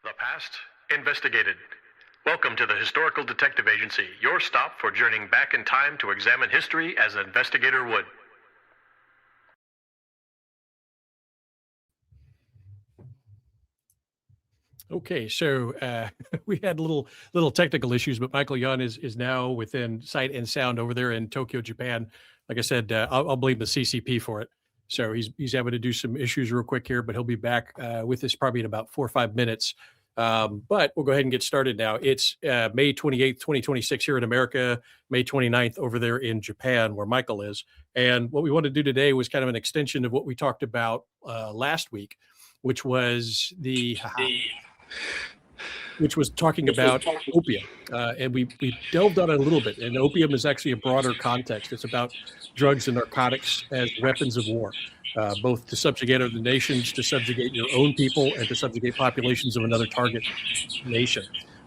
The past investigated. Welcome to the Historical Detective Agency, your stop for journeying back in time to examine history as an investigator would. Okay, so we had little technical issues, but Michael Yun is now within sight and sound over there in Tokyo, Japan. Like I said, I'll blame the CCP for it. So he's having to do some issues real quick here, but he'll be back with us probably in about 4 or 5 minutes. But we'll go ahead and get started now. It's May 28th, 2026 here in America, May 29th over there in Japan, where Michael is. And what we want to do today was kind of an extension of what we talked about last week, which was talking about opium. And we delved on it a little bit. And opium is actually a broader context. It's about drugs and narcotics as weapons of war, both to subjugate other nations, to subjugate your own people, and to subjugate populations of another target nation.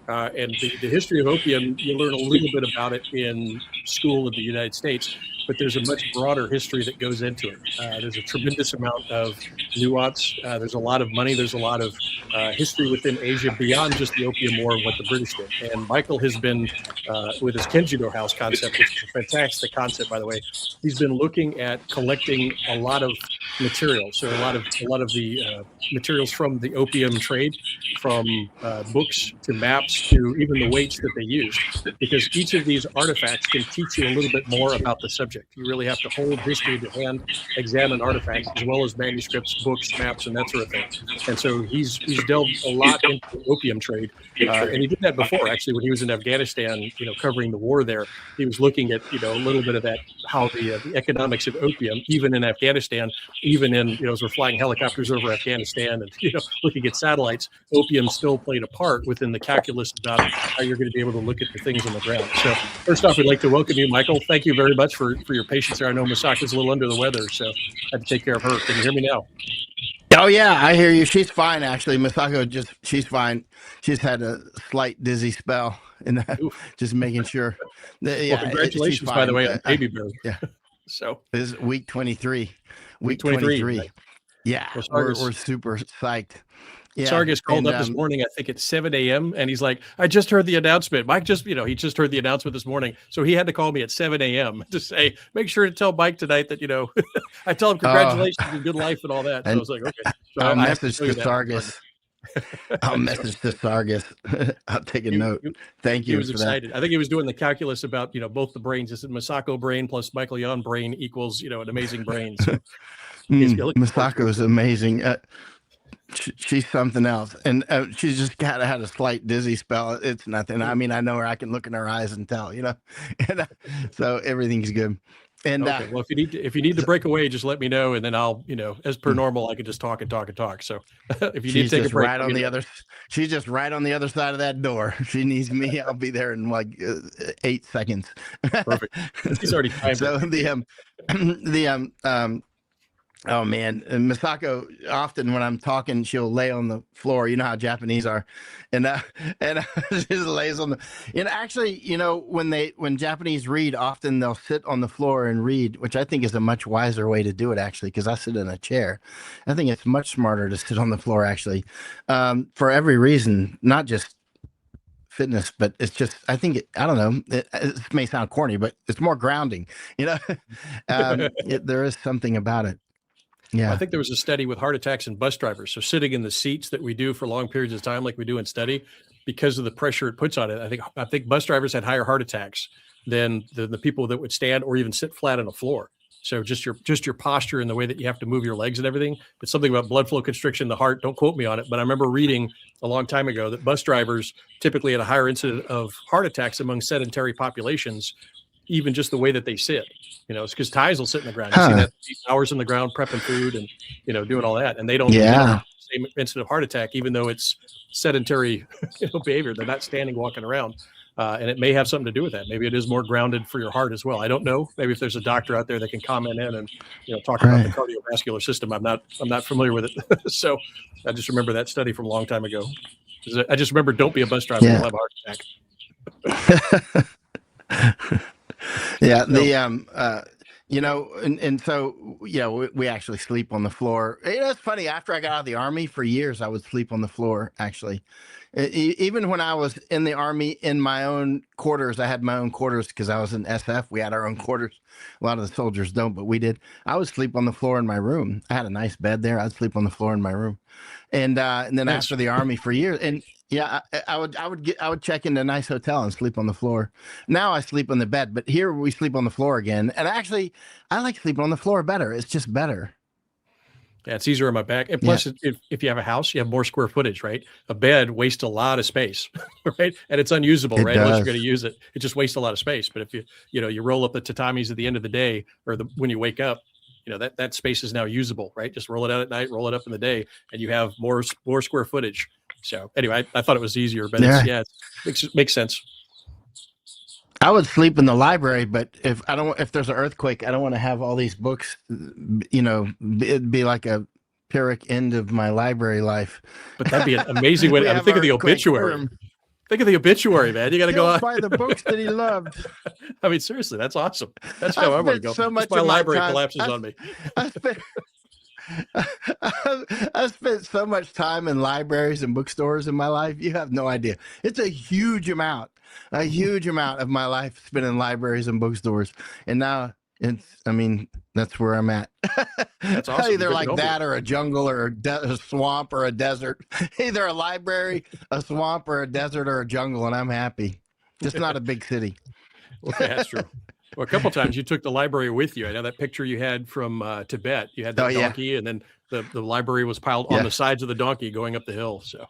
And the history of opium, you learn a little bit about it in school in the United States, but there's a much broader history that goes into it. There's a tremendous amount of nuance. There's a lot of money. There's a lot of history within Asia beyond just the Opium War and what the British did. And Michael has been, with his Kenjiro House concept, which is a fantastic concept, by the way, he's been looking at collecting a lot of materials. So a lot of the materials from the opium trade, from books to maps to even the weights that they used, because each of these artifacts can teach you a little bit more about the subject. You really have to hold history to hand, examine artifacts as well as manuscripts, books, maps, and that sort of thing. And so he's delved a lot into the opium trade, and he did that before, actually, when he was in Afghanistan, covering the war there. He was looking at a little bit of that, how the economics of opium, even in Afghanistan, even in as we're flying helicopters over Afghanistan and looking at satellites, opium still played a part within the calculus about how you're going to be able to look at the things on the ground. So first off, we'd like to welcome you, Michael. Thank you very much for your patience there. I know Masaka's a little under the weather, so I have to take care of her. Can you hear me now? Oh yeah, I hear you. She's fine, actually. Masako she's fine. She's had a slight dizzy spell, and just making sure. Well, congratulations, by the way, on baby bear. Yeah. So this is week 23. Week 23. 23. Right? Yeah, Well, we're super psyched. Yeah. Sargis called up this morning, I think at 7 a.m. and he's like, I just heard the announcement. Mike he just heard the announcement this morning. So he had to call me at 7 a.m. to say, make sure to tell Mike tonight that, I tell him congratulations and good life and all that. So I was like, okay. So I'll message to Sargis. I'll message to Sargis. I'll take a note. Thank you. He was excited. I think he was doing the calculus about, both the brains. This is Masako brain plus Michael Yon brain equals, an amazing brain. So Masako is amazing. She's something else, and she's just had a slight dizzy spell. It's nothing. I mean, I know her. I can look in her eyes and tell, and so everything's good. And okay. Well, if you need to break away, just let me know, and then I'll, as per normal, I can just talk and talk and talk. So if you need to take a break, she's just right on the other side of that door. She needs me. I'll be there in like 8 seconds. Perfect. She's already timed. So oh man, and Misako, often when I'm talking, she'll lay on the floor. You know how Japanese are, and she just lays on the. Actually, when Japanese read, often they'll sit on the floor and read, which I think is a much wiser way to do it. Actually, because I sit in a chair, I think it's much smarter to sit on the floor. Actually, for every reason, not just fitness, but it's just, I think I don't know, it may sound corny, but it's more grounding. There is something about it. Yeah, I think there was a study with heart attacks and bus drivers. So sitting in the seats that we do for long periods of time, like we do in study, because of the pressure it puts on it, I think bus drivers had higher heart attacks than the people that would stand or even sit flat on the floor. So just your posture and the way that you have to move your legs and everything. It's something about blood flow constriction, the heart. Don't quote me on it, but I remember reading a long time ago that bus drivers typically had a higher incidence of heart attacks among sedentary populations. Even just the way that they sit, it's because Thais will sit in the ground. You see that 8 hours in the ground prepping food and, doing all that. And they don't have the same incident of heart attack, even though it's sedentary behavior. They're not standing, walking around. And it may have something to do with that. Maybe it is more grounded for your heart as well. I don't know. Maybe if there's a doctor out there that can comment in and, talk about the cardiovascular system. I'm not familiar with it. So I just remember that study from a long time ago. I just remember, don't be a bus driver. You'll have a heart attack. Yeah, And so, we actually sleep on the floor. It's funny. After I got out of the Army, for years, I would sleep on the floor, actually. Even when I was in the Army in my own quarters, I had my own quarters because I was in SF. We had our own quarters. A lot of the soldiers don't, but we did. I would sleep on the floor in my room. I had a nice bed there. I'd sleep on the floor in my room. And then Nice. after the Army for years, and yeah, I would check into a nice hotel and sleep on the floor. Now I sleep on the bed, but here we sleep on the floor again. And actually, I like sleeping on the floor better. It's just better. Yeah, it's easier on my back. And plus, if you have a house, you have more square footage, right? A bed wastes a lot of space, right? And it's unusable, right? Unless you're going to use it. It just wastes a lot of space. But if you roll up the tatamis at the end of the day or when you wake up, that space is now usable, right? Just roll it out at night, roll it up in the day, and you have more square footage. So anyway, I thought it was easier, but it makes sense. I would sleep in the library, but if there's an earthquake, I don't want to have all these books, it'd be like a Pyrrhic end of my library life. But that'd be an amazing way. I'm thinking of the obituary. Think of the obituary, man. You got to go out. Buy the books that he loved. I mean, seriously, that's awesome. That's how I want to go. So much my library collapses on me. I spent so much time in libraries and bookstores in my life. You have no idea. It's a huge amount of my life spent in libraries and bookstores. And now that's where I'm at. That's awesome. Either like that or a jungle or a swamp or a desert. Either a library, a swamp, or a desert or a jungle, and I'm happy. Just not a big city. Well, that's true. Well, a couple of times you took the library with you. I know that picture you had from Tibet. You had the donkey, and then the library was piled on the sides of the donkey going up the hill. So,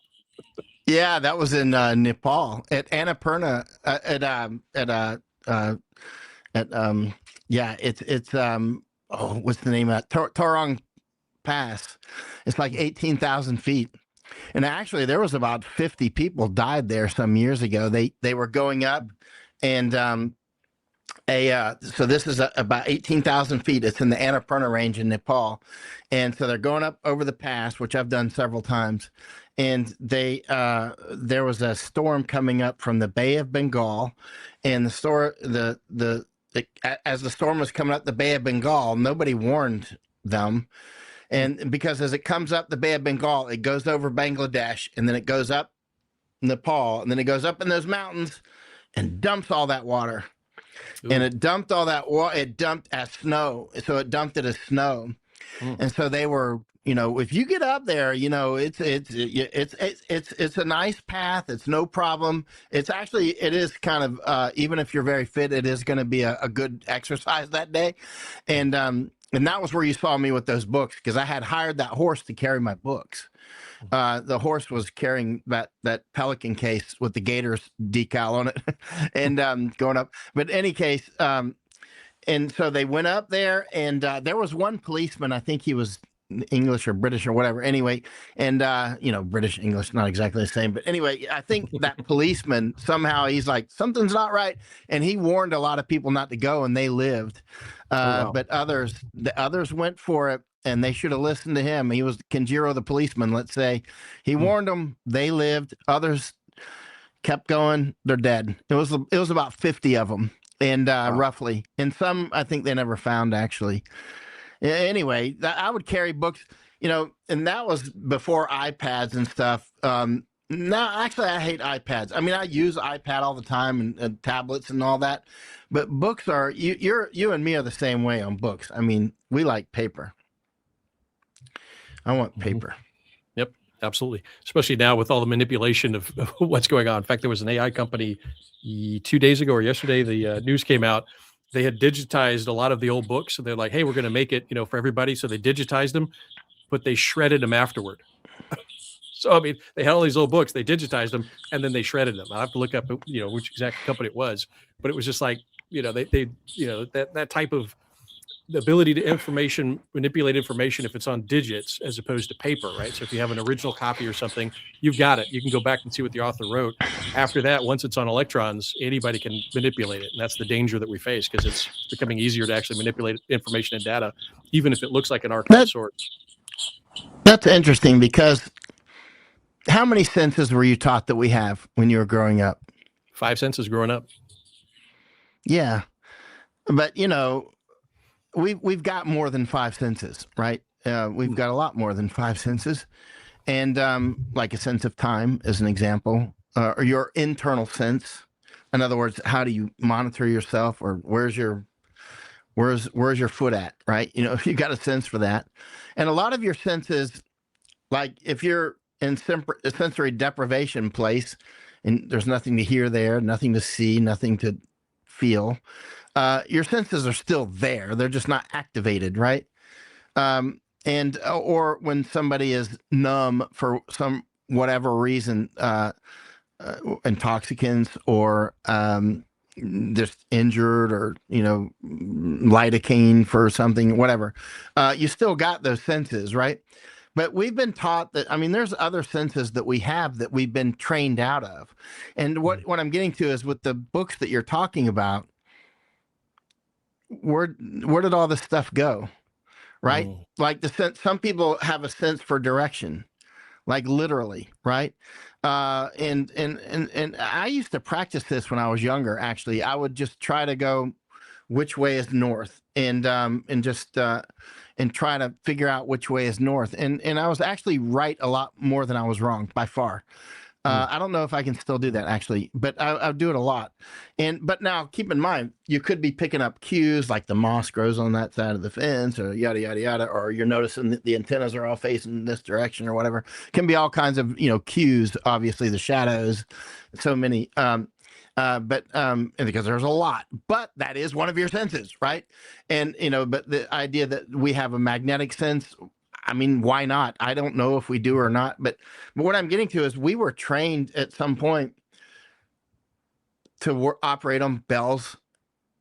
yeah, that was in Nepal at Annapurna what's the name of it? Torong Pass. It's like 18,000 feet. And actually there was about 50 people died there some years ago. They were going up and so this is about 18,000 feet. It's in the Annapurna range in Nepal. And so they're going up over the pass, which I've done several times. And there was a storm coming up from the Bay of Bengal, and as the storm was coming up the Bay of Bengal, nobody warned them. And because as it comes up the Bay of Bengal, it goes over Bangladesh, and then it goes up Nepal, and then it goes up in those mountains and dumps all that water. Ooh. And it dumped all that water. It dumped as snow. So it dumped it as snow. And so they were, if you get up there, it's a nice path. It's no problem. It is kind of, even if you're very fit, it is going to be a good exercise that day. And that was where you saw me with those books, because I had hired that horse to carry my books. The horse was carrying that Pelican case with the Gators decal on it and going up. But in any case, and so they went up there, and there was one policeman, I think he was English or British or whatever. Anyway, and British, English, not exactly the same. But anyway, I think that policeman, somehow he's like, something's not right. And he warned a lot of people not to go, and they lived. But the others went for it, and they should have listened to him. He was Kenjiro the policeman, let's say. He warned them, they lived. Others kept going, they're dead. It was about 50 of them, and roughly. And some I think they never found, actually. Anyway, I would carry books, and that was before iPads and stuff. No, actually, I hate iPads. I mean, I use iPad all the time and tablets and all that, but books are you and me are the same way on books. I mean, we like paper. I want paper. Yep, absolutely. Especially now with all the manipulation of what's going on. In fact, there was an AI company 2 days ago or yesterday. The news came out. They had digitized a lot of the old books. So they're like, hey, we're going to make it, for everybody. So they digitized them, but they shredded them afterward. So, I mean, they had all these old books, they digitized them, and then they shredded them. I have to look up, which exact company it was, but it was just like, that type of the ability to manipulate information if it's on digits as opposed to paper, right? So if you have an original copy or something, you've got it. You can go back and see what the author wrote. After that, once it's on electrons, anybody can manipulate it. And that's the danger that we face, because it's becoming easier to actually manipulate information and data, even if it looks like an archive source. That's interesting, because how many senses were you taught that we have when you were growing up? 5 senses growing up. Yeah. But, we've got more than five senses, right? We've got a lot more than five senses, and like a sense of time, as an example, or your internal sense. In other words, how do you monitor yourself, or where's your foot at, right? You know, if you got a sense for that, and a lot of your senses, like if you're in a sensory deprivation place, and there's nothing to hear there, nothing to see, nothing to feel, your senses are still there. They're just not activated, right? And or when somebody is numb for some whatever reason, intoxicants or just injured, or lidocaine for something, whatever, you still got those senses, right? But we've been taught that, I mean, there's other senses that we have that we've been trained out of. And what I'm getting to is with the books that you're talking about, where did all this stuff go? Right? Like some people have a sense for direction, like literally, right? And I used to practice this when I was younger. Actually, I would just try to go, which way is north, and just and try to figure out which way is north. And I was actually right a lot more than I was wrong by far. I don't know if I can still do that actually, but I'll do it a lot. But now keep in mind, you could be picking up cues like the moss grows on that side of the fence, or yada, yada, yada, or you're noticing that the antennas are all facing this direction or whatever. Can be all kinds of, cues, obviously the shadows, so many, and because there's a lot, but that is one of your senses, right? And, but the idea that we have a magnetic sense, I mean, why not? I don't know if we do or not, but what I'm getting to is we were trained at some point to operate on bells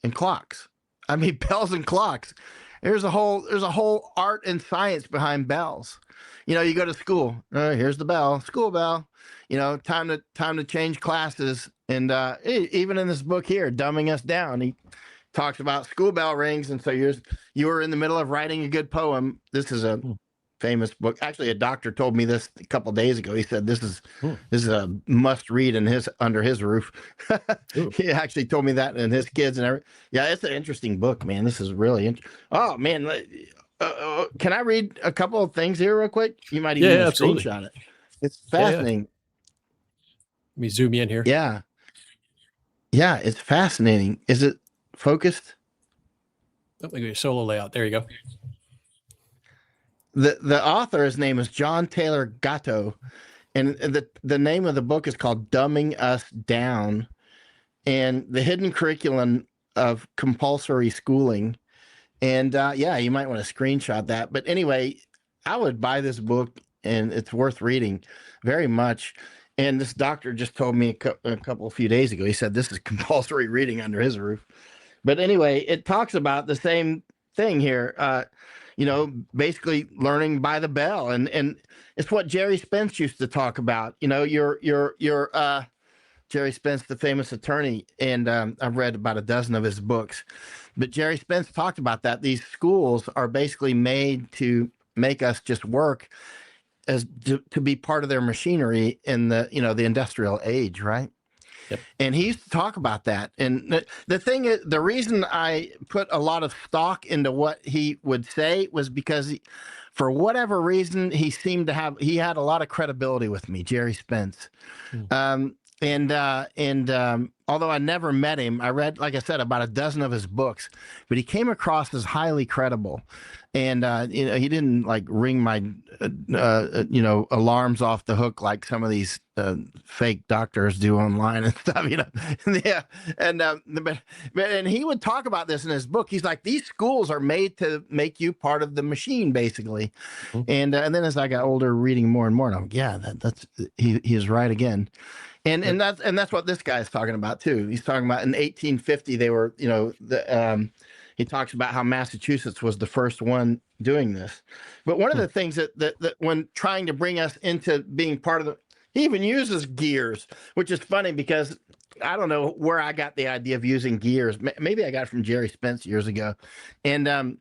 and clocks. I mean, bells and clocks. There's a whole art and science behind bells. You go to school. Here's the bell, school bell. Time to change classes. And even in this book here, Dumbing Us Down, he talks about school bell rings. And so you were in the middle of writing a good poem. This is a famous book. Actually, a doctor told me this a couple of days ago. He said this is a must read under his roof. He actually told me that, and his kids and everything. Yeah, it's an interesting book, man. This is really interesting. Oh man, can I read a couple of things here real quick? You might even screenshot it. It's fascinating. Let me zoom in here. Yeah, it's fascinating. Is it focused? Let me go solo layout. There you go. The author, his name is John Taylor Gatto, and the name of the book is called Dumbing Us Down, and the hidden curriculum of compulsory schooling. And you might want to screenshot that. But anyway, I would buy this book, and it's worth reading very much. And this doctor just told me a few days ago, he said this is compulsory reading under his roof. But anyway, it talks about the same thing here. Basically learning by the bell, and it's what Jerry Spence used to talk about. Your Jerry Spence, the famous attorney, and I've read about a dozen of his books. But Jerry Spence talked about that. These schools are basically made to make us just work as to be part of their machinery in the the industrial age, right? Yep. And he used to talk about that. And the thing is, the reason I put a lot of stock into what he would say was because for whatever reason, he had a lot of credibility with me, Jerry Spence. Although I never met him, I read, like I said, about a dozen of his books, but he came across as highly credible. And, he didn't like ring my, alarms off the hook like some of these fake doctors do online and stuff, Yeah. And he would talk about this in his book. He's like, these schools are made to make you part of the machine, basically. And then as I got older, reading more and more, and I'm like, yeah, he is right again. And that's what this guy is talking about too. He's talking about in 1850 they were, he talks about how Massachusetts was the first one doing this. But one of the things that when trying to bring us into being part of he even uses gears, which is funny because I don't know where I got the idea of using gears. Maybe I got it from Jerry Spence years ago. And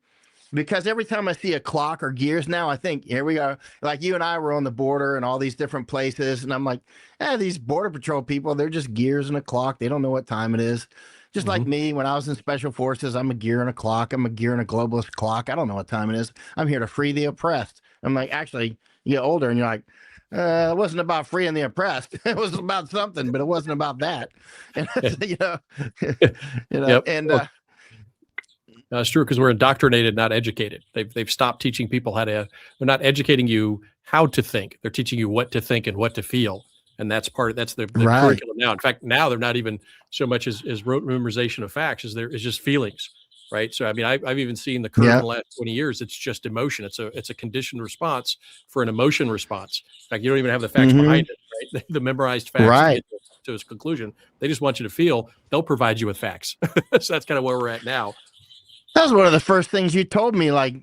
because every time I see a clock or gears now, I think, here we go. Like you and I were on the border and all these different places. And I'm like, these Border Patrol people, they're just gears and a clock. They don't know what time it is. Just like me, when I was in special forces, I'm a gear and a clock. I'm a gear and a globalist clock. I don't know what time it is. I'm here to free the oppressed. I'm like, actually, you get older and you're like, it wasn't about freeing the oppressed. It was about something, but it wasn't about that. And Yep. and it's true, because we're indoctrinated, not educated. They've stopped teaching people how to. They're not educating you how to think. They're teaching you what to think and what to feel, and that's the Right. curriculum now. In fact, now they're not even so much as rote memorization of facts as there is just feelings, right? So I mean, I've even seen the curve in the last 20 years. It's just emotion. It's a conditioned response for an emotion response. In fact, you don't even have the facts behind it, right? The memorized facts Right. to its conclusion. They just want you to feel. They'll provide you with facts. So that's kind of where we're at now. That was one of the first things you told me like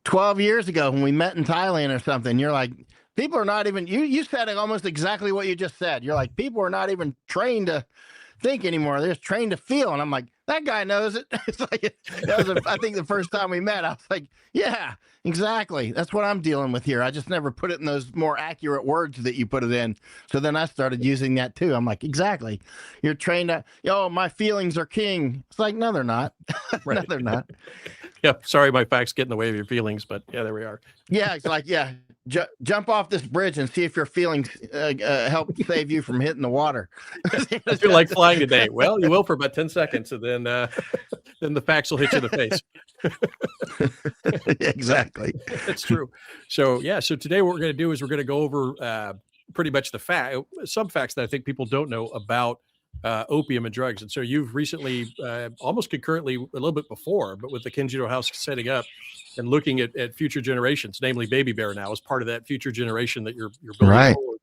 12 years ago when we met in Thailand or something. You're like, people are not even, you said almost exactly what you just said. You're like, people are not even trained to think anymore. They're just trained to feel. And I'm like, that guy knows it. It's like, I think the first time we met, I was like, yeah, exactly. That's what I'm dealing with here. I just never put it in those more accurate words that you put it in. So then I started using that too. I'm like, exactly. You're trained to, my feelings are king. It's like, no, they're not. Right. No, they're not. Yep. Sorry, my facts get in the way of your feelings, but yeah, there we are. Yeah, it's like, jump off this bridge and see if your feelings help save you from hitting the water. I feel like flying today. Well, you will for about 10 seconds, and then the facts will hit you in the face. Exactly. That's true. So today what we're going to do is we're going to go over pretty much some facts that I think people don't know about opium and drugs. And so you've recently, almost concurrently, a little bit before, but with the Kenjiro House setting up and looking at future generations, namely Baby Bear now as part of that future generation that you're building Right. forward.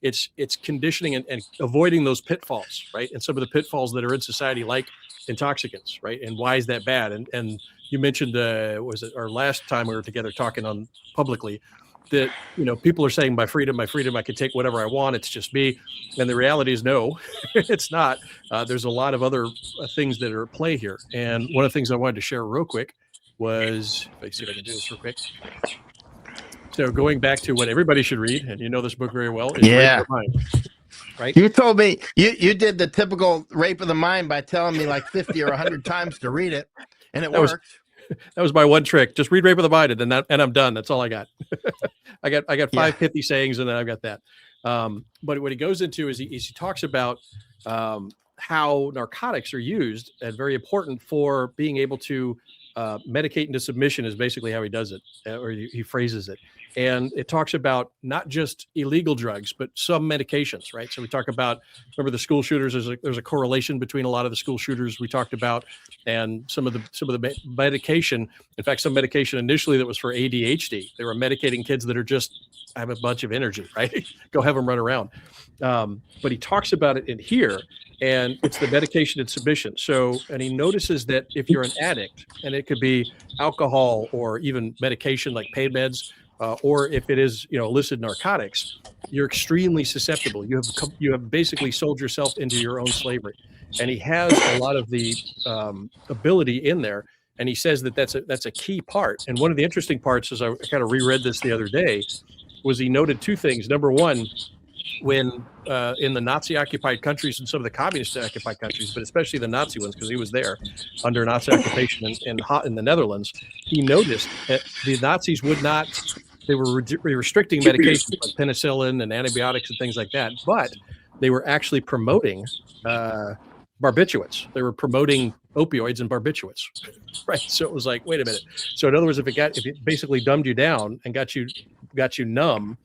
It's conditioning and avoiding those pitfalls, right? And some of the pitfalls that are in society, like intoxicants, right? And why is that bad? And you mentioned, was it our last time we were together talking on publicly, that people are saying my freedom, I can take whatever I want, it's just me. And the reality is no, it's not. There's a lot of other things that are at play here. And one of the things I wanted to share real quick was, let's see if I can do this real quick. So going back to what everybody should read, and you know this book very well, is Rape of the Mind, right? You told me you did the typical rape of the mind by telling me like 50 or 100 times to read it, and it worked. That was my one trick. Just read Rape of the Mind, and I'm done. That's all I got. I got 5 pithy sayings, and then I've got that. But what he goes into is he talks about how narcotics are used, and very important for being able to medicate into submission is basically how he does it, or he phrases it. And it talks about not just illegal drugs, but some medications, right? So we talk about, remember the school shooters, there's a correlation between a lot of the school shooters we talked about and some of the medication. In fact, some medication initially that was for ADHD, they were medicating kids that are just have a bunch of energy, right? Go have them run around. But he talks about it in here, and it's the medication and submission. So, and he notices that if you're an addict, and it could be alcohol or even medication like pain meds, or if it is, illicit narcotics, you're extremely susceptible. You have basically sold yourself into your own slavery. And he has a lot of the ability in there. And he says that that's a key part. And one of the interesting parts, as I kind of reread this the other day, was he noted 2 things. Number one, when in the Nazi-occupied countries and some of the communist-occupied countries, but especially the Nazi ones, because he was there under Nazi occupation in the Netherlands, he noticed that the Nazis would not. They were restricting medications like penicillin and antibiotics and things like that, but they were actually promoting barbiturates. They were promoting opioids and barbiturates, right? So it was like, wait a minute. So in other words, if it basically dumbed you down and got you numb,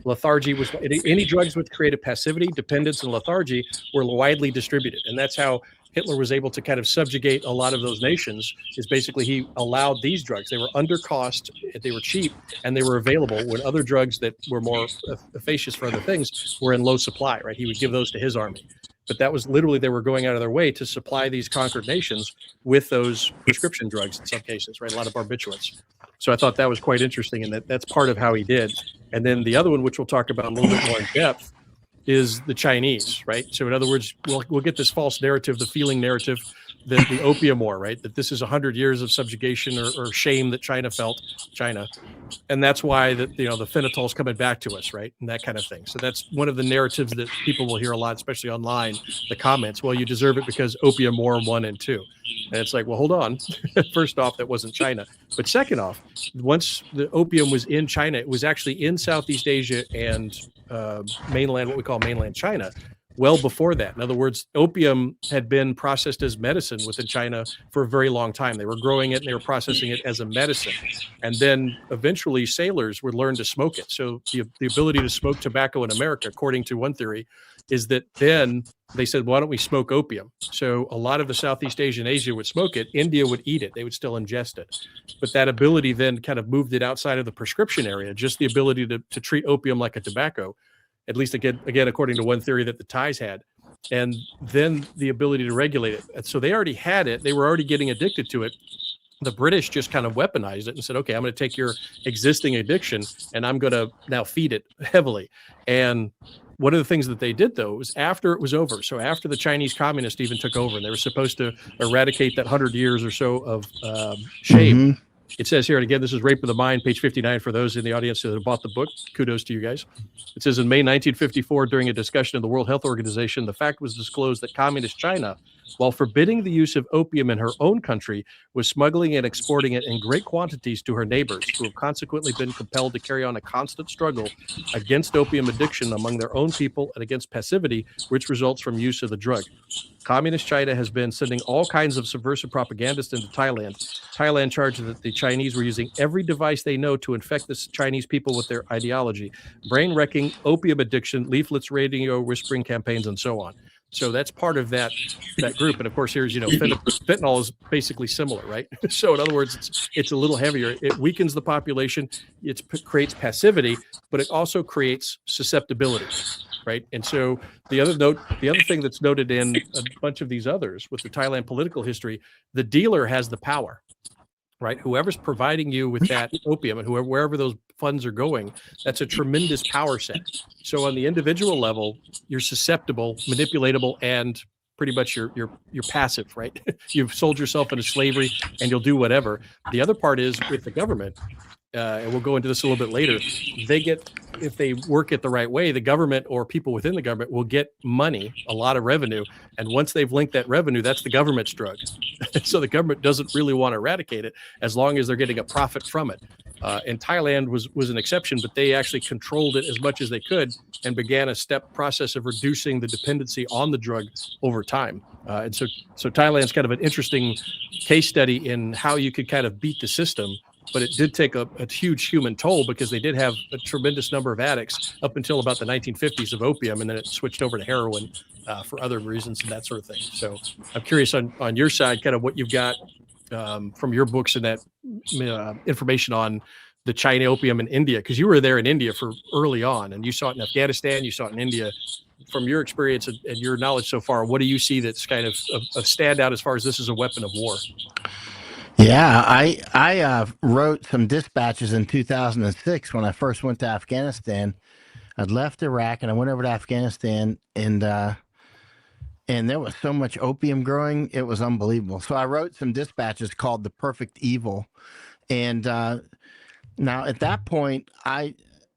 lethargy was any drugs which created passivity, dependence, and lethargy were widely distributed, and that's how Hitler was able to kind of subjugate a lot of those nations. Is basically he allowed these drugs. They were under cost, they were cheap, and they were available when other drugs that were more efficacious for other things were in low supply. Right? He would give those to his army. But that was literally, they were going out of their way to supply these conquered nations with those prescription drugs in some cases, right? A lot of barbiturates. So I thought that was quite interesting, and that's part of how he did. And then the other one, which we'll talk about a little bit more in depth, is the Chinese, right? So in other words, we'll get this false narrative, the feeling narrative, the Opium War, right? That this is 100 years of subjugation or shame that China felt, and that's why the phenol's coming back to us, right? And that kind of thing. So that's one of the narratives that people will hear a lot, especially online, the comments. Well, you deserve it because Opium War 1 and 2. And it's like, well, hold on. First off, that wasn't China. But second off, once the opium was in China, it was actually in Southeast Asia and mainland, what we call mainland China, well before that. In other words, opium had been processed as medicine within China for a very long time. They were growing it and they were processing it as a medicine. And then eventually sailors would learn to smoke it. So the ability to smoke tobacco in America, according to one theory, is that then they said, why don't we smoke opium? So a lot of the Southeast Asia would smoke it. India would eat it. They would still ingest it. But that ability then kind of moved it outside of the prescription area, just the ability to treat opium like a tobacco, at least again, according to one theory that the Thais had, and then the ability to regulate it. And so they already had it. They were already getting addicted to it. The British just kind of weaponized it and said, okay, I'm going to take your existing addiction and I'm going to now feed it heavily. And one of the things that they did, though, was after it was over, so after the Chinese communists even took over and they were supposed to eradicate that 100 years or so of shame, Mm-hmm. It says here, and again, this is Rape of the Mind, page 59, for those in the audience that have bought the book. Kudos to you guys. It says, in May 1954, during a discussion of the World Health Organization, the fact was disclosed that Communist China, while forbidding the use of opium in her own country, was smuggling and exporting it in great quantities to her neighbors, who have consequently been compelled to carry on a constant struggle against opium addiction among their own people and against passivity, which results from use of the drug. Communist China has been sending all kinds of subversive propagandists into Thailand. Thailand charged that the Chinese were using every device they know to infect the Chinese people with their ideology, brain wrecking, opium addiction, leaflets, radio whispering campaigns, and so on. So that's part of that group. And of course, here's, fentanyl is basically similar, right? So in other words, it's a little heavier. It weakens the population. It creates passivity, but it also creates susceptibility, right? And so the other thing that's noted in a bunch of these others with the Thailand political history, the dealer has the power, right? Whoever's providing you with that opium and wherever those funds are going, that's a tremendous power set. So on the individual level, you're susceptible, manipulatable, and pretty much you're passive, right? You've sold yourself into slavery and you'll do whatever. The other part is with the government, and we'll go into this a little bit later, if they work it the right way, the government or people within the government will get money, a lot of revenue. And once they've linked that revenue, that's the government's drug. So the government doesn't really want to eradicate it as long as they're getting a profit from it. And Thailand was an exception, but they actually controlled it as much as they could and began a step process of reducing the dependency on the drug over time. And so Thailand's kind of an interesting case study in how you could kind of beat the system. But it did take a huge human toll because they did have a tremendous number of addicts up until about the 1950s of opium, and then it switched over to heroin for other reasons and that sort of thing. So I'm curious on your side, kind of what you've got from your books and that information on the China opium in India, because you were there in India for early on, and you saw it in Afghanistan, you saw it in India. From your experience and your knowledge so far, what do you see that's kind of a standout as far as this is a weapon of war? Yeah, I wrote some dispatches in 2006 when I first went to Afghanistan. I'd left Iraq and I went over to Afghanistan, and there was so much opium growing, it was unbelievable. So I wrote some dispatches called The Perfect Evil. And now at that point, I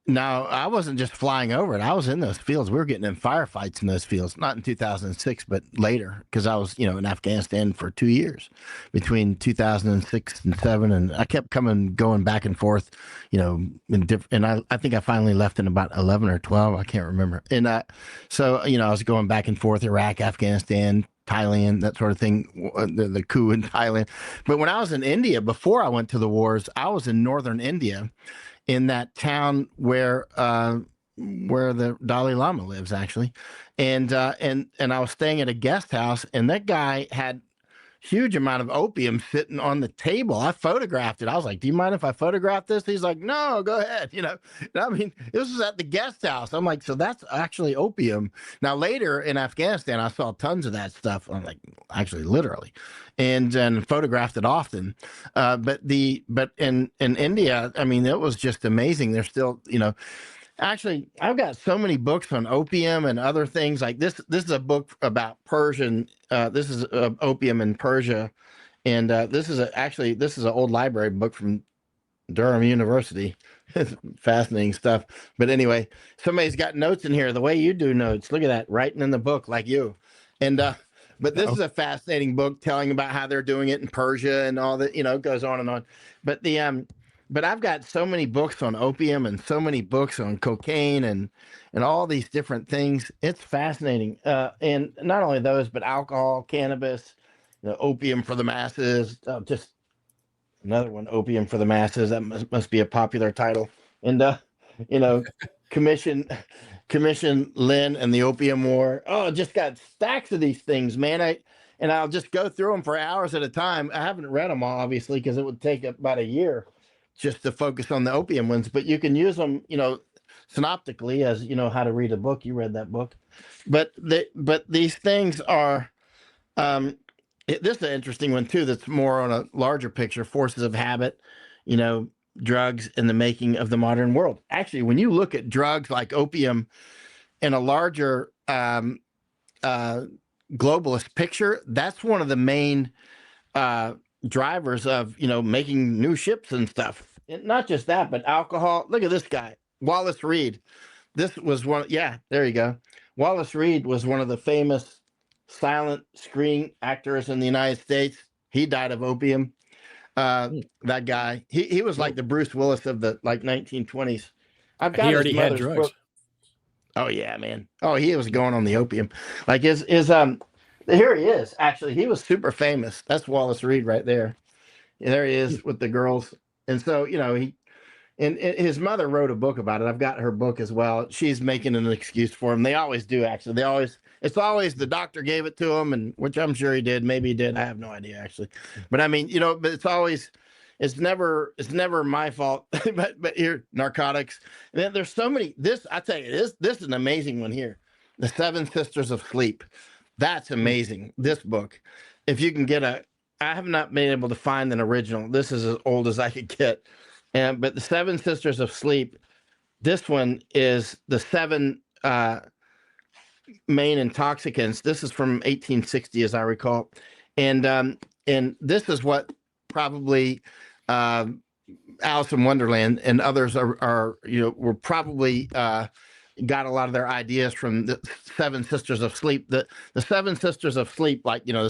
wasn't just flying over it. I was in those fields. We were getting in firefights in those fields, not in 2006, but later, because I was, in Afghanistan for 2 years between 2006 and 2007. And I kept going back and forth, and I think I finally left in about 11 or 12. I can't remember. And so, I was going back and forth, Iraq, Afghanistan, Thailand, that sort of thing, the coup in Thailand. But when I was in India, before I went to the wars, I was in northern India, in that town where the Dalai Lama lives, actually, and I was staying at a guest house, and that guy had huge amount of opium sitting on the table. I photographed it. I was like, "Do you mind if I photograph this?" He's like, "No, go ahead." I mean, this was at the guest house. I'm like, so that's actually opium. Now later in Afghanistan, I saw tons of that stuff. I'm like, actually, literally, and photographed it often. But in India, I mean, it was just amazing. They're still, Actually, I've got so many books on opium and other things like this. This is a book about Persian. This is opium in Persia, and this is an old library book from Durham University. It's fascinating stuff. But anyway, somebody's got notes in here the way you do notes. Look at that, writing in the book like you. And but this is a fascinating book telling about how they're doing it in Persia and all that. It goes on and on. But but I've got so many books on opium and so many books on cocaine and all these different things. It's fascinating. And not only those, but alcohol, cannabis, opium for the masses. Just another one, Opium for the Masses. That must be a popular title. And you know, Commission Lynn and the Opium War. Oh, just got stacks of these things, man. I'll just go through them for hours at a time. I haven't read them all, obviously, because it would take about a year just to focus on the opium ones. But you can use them, synoptically, as how to read a book. You read that book, but these things are. This is an interesting one too. That's more on a larger picture: forces of habit, drugs and the making of the modern world. Actually, when you look at drugs like opium in a larger globalist picture, that's one of the main drivers of making new ships and stuff. And not just that, but alcohol. Look at this guy, Wallace Reed. This was one. Yeah, there you go. Wallace Reed was one of the famous silent screen actors in the United States. He died of opium. That guy, he was like the Bruce Willis of the 1920s. I've got he his already had mother's drugs. book. Oh yeah, man. Oh, he was going on the opium. Like his here he is. Actually, he was super famous. That's Wallace Reed right there. There he is with the girls. And so, he and his mother wrote a book about it. I've got her book as well. She's making an excuse for him. They always do, actually. It's always the doctor gave it to him, and which I'm sure he did. Maybe he did. I have no idea, actually. But I mean, but it's never my fault. but here, narcotics. And then there's so many. I tell you, this is an amazing one here. The Seven Sisters of Sleep. That's amazing. This book. If you can get I have not been able to find an original. This is as old as I could get. But the Seven Sisters of Sleep, this one is the seven main intoxicants. This is from 1860, as I recall, and this is what probably Alice in Wonderland and others were probably got a lot of their ideas from the Seven Sisters of Sleep. The Seven Sisters of Sleep, like the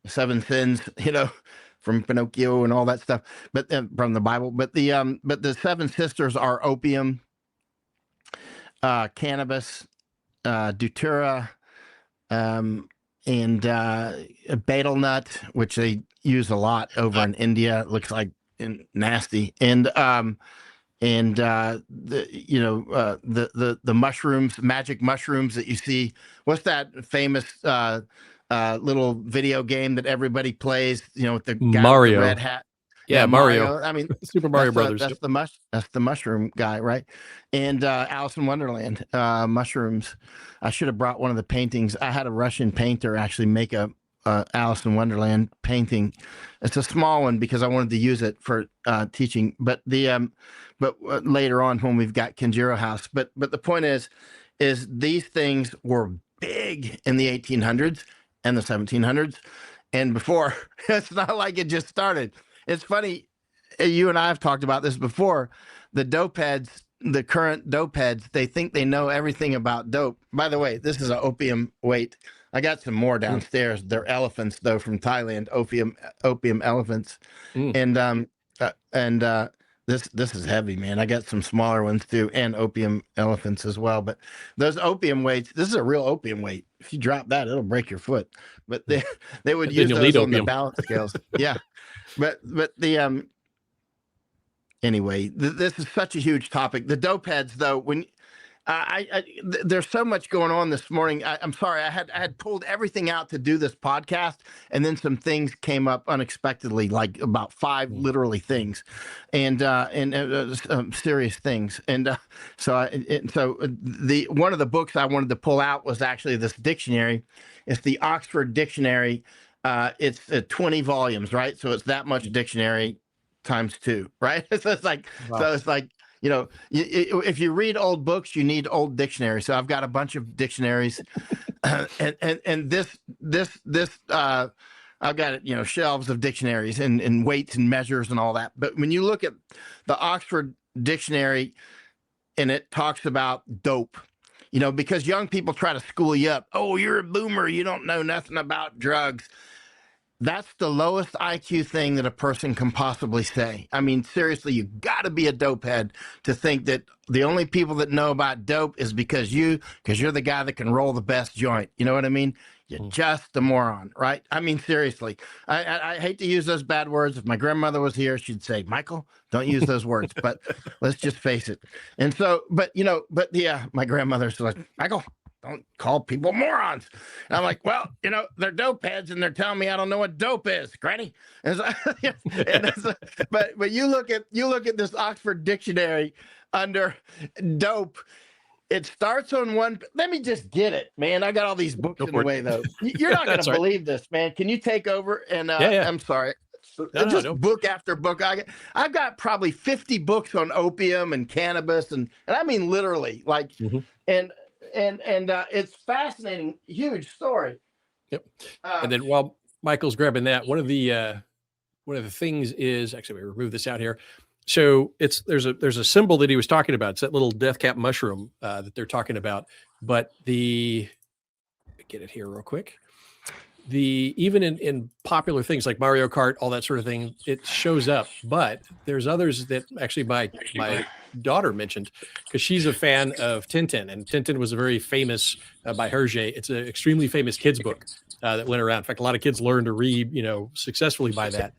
seven sins, from Pinocchio and all that stuff, but from the Bible. But the Seven Sisters are opium, cannabis, Datura, and betel nut, which they use a lot over in India. It looks like nasty, and the mushrooms, magic mushrooms that you see. What's that famous little video game that everybody plays? With the guy Mario with the red hat. Yeah, Mario. I mean, Super Mario Brothers. That's the mushroom guy, right? And Alice in Wonderland, mushrooms. I should have brought one of the paintings. I had a Russian painter actually make a Alice in Wonderland painting. It's a small one because I wanted to use it for teaching. But later on when we've got Kinjiro House. But the point is these things were big in the 1800s and the 1700s, and before. It's not like it just started. It's funny, you and I have talked about this before. The dope heads, the current dope heads, they think they know everything about dope. By the way, this is an opium weight. I got some more downstairs. They're elephants, though, from Thailand, opium elephants. And this is heavy, man. I got some smaller ones, too, and opium elephants as well. But those opium weights, this is a real opium weight. If you drop that, it'll break your foot. But they would use those on the balance scales. Yeah. But the anyway, this is such a huge topic. The dope heads, though, when there's so much going on this morning. I'm sorry, I had pulled everything out to do this podcast, and then some things came up unexpectedly, like about 5 literally things, and serious things. And so the one of the books I wanted to pull out was actually this dictionary. It's the Oxford Dictionary. It's 20 volumes, right? So it's that much dictionary times 2, right? So it's like, wow. So it's like, if you read old books, you need old dictionaries. So I've got a bunch of dictionaries, and this I've got shelves of dictionaries and weights and measures and all that. But when you look at the Oxford Dictionary, and it talks about dope, because young people try to school you up. Oh, you're a boomer. You don't know nothing about drugs. That's the lowest IQ thing that a person can possibly say. I mean, seriously, you got to be a dope head to think that the only people that know about dope is because you're the guy that can roll the best joint. You know what I mean? You're just a moron, right? I mean, seriously, I hate to use those bad words. If my grandmother was here, she'd say, Michael, don't use those words, but let's just face it. And so, but yeah, my grandmother's like, Michael, don't call people morons. And I'm like, well, they're dope heads and they're telling me I don't know what dope is, Granny. And so, but you look at this Oxford Dictionary under dope. It starts on one. Let me just get it, man. I got all these books in the way, though. You're not going to believe this, man. Can you take over? And yeah. I'm sorry. Book after book. I've got probably 50 books on opium and cannabis, and I mean literally, like, and it's fascinating, huge story. Yep. And then while Michael's grabbing that, one of the things is actually we remove this out here. So there's a symbol that he was talking about. It's that little death cap mushroom that they're talking about. But get it here real quick. Even in popular things like Mario Kart, all that sort of thing, it shows up. But there's others that actually my daughter mentioned, because she's a fan of Tintin, and Tintin was a very famous by Hergé. It's an extremely famous kids book that went around. In fact, a lot of kids learned to read, successfully by that.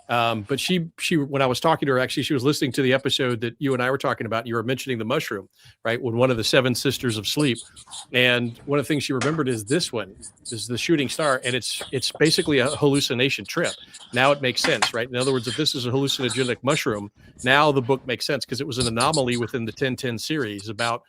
But she, when I was talking to her, actually, she was listening to the episode that you and I were talking about. You were mentioning the mushroom, right? When one of the 7 sisters of sleep. And one of the things she remembered is this one is the shooting star. And it's basically a hallucination trip. Now it makes sense, right? In other words, if this is a hallucinogenic mushroom, now the book makes sense, because it was an anomaly within the 1010 series about,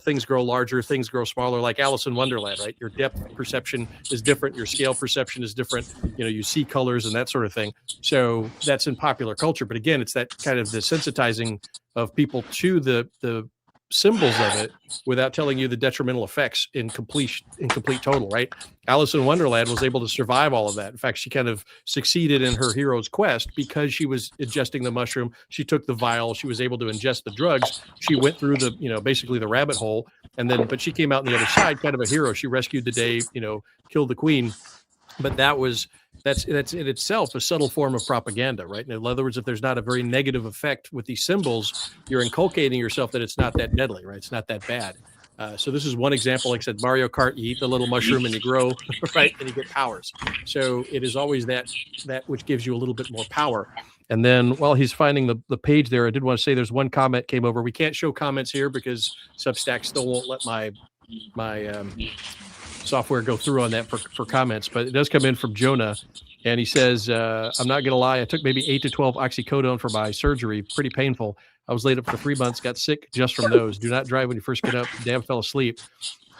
things grow larger, things grow smaller, like Alice in Wonderland, right? Your depth perception is different. Your scale perception is different. You see colors and that sort of thing. So that's in popular culture, but again, it's that kind of the sensitizing of people to the symbols of it without telling you the detrimental effects in complete total, right? Alice in Wonderland was able to survive all of that. In fact, she kind of succeeded in her hero's quest because she was ingesting the mushroom. She took the vial. She was able to ingest the drugs. She went through basically the rabbit hole, but she came out on the other side, kind of a hero. She rescued the day, killed the queen. But that's in itself a subtle form of propaganda, right? In other words, if there's not a very negative effect with these symbols, you're inculcating yourself that it's not that deadly, right? It's not that bad. So this is one example. Like I said, Mario Kart, you eat the little mushroom and you grow, right? And you get powers. So it is always that which gives you a little bit more power. And then while he's finding the page there, I did want to say there's one comment came over. We can't show comments here because Substack still won't let my software go through on that for comments, but it does come in from Jonah, and he says, I'm not gonna lie, I took maybe 8 to 12 oxycodone for my surgery. Pretty painful. I was laid up for 3 months, got sick just from those. Do not drive when you first get up. Damn, fell asleep.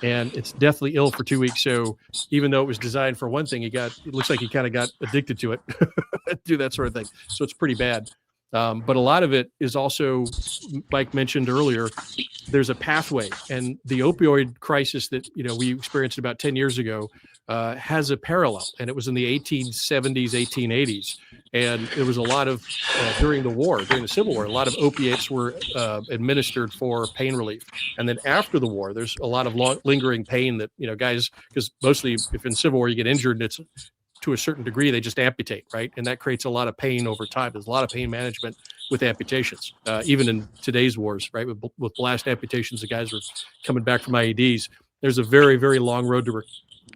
And it's deathly ill for 2 weeks. So even though it was designed for one thing, it looks like he kind of got addicted to it, do that sort of thing. So it's pretty bad. But a lot of it is also, Mike mentioned earlier, there's a pathway, and the opioid crisis that we experienced about 10 years ago has a parallel, and it was in the 1870s, 1880s, and there was a lot of during the Civil War, a lot of opiates were administered for pain relief, and then after the war, there's a lot of lingering pain that guys, because mostly if in Civil War you get injured, it's to a certain degree, they just amputate, right? And that creates a lot of pain over time. There's a lot of pain management with amputations, even in today's wars, right? With blast amputations, the guys are coming back from IEDs. There's a very, very long road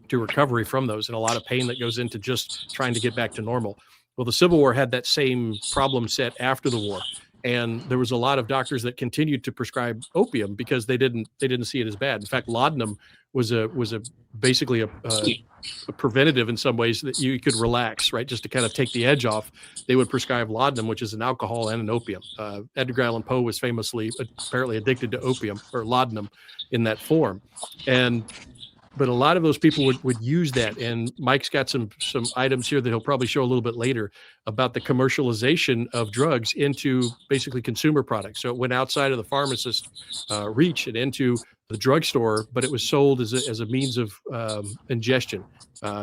to recovery from those, and a lot of pain that goes into just trying to get back to normal. Well, the Civil War had that same problem set after the war. And there was a lot of doctors that continued to prescribe opium because they didn't see it as bad. In fact, laudanum was basically a preventative in some ways that you could relax, right? Just to kind of take the edge off. They would prescribe laudanum, which is an alcohol and an opium. Edgar Allan Poe was famously apparently addicted to opium or laudanum in that form. And but a lot of those people would use that. And Mike's got some items here that he'll probably show a little bit later about the commercialization of drugs into basically consumer products. So it went outside of the pharmacist reach and into the drugstore, but it was sold as a means of ingestion.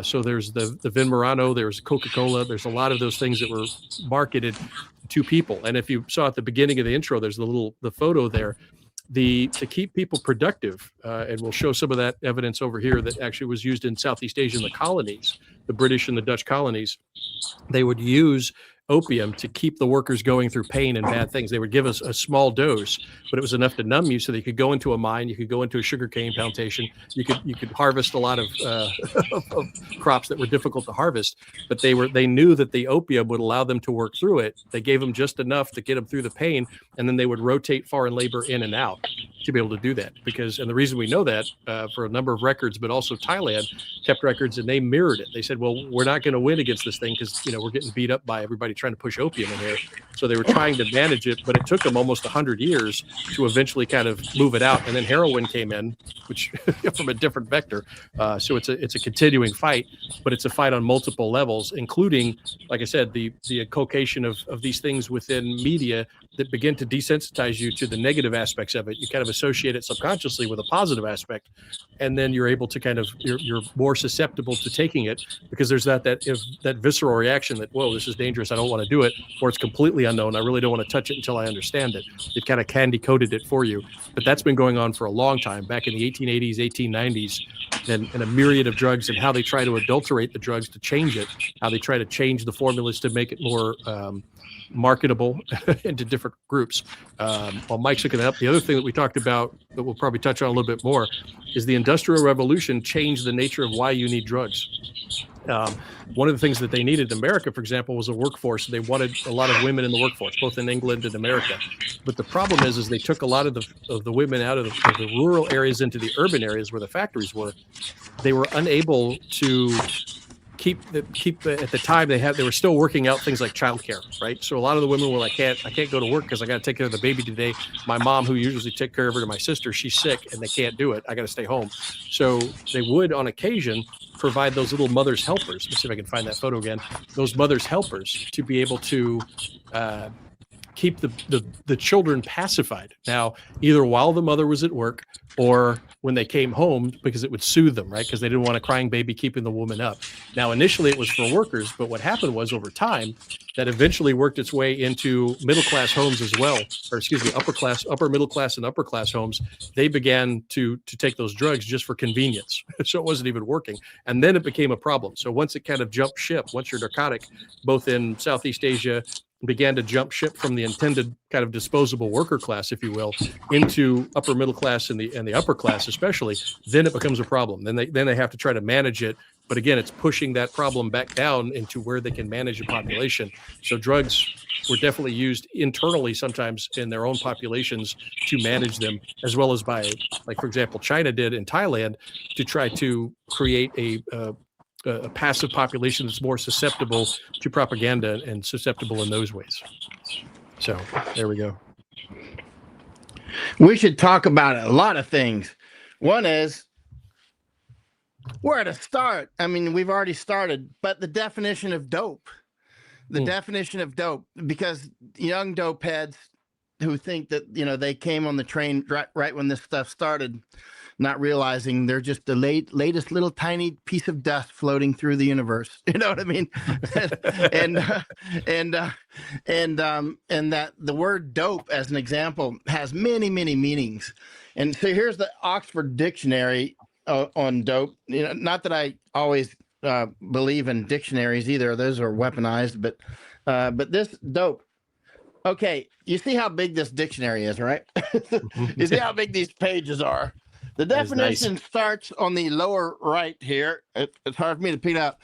So there's the Vin Morano, there's Coca-Cola, there's a lot of those things that were marketed to people. And if you saw at the beginning of the intro, there's the photo there. To keep people productive, and we'll show some of that evidence over here that actually was used in Southeast Asia in the colonies, the British and the Dutch colonies. They would use opium to keep the workers going through pain and bad things. They would give us a small dose, but it was enough to numb you so that you could go into a mine, you could go into a sugarcane plantation, you could harvest a lot of crops that were difficult to harvest, but they knew that the opium would allow them to work through it. They gave them just enough to get them through the pain, and then they would rotate foreign labor in and out to be able to do that. And the reason we know that for a number of records, but also Thailand kept records and they mirrored it. They said, well, we're not going to win against this thing because we're getting beat up by everybody trying to push opium in here. So they were trying to manage it, but it took them almost 100 years to eventually kind of move it out. And then heroin came in, which from a different vector. So it's a continuing fight, but it's a fight on multiple levels, including, like I said, the inculcation of these things within media that begin to desensitize you to the negative aspects of it. You kind of associate it subconsciously with a positive aspect, and then you're able to you're more susceptible to taking it because there's that visceral reaction that, whoa, this is dangerous, I don't want to do it, or it's completely unknown, I really don't want to touch it until I understand it. It kind of candy coated it for you. But that's been going on for a long time, back in the 1880s, 1890s, and a myriad of drugs, and how they try to adulterate the drugs to change it, how they try to change the formulas to make it more marketable into different groups. While Mike's looking it up, the other thing that we talked about that we'll probably touch on a little bit more is the Industrial Revolution changed the nature of why you need drugs. One of the things that they needed in America, for example, was a workforce. They wanted a lot of women in the workforce, both in England and America. But the problem is they took a lot of the women out of the rural areas into the urban areas where the factories were. They were unable to keep at the time they were still working out things like childcare, right? So a lot of the women were like, I can't go to work because I got to take care of the baby today. My mom, who usually take care of her, to my sister, she's sick and they can't do it. I got to stay home. So they would, on occasion, provide those little mother's helpers. Let's see if I can find that photo again. Those mother's helpers to be able to keep the children pacified. Now, either while the mother was at work or when they came home, because it would soothe them, right? Because they didn't want a crying baby keeping the woman up. Now, initially it was for workers, but what happened was over time, that eventually worked its way into middle-class homes as well, or excuse me, upper middle class and upper class homes. They began to take those drugs just for convenience. So it wasn't even working. And then it became a problem. So once it kind of jumped ship, once your narcotic, both in Southeast Asia, began to jump ship from the intended kind of disposable worker class, if you will, into upper middle class and the upper class especially, then it becomes a problem. Then they have to try to manage it. But again, it's pushing that problem back down into where they can manage a population. So drugs were definitely used internally sometimes in their own populations to manage them, as well as by, like, for example, China did in Thailand to try to create a passive population that's more susceptible to propaganda and susceptible in those ways. So there we go. We should talk about a lot of things. One is where to start. I mean, we've already started, but the definition of dope, definition of dope, because young dope heads who think that, they came on the train right when this stuff started, not realizing they're just the latest little tiny piece of dust floating through the universe. You know what I mean? and that the word dope, as an example, has many, many meanings. And so here's the Oxford Dictionary on dope. Not that I always believe in dictionaries either; those are weaponized. But this dope. Okay, you see how big this dictionary is, right? You see how big these pages are. The definition starts on the lower right here. It's hard for me to pick up.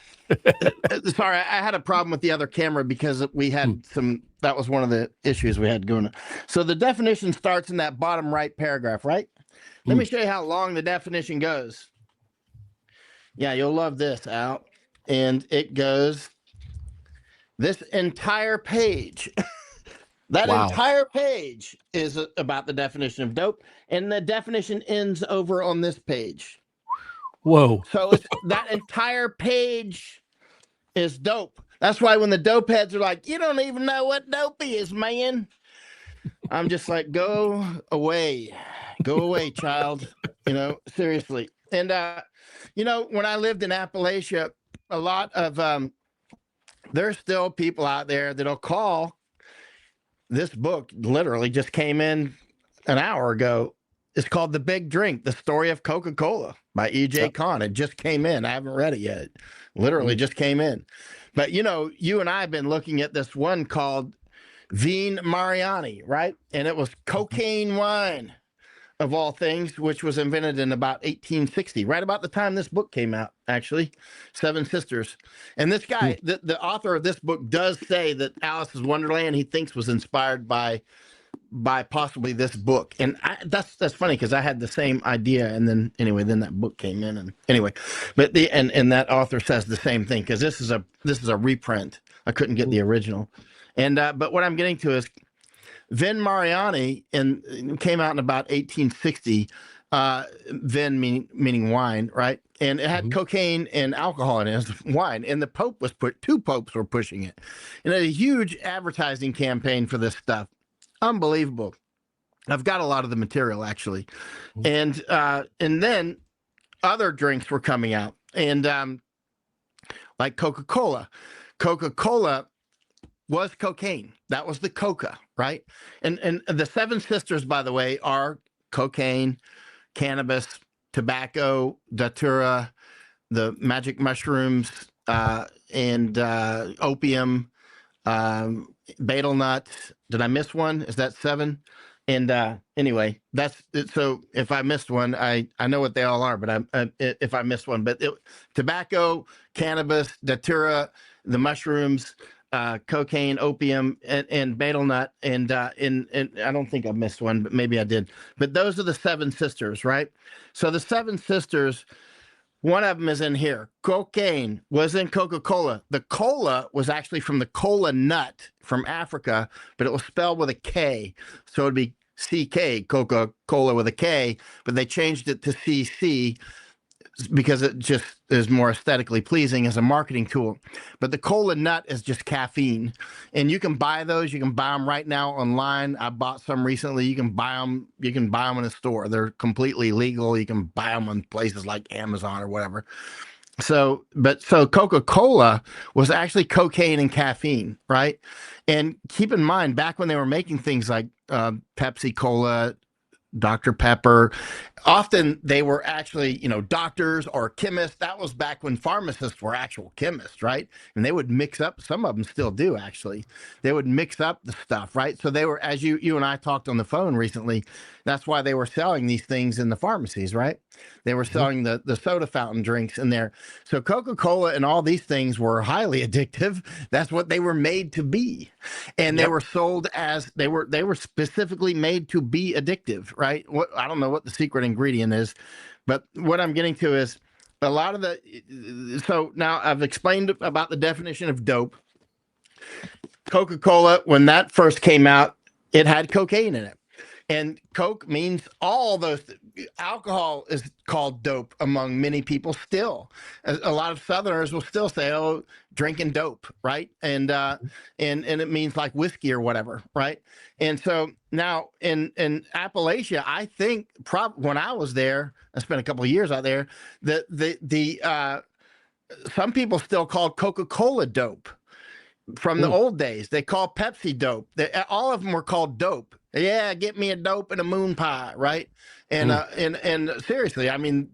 Sorry, I had a problem with the other camera because we had that was one of the issues we had going on. So the definition starts in that bottom right paragraph, right? Let me show you how long the definition goes. Yeah, you'll love this, Al. And it goes this entire page. That entire page is about the definition of dope, and the definition ends over on this page. Whoa. So it's that entire page is dope. That's why when the dope heads are like, you don't even know what dope is, man. I'm just like, go away, child. Seriously. And when I lived in Appalachia, a lot of there's still people out there that'll call this book. Literally just came in an hour ago. It's called The Big Drink: The Story of Coca-Cola by E.J. Kahn. It just came in. I haven't read it yet. Literally just came in. But you and I have been looking at this one called Vin Mariani, right? And it was cocaine wine, of all things, which was invented in about 1860, right about the time this book came out, actually, Seven Sisters. And this guy, the author of this book, does say that Alice's Wonderland, he thinks, was inspired by possibly this book. And that's funny, because I had the same idea, and then that book came in, and but and that author says the same thing, because this is a reprint. I couldn't get the original. And but what I'm getting to is Vin Mariani came out in about 1860. Vin meaning wine, right? And it had cocaine and alcohol in it as wine. And the two popes were pushing it. And a huge advertising campaign for this stuff. Unbelievable. I've got a lot of the material, actually. And then other drinks were coming out. And like Coca-Cola. Coca-Cola was cocaine. That was the coca, right? And the Seven Sisters, by the way, are cocaine, cannabis, tobacco, datura, the magic mushrooms, and opium, betel nut. Did I miss one? Is that seven? And anyway, that's it. So if I missed one, I know what they all are, but if I missed one, but tobacco, cannabis, datura, the mushrooms, cocaine, opium, and betel nut, and I don't think I missed one, but maybe I did. But those are the Seven Sisters, right? So the Seven Sisters, one of them is in here. Cocaine was in Coca-Cola. The cola was actually from the cola nut from Africa, but it was spelled with a K, so it'd be CK, Coca-Cola with a K, but they changed it to CC because it just is more aesthetically pleasing as a marketing tool. But the cola nut is just caffeine, and you can buy those. You can buy them right now online. I bought some recently. You can buy them. You can buy them in a store. They're completely legal. You can buy them on places like Amazon or whatever. So Coca-Cola was actually cocaine and caffeine, right? And keep in mind, back when they were making things like Pepsi Cola, Dr. Pepper, often they were actually, doctors or chemists. That was back when pharmacists were actual chemists, right? And they would mix up, some of them still do, actually. They would mix up the stuff, right? So they were, as you and I talked on the phone recently, that's why they were selling these things in the pharmacies, right? They were selling the soda fountain drinks in there. So Coca-Cola and all these things were highly addictive. That's what they were made to be. And they were sold as, they were specifically made to be addictive, right? I don't know what the secret ingredient is, but what I'm getting to is a lot of so now I've explained about the definition of dope. Coca-Cola, when that first came out, it had cocaine in it. And Coke means all those. Alcohol is called dope among many people still. A lot of Southerners will still say, "Oh, drinking dope," right? And it means like whiskey or whatever, right? And so now in Appalachia, I think when I was there, I spent a couple of years out there. Some people still call Coca-Cola dope from the old days. They call Pepsi dope. All of them were called dope. Yeah, get me a dope and a moon pie, right? And and seriously, I mean,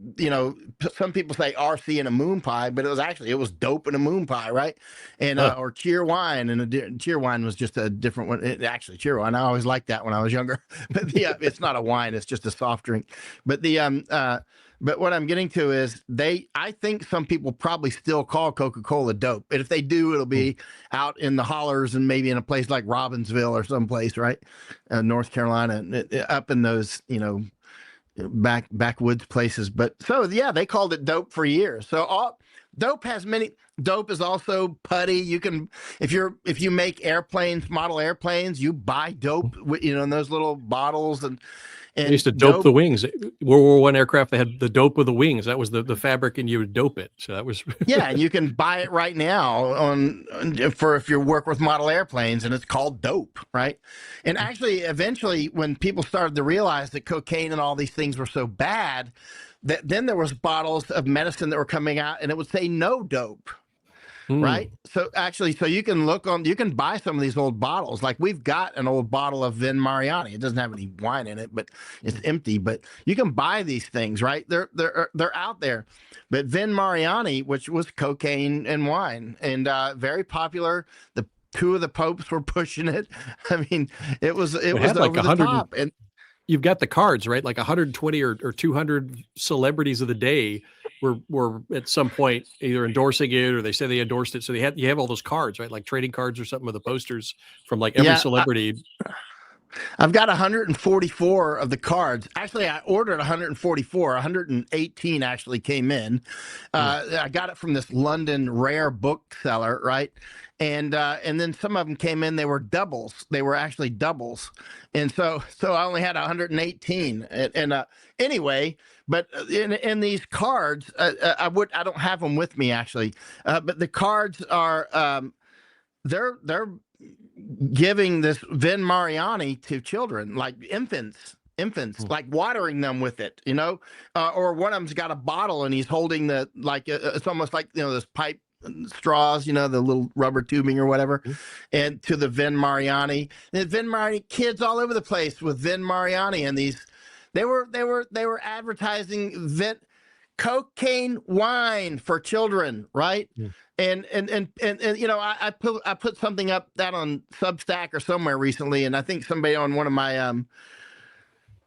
some people say RC and a moon pie, but it was dope and a moon pie, right? And or cheer wine, and cheer wine was just a different one. Actually, cheer wine, I always liked that when I was younger. But it's not a wine; it's just a soft drink. But but what I'm getting to is I think some people probably still call Coca-Cola dope. And if they do, it'll be out in the hollers and maybe in a place like Robbinsville or someplace, right? North Carolina, up in those, backwoods places. But so, yeah, they called it dope for years. So dope has many. Dope is also putty. You can, if you make model airplanes, you buy dope, in those little bottles, They And used to dope the wings. World War I aircraft, they had the dope of the wings. That was the fabric, and you would dope it. So that was yeah, and you can buy it right now for if you work with model airplanes, and it's called dope, right? And actually, eventually, when people started to realize that cocaine and all these things were so bad, that then there was bottles of medicine that were coming out, and it would say no dope. Right. So actually, so you can you can buy some of these old bottles. Like we've got an old bottle of Vin Mariani. It doesn't have any wine in it, but it's empty. But you can buy these things, right? They're out there. But Vin Mariani, which was cocaine and wine, and very popular. The two of the popes were pushing it. I mean, it was had like over the top. And you've got the cards, right? Like 120 or 200 celebrities of the day were at some point either endorsing it or they say they endorsed it. So you have all those cards, right? Like trading cards or something with the posters from like every celebrity. I've got 144 of the cards. Actually, I ordered 144. 118 actually came in. I got it from this London rare bookseller, right? And then some of them came in. They were doubles. They were actually doubles, and so I only had 118. And anyway, but in these cards, I don't have them with me actually, but the cards are they're giving this Vin Mariani to children, like infants, like watering them with it, or one of them's got a bottle and he's holding it's almost like, this pipe straws, the little rubber tubing or whatever, and to the Vin Mariani. And Vin Mariani, kids all over the place with Vin Mariani, and they were advertising cocaine wine for children, right? Yeah. And I put something up that on Substack or somewhere recently, and I think somebody on one of my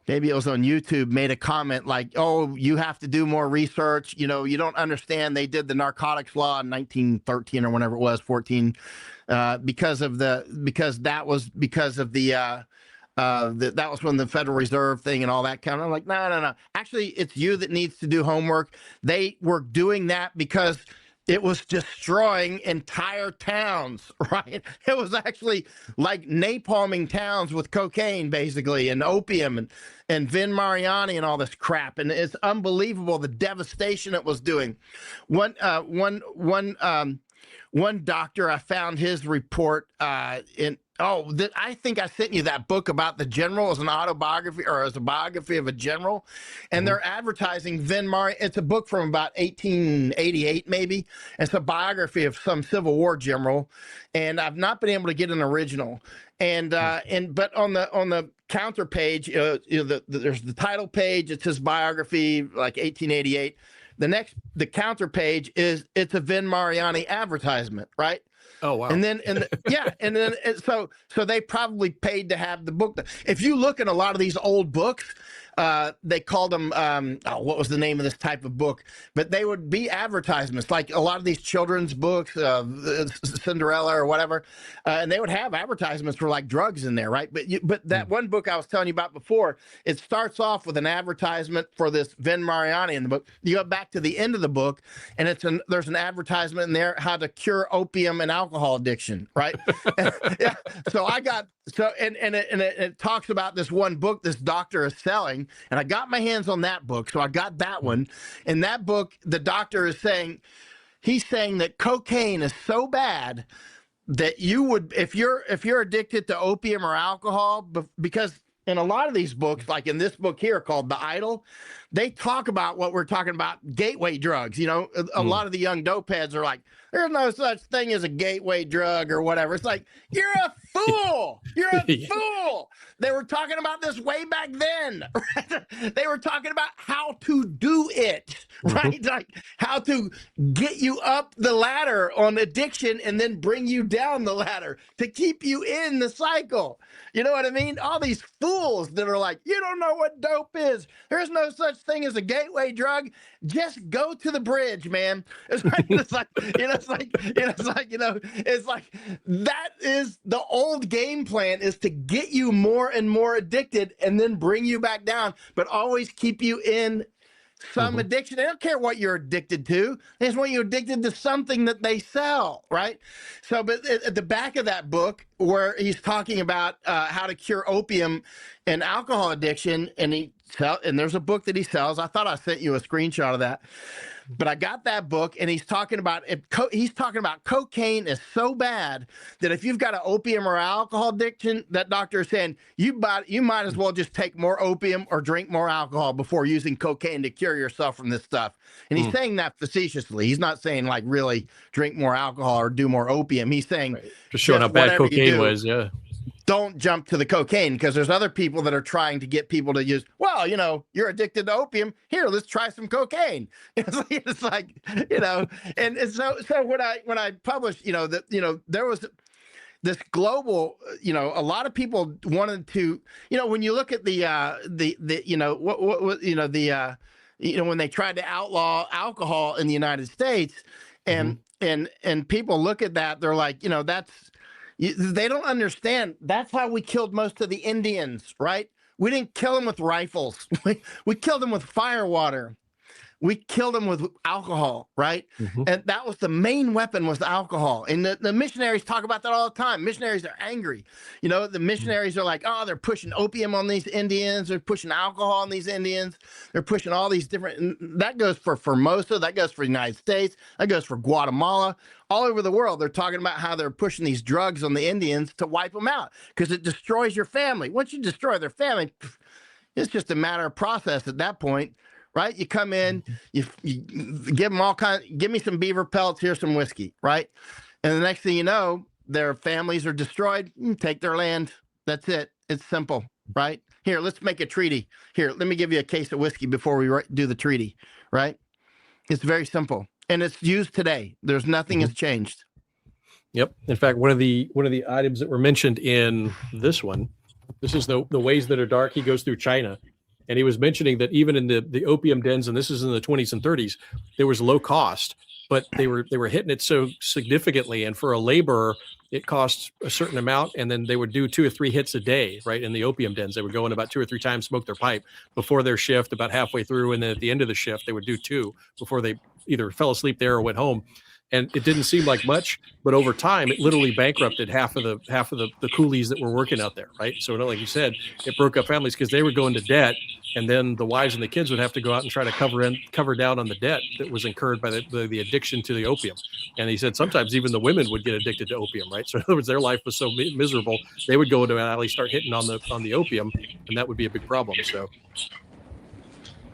maybe it was on YouTube, made a comment like, "Oh, you have to do more research. You don't understand. They did the narcotics law in 1913 or whenever it was, 14, because that was when the Federal Reserve thing and all that kind of." I'm like, no. Actually, it's you that needs to do homework. They were doing that because it was destroying entire towns, right? It was actually like napalming towns with cocaine, basically, and opium and Vin Mariani and all this crap. And it's unbelievable the devastation it was doing. One doctor, I found his report I think I sent you that book about the general as an autobiography or as a biography of a general. And they're advertising Vin Mariani. It's a book from about 1888, maybe. It's a biography of some Civil War general. And I've not been able to get an original. But on the counter page, there's the title page. It's his biography, like 1888. The counter page it's a Vin Mariani advertisement, right? Oh wow! So they probably paid to have the book. If you look at a lot of these old books, they called them what was the name of this type of book? But they would be advertisements, like a lot of these children's books, Cinderella or whatever, and they would have advertisements for like drugs in there, right? But that one book I was telling you about before, it starts off with an advertisement for this Vin Mariani in the book. You go back to the end of the book, and there's an advertisement in there how to cure opium and alcohol addiction, right? Yeah. So it talks about this one book this doctor is selling, and I got my hands on that book, so I got that one. In that book, the doctor is saying that cocaine is so bad that you would, if you're addicted to opium or alcohol, because in a lot of these books, like in this book here called The Idol, they talk about what we're talking about, gateway drugs. A lot of the young dope heads are like, there's no such thing as a gateway drug or whatever. It's like, you're a fool. You're a fool. They were talking about this way back then. Right? They were talking about how to do it, right? Like how to get you up the ladder on addiction and then bring you down the ladder to keep you in the cycle. You know what I mean? All these fools that are like, you don't know what dope is. There's no such thing as a gateway drug. Just go to the bridge, man. It's like that is the old game plan, is to get you more and more addicted and then bring you back down, but always keep you in some addiction. They don't care what you're addicted to. They just want you addicted to something that they sell, right? So, but at the back of that book, where he's talking about how to cure opium and alcohol addiction, and there's a book that he sells. I thought I sent you a screenshot of that. But I got that book, and he's talking about cocaine is so bad that if you've got an opium or alcohol addiction, that doctor is saying you might as well just take more opium or drink more alcohol before using cocaine to cure yourself from this stuff. And he's saying that facetiously. He's not saying like really drink more alcohol or do more opium. He's saying just showing how bad cocaine was. Yeah. Don't jump to the cocaine, because there's other people that are trying to get people to use, well, you're addicted to opium. Here, let's try some cocaine. It's like, and so when I published, there was this global, a lot of people wanted to, when you look at when they tried to outlaw alcohol in the United States, and people look at that, they're like, they don't understand. That's how we killed most of the Indians, right? We didn't kill them with rifles. We killed them with fire water. We killed them with alcohol, right? And that was the main weapon, was the alcohol. And the missionaries talk about that all the time. Missionaries are angry. The missionaries are like, oh, they're pushing opium on these Indians. They're pushing alcohol on these Indians. They're pushing all these different, that goes for Formosa. That goes for the United States. That goes for Guatemala. All over the world, they're talking about how they're pushing these drugs on the Indians to wipe them out because it destroys your family. Once you destroy their family, it's just a matter of process at that point. Right? You come in, you give them all give me some beaver pelts, here's some whiskey, right? And the next thing you know, their families are destroyed, take their land. That's it. It's simple, right? Here, let's make a treaty. Here, let me give you a case of whiskey before we do the treaty, right? It's very simple. And it's used today. There's nothing has changed. Yep. In fact, one of the items that were mentioned in this one, this is the ways that are dark. He goes through China. And he was mentioning that even in the opium dens, and this is in the 20s and 30s, there was low cost, but they were hitting it so significantly. And for a laborer, it costs a certain amount, and then they would do 2 or 3 hits a day, right? In the opium dens, they would go in about 2 or 3 times, smoke their pipe before their shift, about halfway through, and then at the end of the shift, they would do 2 before they either fell asleep there or went home. And it didn't seem like much, but over time, it literally bankrupted half of the coolies that were working out there, right? So, like you said, it broke up families because they were going to debt, and then the wives and the kids would have to go out and try to cover down on the debt that was incurred by the addiction to the opium. And he said sometimes even the women would get addicted to opium, right? So in other words, their life was so miserable, they would go into an alley, start hitting on the opium, and that would be a big problem. So,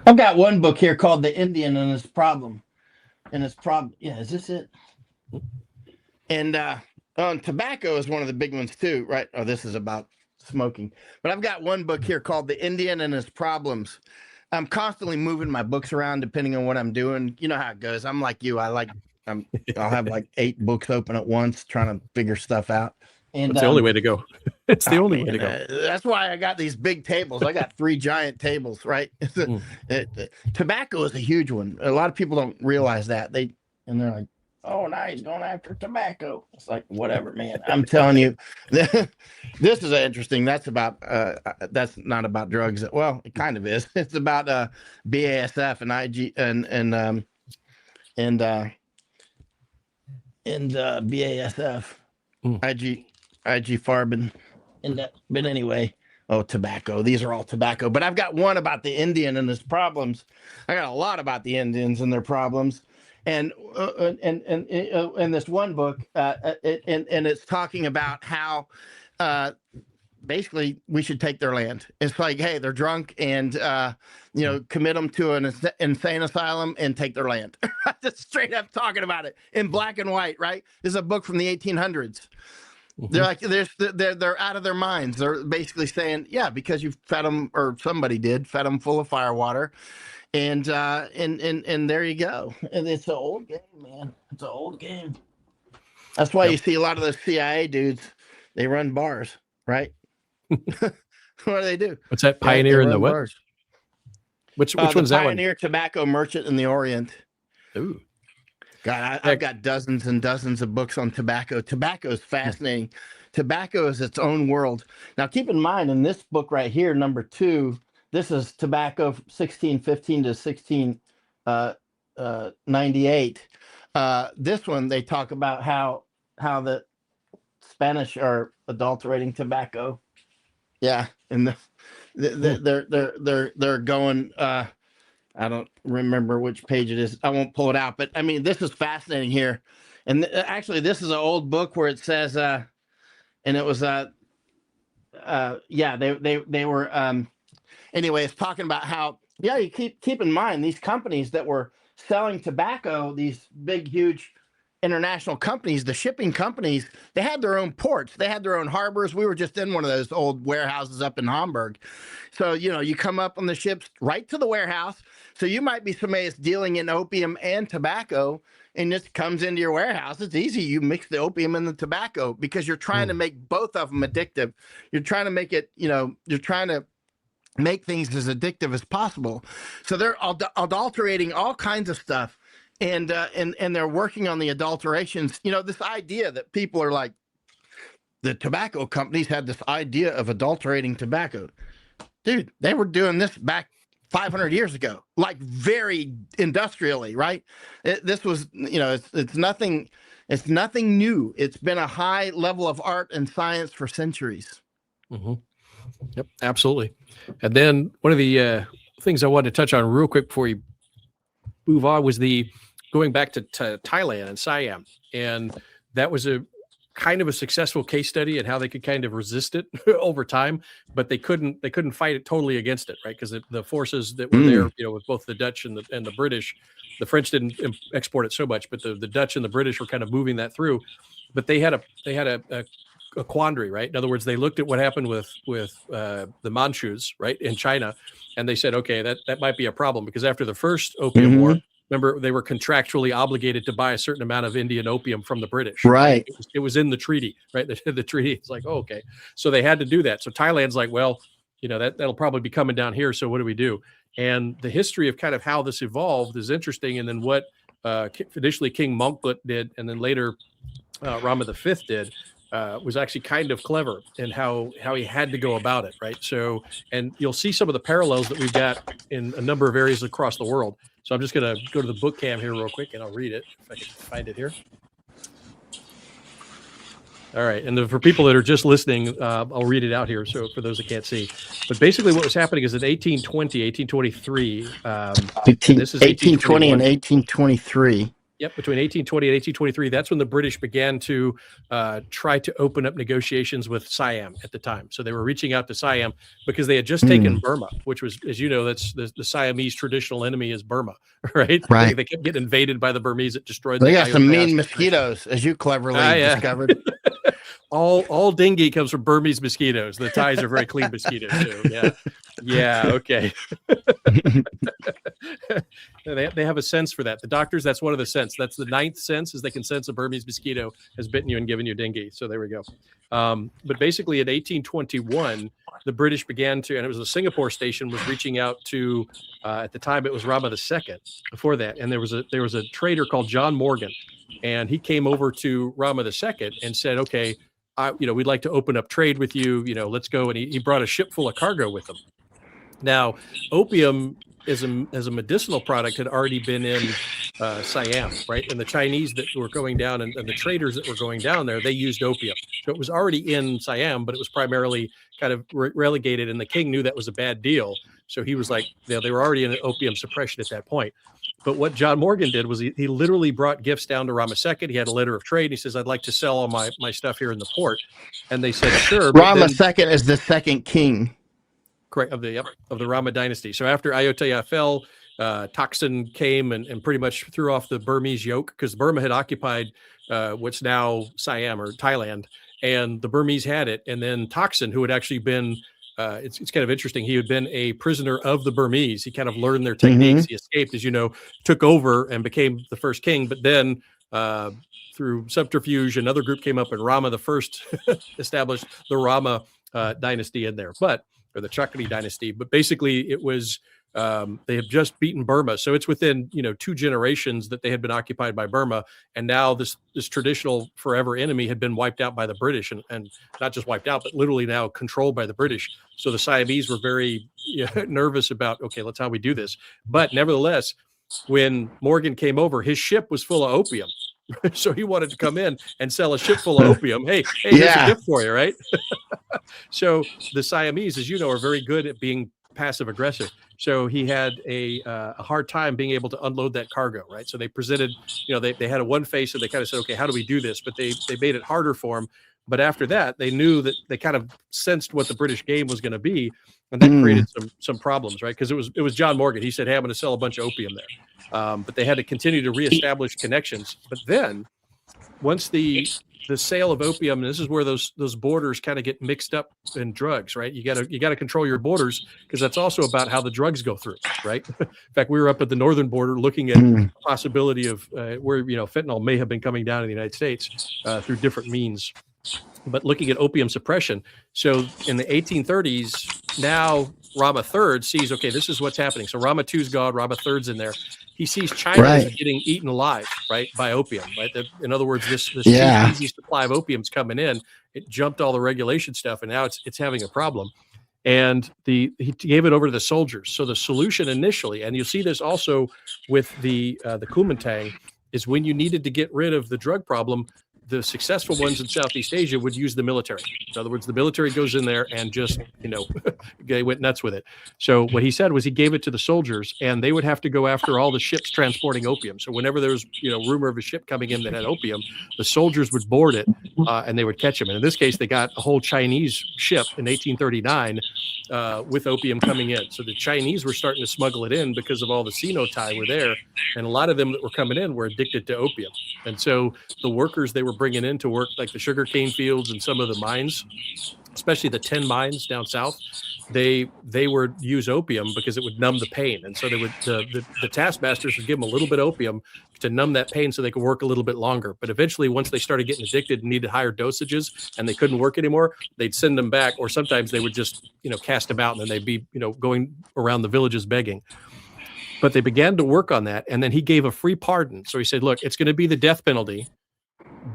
I've got one book here called "The Indian and His Problem." And it's yeah, is this it? And tobacco is one of the big ones too, right? Oh, this is about smoking. But I've got one book here called "The Indian and His Problems." I'm constantly moving my books around depending on what I'm doing. You know how it goes. I'm like you. I'll have like 8 books open at once, trying to figure stuff out. And that's the only way to go. It's the only way to go. That's why I got these big tables. I got 3 giant tables, right? Tobacco is a huge one. A lot of people don't realize that. They're like, oh, now he's going after tobacco. It's like, whatever, man. I'm telling you, this is interesting. That's not about drugs. Well, it kind of is. It's about BASF and IG and BASF, IG Farben, but anyway, tobacco. These are all tobacco. But I've got one about the Indian and his problems. I got a lot about the Indians and their problems, and this one book, and it's talking about how basically we should take their land. It's like, hey, they're drunk, and commit them to an insane asylum and take their land. Just straight up talking about it in black and white, right? This is a book from the 1800s. They're like, they're out of their minds. They're basically saying, yeah, because you fed them, or somebody did, fed them full of fire water, and there you go. And it's an old game, man. It's an old game. That's why you see a lot of those CIA dudes. They run bars, right? What do they do? What's that? Pioneer in the what? Bars. Which one's that one? Pioneer Tobacco Merchant in the Orient. Ooh. God, I've got dozens and dozens of books on tobacco. Tobacco is fascinating. Tobacco is its own world. Now, keep in mind, in this book right here, number 2, this is tobacco 1615 to 1698. This one they talk about how the Spanish are adulterating tobacco. Yeah, and they're going. I don't remember which page it is. I won't pull it out, but I mean, this is fascinating here. And actually, this is an old book where it says, and it was, yeah, they were, anyway, it's talking about how, yeah, you keep in mind these companies that were selling tobacco, these big, huge international companies, the shipping companies, they had their own ports, they had their own harbors. We were just in one of those old warehouses up in Hamburg. So, you come up on the ships right to the warehouse. So you might be somebody that's dealing in opium and tobacco, and this comes into your warehouse. It's easy. You mix the opium and the tobacco because you're trying to make both of them addictive. You're trying to make it, you're trying to make things as addictive as possible. So they're adulterating all kinds of stuff. And they're working on the adulterations. This idea that people are like, the tobacco companies had this idea of adulterating tobacco. Dude, they were doing this back 500 years ago, like very industrially, right? This was, it's nothing new. It's been a high level of art and science for centuries. Mm-hmm. Yep, absolutely. And then one of the things I wanted to touch on real quick before you move on was going back to Thailand and Siam. And that was a kind of a successful case study and how they could kind of resist it over time, but they couldn't fight it totally against it, right? Because the forces that were there, with both the Dutch and the British, the French didn't export it so much, but the Dutch and the British were kind of moving that through. But they had a quandary, right? In other words, they looked at what happened with the Manchus, right, in China, and they said, okay, that might be a problem because after the first Opium War, remember, they were contractually obligated to buy a certain amount of Indian opium from the British. Right. It was in the treaty, right? The treaty is like, oh, okay. So they had to do that. So Thailand's like, well, that'll probably be coming down here. So what do we do? And the history of kind of how this evolved is interesting. And then what initially King Mongkut did, and then later Rama V did, was actually kind of clever in how he had to go about it, right? So, and you'll see some of the parallels that we've got in a number of areas across the world. So I'm just going to go to the book cam here real quick, and I'll read it if I can find it here. All right, and for people that are just listening, I'll read it out here. So for those that can't see, but basically what was happening is in 1823, this is 1820 and 1823. Yep, between 1820 and 1823, that's when the British began to try to open up negotiations with Siam at the time. So they were reaching out to Siam because they had just taken Burma, which was, as you know, that's the Siamese traditional enemy is Burma, right? Right. They kept getting invaded by the Burmese. It destroyed. They got some mean mosquitoes, as you cleverly discovered. All dengue comes from Burmese mosquitoes. The Thais are very clean mosquitoes too. Yeah. Okay. They have a sense for that. The doctors, that's one of the sense. That's the ninth sense, is they can sense a Burmese mosquito has bitten you and given you dengue. So there we go. But basically in 1821, the British began to, and it was the Singapore station was reaching out to, at the time it was Rama II before that. And there was a trader called John Morgan, and he came over to Rama II and said, okay, we'd like to open up trade with you, let's go. And he brought a ship full of cargo with him. Now, opium as a medicinal product had already been in Siam, right? And the Chinese that were going down and the traders that were going down there, they used opium. So it was already in Siam, but it was primarily kind of relegated, and the king knew that was a bad deal. So he was like, they were already in opium suppression at that point. But what John Morgan did was he literally brought gifts down to Rama II. He had a letter of trade. He says, I'd like to sell all my stuff here in the port. And they said, sure. Rama II is the second king. Correct, of the Rama dynasty. So after Ayutthaya fell, Thaksin came and pretty much threw off the Burmese yoke, because Burma had occupied what's now Siam or Thailand, and the Burmese had it. And then Thaksin, who had actually been, it's kind of interesting, he had been a prisoner of the Burmese. He kind of learned their techniques. He escaped, as you know, took over and became the first king. But then through subterfuge, another group came up, and Rama I established the Rama dynasty in there. Or the Chakri dynasty. But basically it was They have just beaten Burma, so it's within 2 generations that they had been occupied by Burma, and now this traditional forever enemy had been wiped out by the British, and not just wiped out, but literally now controlled by the British. So the Siamese were very nervous about, okay, let's how we do this. But nevertheless, when Morgan came over, his ship was full of opium. So he wanted to come in and sell a ship full of opium. Hey, here's a gift for you, right? So the Siamese, as you know, are very good at being passive aggressive. So he had a hard time being able to unload that cargo, right? So they presented, they had a one face, and they kind of said, okay, how do we do this? But they made it harder for him. But after that, they knew that they kind of sensed what the British game was going to be, and that created some problems, right? Because it was John Morgan. He said, hey, I'm going to sell a bunch of opium there. But they had to continue to reestablish connections. But then once the sale of opium, and this is where those borders kind of get mixed up in drugs, right? You gotta control your borders, because that's also about how the drugs go through, right? In fact, we were up at the northern border looking at the possibility of where fentanyl may have been coming down in the United States through different means, but looking at opium suppression. So in the 1830s, now Rama III sees, okay, this is what's happening. So Rama II's gone, Rama III's in there. He sees China is getting eaten alive, right, by opium, right? In other words, this easy supply of opium's coming in. It jumped all the regulation stuff, and now it's having a problem. And he gave it over to the soldiers. So the solution initially, and you'll see this also with the Kuomintang, is when you needed to get rid of the drug problem, the successful ones in Southeast Asia would use the military. In other words, the military goes in there and just, they went nuts with it. So what he said was he gave it to the soldiers, and they would have to go after all the ships transporting opium. So whenever there was, rumor of a ship coming in that had opium, the soldiers would board it and they would catch them. And in this case, they got a whole Chinese ship in 1839 with opium coming in. So the Chinese were starting to smuggle it in because of all the Sino-Tai were there. And a lot of them that were coming in were addicted to opium. And so the workers they were bringing in to work like the sugarcane fields and some of the mines, especially the tin mines down south, they would use opium because it would numb the pain. And so they would the taskmasters would give them a little bit of opium to numb that pain so they could work a little bit longer. But eventually, once they started getting addicted and needed higher dosages and they couldn't work anymore, they'd send them back, or sometimes they would just cast them out, and then they'd be going around the villages begging. But they began to work on that, and then he gave a free pardon. So he said, look, it's going to be the death penalty,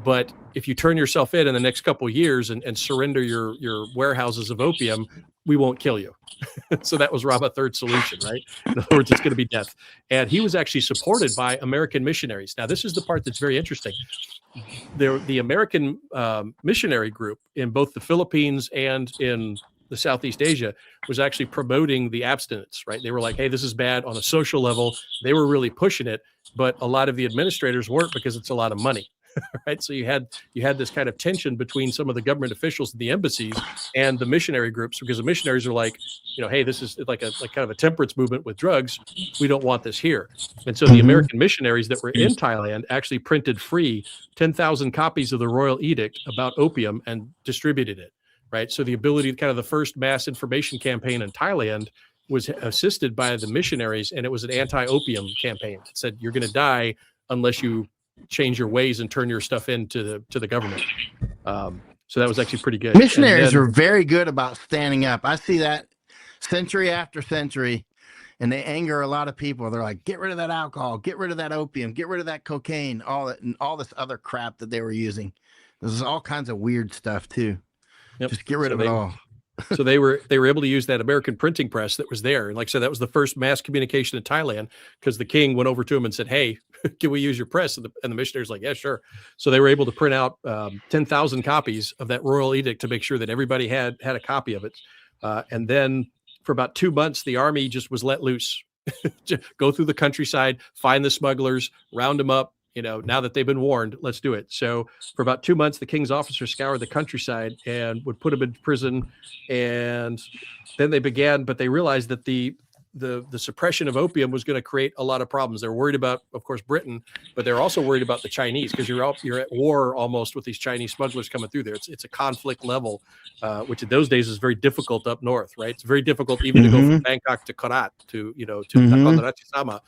but if you turn yourself in the next couple of years and surrender your warehouses of opium, we won't kill you. So that was Rama III's solution, right? In other words, it's going to be death. And he was actually supported by American missionaries. Now, this is the part that's very interesting. The American missionary group in both the Philippines and in the Southeast Asia was actually promoting the abstinence, right? They were like, hey, this is bad on a social level. They were really pushing it, but a lot of the administrators weren't, because it's a lot of money. Right. So you had this kind of tension between some of the government officials in the embassies and the missionary groups, because the missionaries are like, hey, this is like kind of a temperance movement with drugs. We don't want this here. And so the American missionaries that were in Thailand actually printed free 10,000 copies of the Royal Edict about opium and distributed it. Right. So the ability to kind of the first mass information campaign in Thailand was assisted by the missionaries, and it was an anti-opium campaign. It said, you're going to die unless you change your ways and turn your stuff into the government. So that was actually pretty good. Missionaries were very good about standing up. I see that century after century, and they anger a lot of people. They're like, get rid of that alcohol, get rid of that opium, get rid of that cocaine, all that, and all this other crap that they were using. This is all kinds of weird stuff too. Yep. Just get rid of it all. So they were able to use that American printing press that was there. And like I said, that was the first mass communication in Thailand, because the king went over to him and said, hey, can we use your press? And the missionaries like, yeah, sure. So they were able to print out 10,000 copies of that royal edict to make sure that everybody had a copy of it. And then for about 2 months, the army just was let loose. Go through the countryside, find the smugglers, round them up. Now that they've been warned, let's do it. So for about 2 months, the king's officers scoured the countryside and would put them in prison. And then they began, but they realized that the suppression of opium was going to create a lot of problems. They're worried about, of course, Britain, but they're also worried about the Chinese, because you're at war almost with these Chinese smugglers coming through there. It's a conflict level, which in those days is very difficult up north, right? It's very difficult even to go from Bangkok to Korat to Nakhon Ratchasima.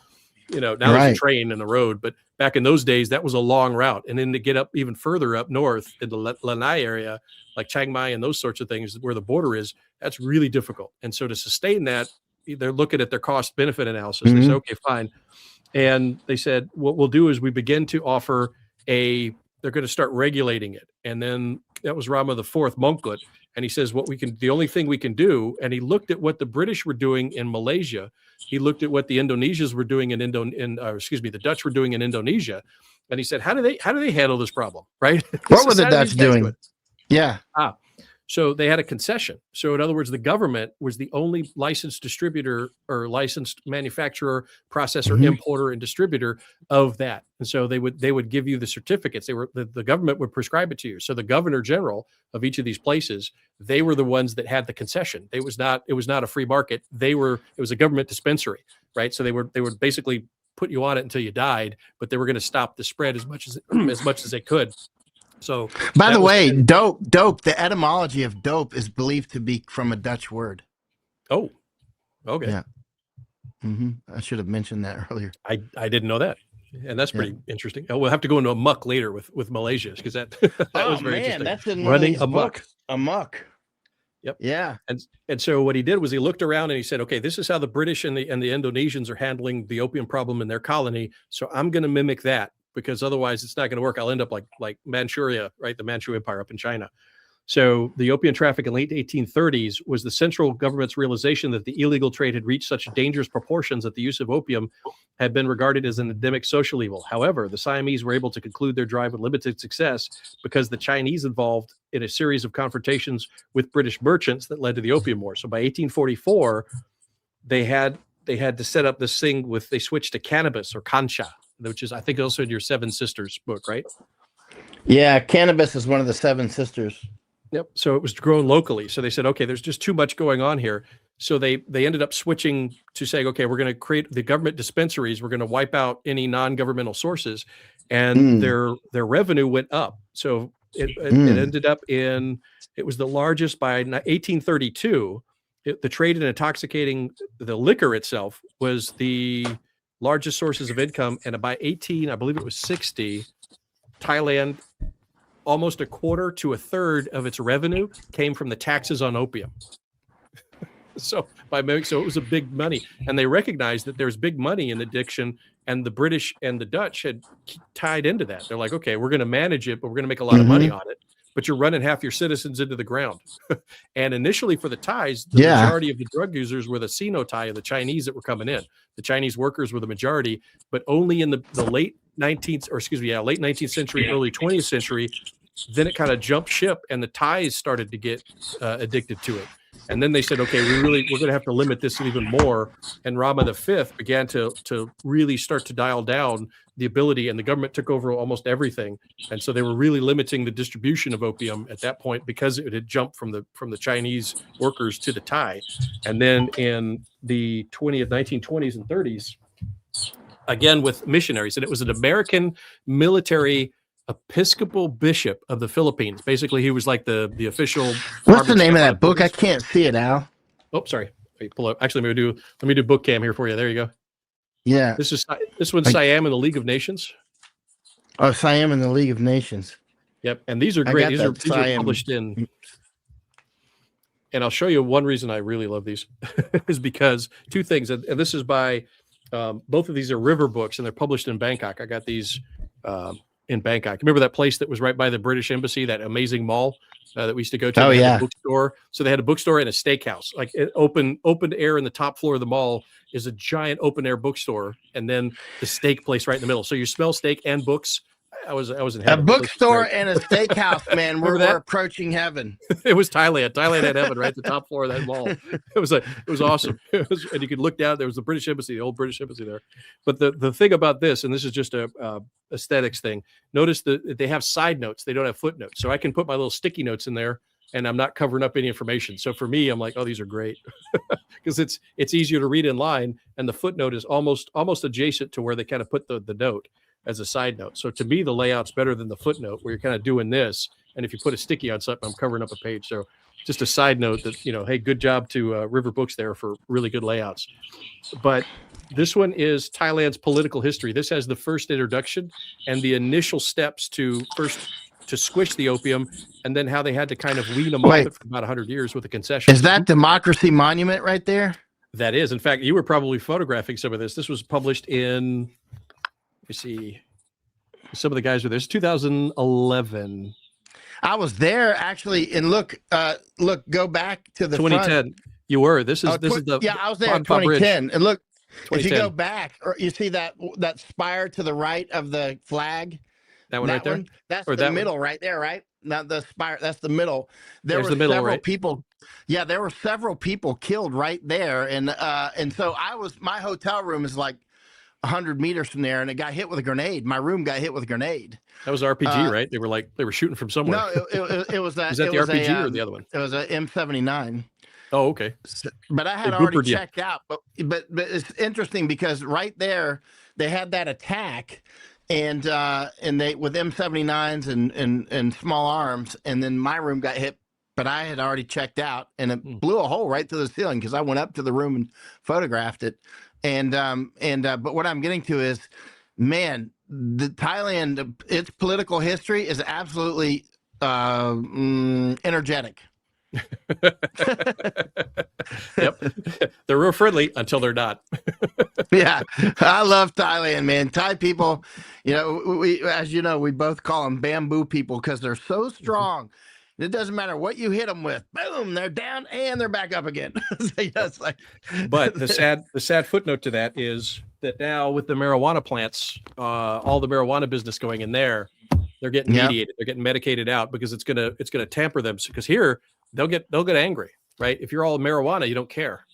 Now there's a train in the road, but back in those days, that was a long route. And then to get up even further up north in the Lanai area, like Chiang Mai and those sorts of things where the border is, that's really difficult. And so to sustain that, they're looking at their cost benefit analysis. They said, okay, fine. And they said, what we'll do is we begin to offer they're going to start regulating it. And then that was Rama IV Mongkut. And he says, the only thing we can do, and he looked at what the British were doing in Malaysia. He looked at what the Indonesians were doing the Dutch were doing in Indonesia. And he said, how do they handle this problem? Right? What were the Dutch doing? Yeah. So they had a concession. So in other words, the government was the only licensed distributor or licensed manufacturer, processor, importer, and distributor of that. And so they would give you the certificates. The government would prescribe it to you. So the governor general of each of these places, they were the ones that had the concession. It was not a free market. It was a government dispensary, right? So they would basically put you on it until you died, but they were going to stop the spread as much as they could. So, by the way, dope, the etymology of dope is believed to be from a Dutch word. Oh, okay. Yeah. I should have mentioned that earlier. I didn't know that. And that's pretty interesting. We'll have to go into a muck later with Malaysia because that was very interesting. That's in running amok. Amok. Yep. Yeah. And so what he did was he looked around and he said, okay, this is how the British and the Indonesians are handling the opium problem in their colony. So I'm going to mimic that, because otherwise it's not going to work. I'll end up like Manchuria, right? The Manchu Empire up in China. So the opium traffic in late 1830s was the central government's realization that the illegal trade had reached such dangerous proportions that the use of opium had been regarded as an endemic social evil. However, the Siamese were able to conclude their drive with limited success because the Chinese involved in a series of confrontations with British merchants that led to the Opium War. So by 1844, they had to set up this thing they switched to cannabis or cancha, which is, I think, also in your Seven Sisters book, right? Yeah, cannabis is one of the Seven Sisters. Yep. So it was grown locally. So they said, okay, there's just too much going on here. So they ended up switching to saying, okay, we're going to create the government dispensaries. We're going to wipe out any non-governmental sources, and their revenue went up. So it ended up it was the largest by 1832. The trade in intoxicating, the liquor itself was the largest sources of income. And by I believe it was 60, Thailand, almost a quarter to a third of its revenue came from the taxes on opium. So it was a big money, and they recognized that there's big money in addiction, and the British and the Dutch had tied into that. They're like, okay, we're going to manage it, but we're going to make a lot of money on it. But you're running half your citizens into the ground. And initially for the Thais, the majority of the drug users were the Sino Thai, the Chinese that were coming in. The Chinese workers were the majority, but only in the late 19th century, early 20th century, then it kind of jumped ship, and the Thais started to get addicted to it. And then they said, okay, we're going to have to limit this even more. And Rama V began to really start to dial down the ability, and the government took over almost everything. And so they were really limiting the distribution of opium at that point because it had jumped from the Chinese workers to the Thai. And then in the 1920s and 30s, again with missionaries, and it was an American military Episcopal bishop of the Philippines. Basically, he was like the official. What's the name of that book? I can't see it, Al. Oh, sorry. Wait, pull up. Actually, let me do book cam here for you. There you go. Yeah. This one's Siam and the League of Nations. Oh, Siam and the League of Nations. Yep. And these are great. These are published in. And I'll show you one reason I really love these is because two things. And this is by both of these are river books, and they're published in Bangkok. I got these in Bangkok. Remember that place that was right by the British Embassy, that amazing mall that we used to go to? Oh, yeah. A bookstore. So they had a bookstore and a steakhouse, like open air in the top floor of the mall is a giant open air bookstore. And then the steak place right in the middle. So you smell steak and books. I was in heaven. A bookstore and a steakhouse, man. We're approaching heaven. It was Thailand. Thailand had heaven right at the top floor of that mall. It was awesome. And you could look down. There was the British Embassy, the old British Embassy there. But the thing about this, and this is just a aesthetics thing. Notice that they have side notes. They don't have footnotes. So I can put my little sticky notes in there, and I'm not covering up any information. So for me, I'm like, oh, these are great because it's easier to read in line, and the footnote is almost adjacent to where they kind of put the note as a side note. So to me, the layout's better than the footnote where you're kind of doing this. And if you put a sticky on something, I'm covering up a page. So just a side note that, hey, good job to River Books there for really good layouts. But this one is Thailand's political history. This has the first introduction and the initial steps to squish the opium, and then how they had to kind of wean them off it for about 100 years with a concession. Is that Democracy Monument right there? That is. In fact, you were probably photographing some of this. This was published in, let me see, some of the guys were there. It's 2011. I was there actually, and look, go back to the 2010. front. You were. This is the yeah. I was there in Bon Pa Bridge. 2010, and look, if you go back, or you see that spire to the right of the flag. That one right there. That's the middle right there, right? Not the spire. That's the middle. There were several people. Yeah, there were several people killed right there, and so my hotel room is like 100 meters from there, and it got hit with a grenade. My room got hit with a grenade. That was RPG, right? They were shooting from somewhere. No, it was that. Was that the RPG or the other one? It was a M79. Oh, okay. But I had already checked out. But it's interesting because right there they had that attack, and they with M79s and small arms, and then my room got hit. But I had already checked out, and it blew a hole right through the ceiling because I went up to the room and photographed it. But what I'm getting to is, man, the Thailand, its political history is absolutely energetic. Yep. They're real friendly until they're not. Yeah. I love Thailand, man. Thai people, we, as you know, we both call them bamboo people because they're so strong. It doesn't matter what you hit them with. Boom, they're down and they're back up again. But the sad footnote to that is that now with the marijuana plants, all the marijuana business going in there, they're getting mediated, they're getting medicated out because it's gonna tamper them. Because here they'll get angry, right? If you're all marijuana, you don't care,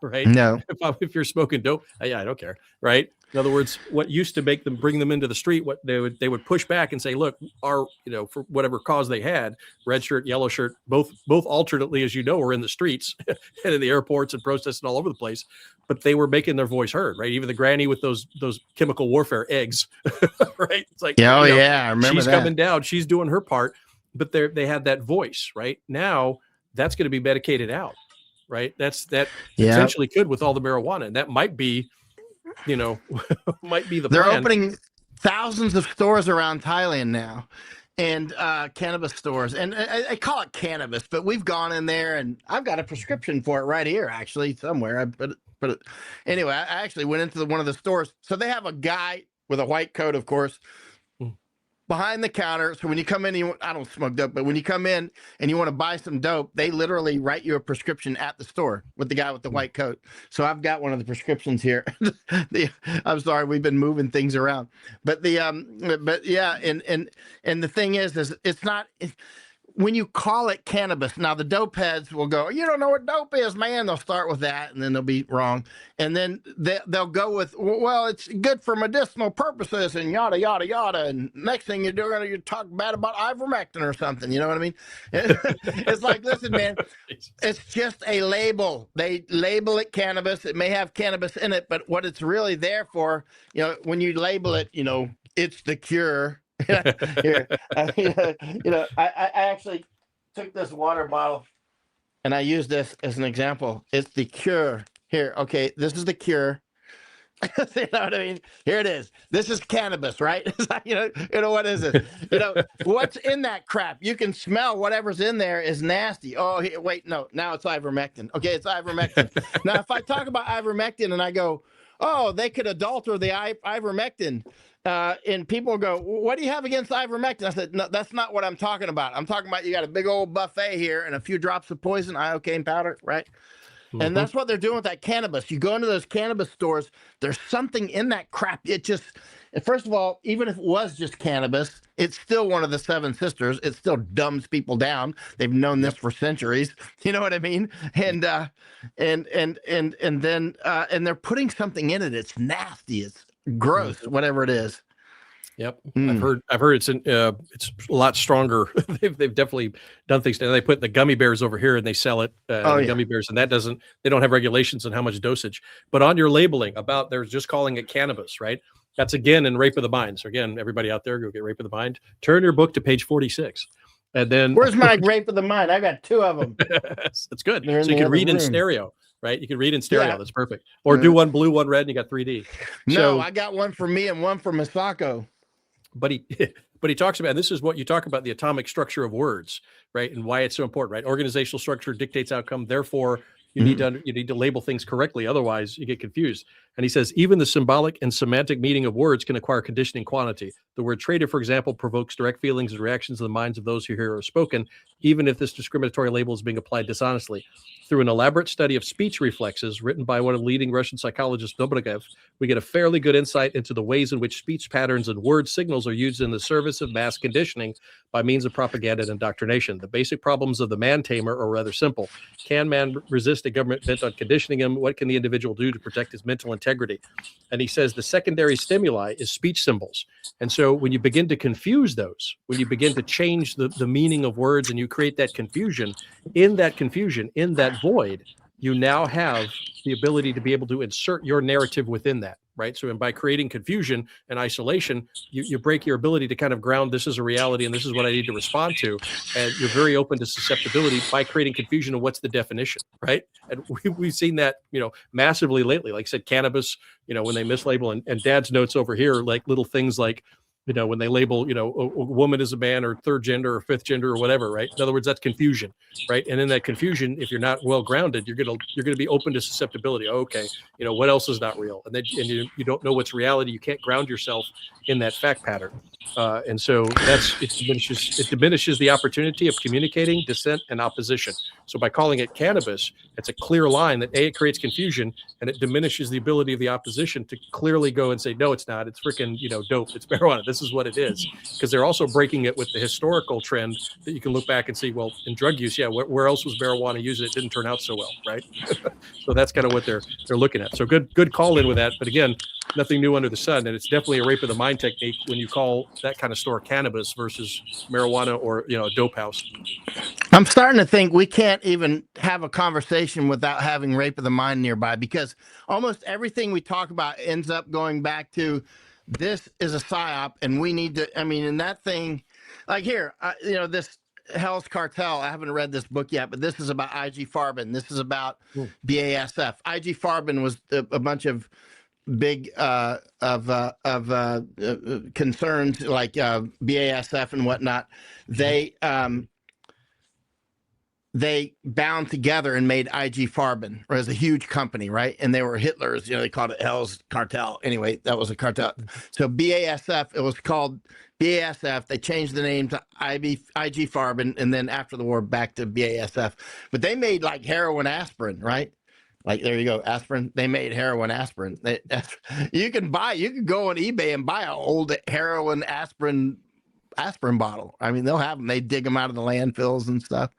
right? No. If you're smoking dope, yeah, I don't care, right? In other words, what used to bring them into the street, what they would push back and say, look, for whatever cause they had, red shirt, yellow shirt, both alternately, as you know, were in the streets and in the airports and protesting all over the place, but they were making their voice heard, right? Even the granny with those chemical warfare eggs, right? It's like, I remember she's that. coming down, she's doing her part, but they had that voice, right? Now that's going to be medicated out, right? That potentially could with all the marijuana, and that might be, might be the They're plan. opening thousands of stores around Thailand now, and cannabis stores, and I call it cannabis, but we've gone in there, and I've got a prescription for it right here, actually, somewhere. I put it. Anyway, I actually went into one of the stores. So they have a guy with a white coat, of course, behind the counter. So when you come in, I don't smoke dope, but when you come in and you want to buy some dope, they literally write you a prescription at the store with the guy with the white coat. So I've got one of the prescriptions here. I'm sorry, we've been moving things around, but yeah, and the thing is it's not. When you call it cannabis, now the dope heads will go, you don't know what dope is, man. They'll start with that, and then they'll be wrong. And then they'll go with, well, it's good for medicinal purposes and yada, yada, yada. And next thing you're doing, you talk bad about ivermectin or something. You know what I mean? It's like, listen, man, it's just a label. They label it cannabis. It may have cannabis in it, but what it's really there for, when you label it, it's the cure. Here, I actually took this water bottle and I use this as an example. It's the cure. Here, okay, this is the cure. You know what I mean? Here it is. This is cannabis, right? It's like, what is it? What's in that crap? You can smell whatever's in there is nasty. Oh, wait, no, now it's ivermectin. Okay, it's ivermectin. Now, if I talk about ivermectin and I go, oh, they could adulter the ivermectin. And people go, what do you have against ivermectin? I said, no, that's not what I'm talking about. I'm talking about you got a big old buffet here and a few drops of poison, iocane powder, right? Mm-hmm. And that's what they're doing with that cannabis. You go into those cannabis stores, there's something in that crap. It just, first of all, even if it was just cannabis, it's still one of the seven sisters. It still dumbs people down. They've known this for centuries. You know what I mean? And then they're putting something in it. It's nasty. It's gross, whatever it is. Yep, I've heard it's a lot stronger. they've definitely done things. And they put the gummy bears over here and they sell it. Gummy bears, and they don't have regulations on how much dosage. But on your labeling they're just calling it cannabis, right? That's again in Rape of the Mind. So again, everybody out there, go get Rape of the Mind. Turn your book to page 46. And then where's my Rape of the Mind? I got two of them. That's good. So you can read in stereo. Right, you can read in stereo. Yeah. That's perfect. Or do one blue, one red, and you got 3D. No, I got one for me and one for Misako. But he talks about, and this is what you talk about, the atomic structure of words, right, and why it's so important, right? Organizational structure dictates outcome. Therefore, You need to label things correctly, otherwise you get confused. And he says, even the symbolic and semantic meaning of words can acquire conditioning quantity. The word traitor, for example, provokes direct feelings and reactions in the minds of those who hear or spoken, even if this discriminatory label is being applied dishonestly. Through an elaborate study of speech reflexes written by one of the leading Russian psychologists, Dobrogev, we get a fairly good insight into the ways in which speech patterns and word signals are used in the service of mass conditioning by means of propaganda and indoctrination. The basic problems of the man tamer are rather simple. Can man resist a government bent on conditioning him? What can the individual do to protect his mental integrity? And he says the secondary stimuli is speech symbols. And so when you begin to confuse those, when you begin to change the meaning of words and you create that confusion, in that void, you now have the ability to be able to insert your narrative within that, right? So, and by creating confusion and isolation, you break your ability to kind of ground, this is a reality and this is what I need to respond to. And you're very open to susceptibility by creating confusion of what's the definition, right? And we've seen that, massively lately. Like I said, cannabis, when they mislabel, and Dad's notes over here, like little things like, when they label, a woman as a man or third gender or fifth gender or whatever, right? In other words, that's confusion, right? And in that confusion, if you're not well grounded, you're gonna be open to susceptibility. Oh, okay, what else is not real? And then you don't know what's reality. You can't ground yourself in that fact pattern, and so it diminishes the opportunity of communicating dissent and opposition. So by calling it cannabis, it's a clear line that it creates confusion and it diminishes the ability of the opposition to clearly go and say, no, it's not. It's freaking dope. It's marijuana. This is what it is, because they're also breaking it with the historical trend that you can look back and see, well, in drug use, where else was marijuana used? It didn't turn out so well, right? So that's kind of what they're looking at. So good call in with that. But again, nothing new under the sun, and it's definitely a rape of the mind technique when you call that kind of store cannabis versus marijuana or a dope house. I'm starting to think we can't even have a conversation without having rape of the mind nearby, because almost everything we talk about ends up going back to this is a psyop, and we need to. I mean, and that thing, like here, this Hell's Cartel. I haven't read this book yet, but this is about IG Farben. This is about BASF. IG Farben was a bunch of big concerns like BASF and whatnot. They bound together and made IG Farben, or as a huge company, right? And they were Hitler's, they called it Hell's Cartel. Anyway, that was a cartel. So BASF, it was called BASF. They changed the name to IG Farben, and then after the war, back to BASF. But they made like heroin aspirin, right? Like, there you go, aspirin. They made heroin aspirin. You can go on eBay and buy an old heroin aspirin bottle. I mean, they'll have them. They dig them out of the landfills and stuff,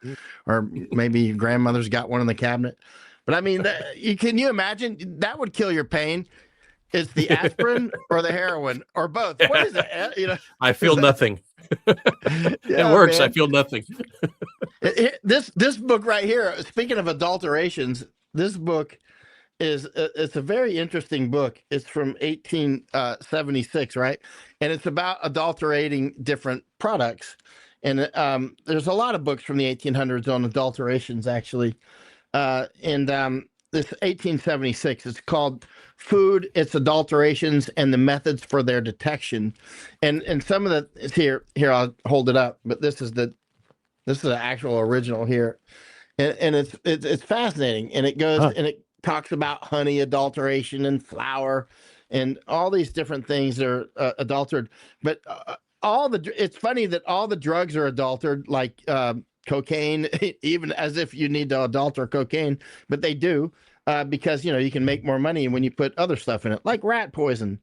or maybe your grandmother's got one in the cabinet. But I mean, can you imagine? That would kill your pain. It's the aspirin or the heroin or both. What is it? I feel nothing. It works. Man. I feel nothing. This book right here, speaking of adulterations, this book it's a very interesting book. It's from 1876, right? And it's about adulterating different products. And there's a lot of books from the 1800s on adulterations, actually. This 1876, it's called Food, Its Adulterations, and the Methods for Their Detection. And some of it's here, I'll hold it up, but this is the actual original here. And it's fascinating. And it goes and it talks about honey adulteration and flour and all these different things that are adulterated. But it's funny that all the drugs are adulterated, like cocaine, even as if you need to adulterate cocaine, but they do because, you can make more money when you put other stuff in it, like rat poison,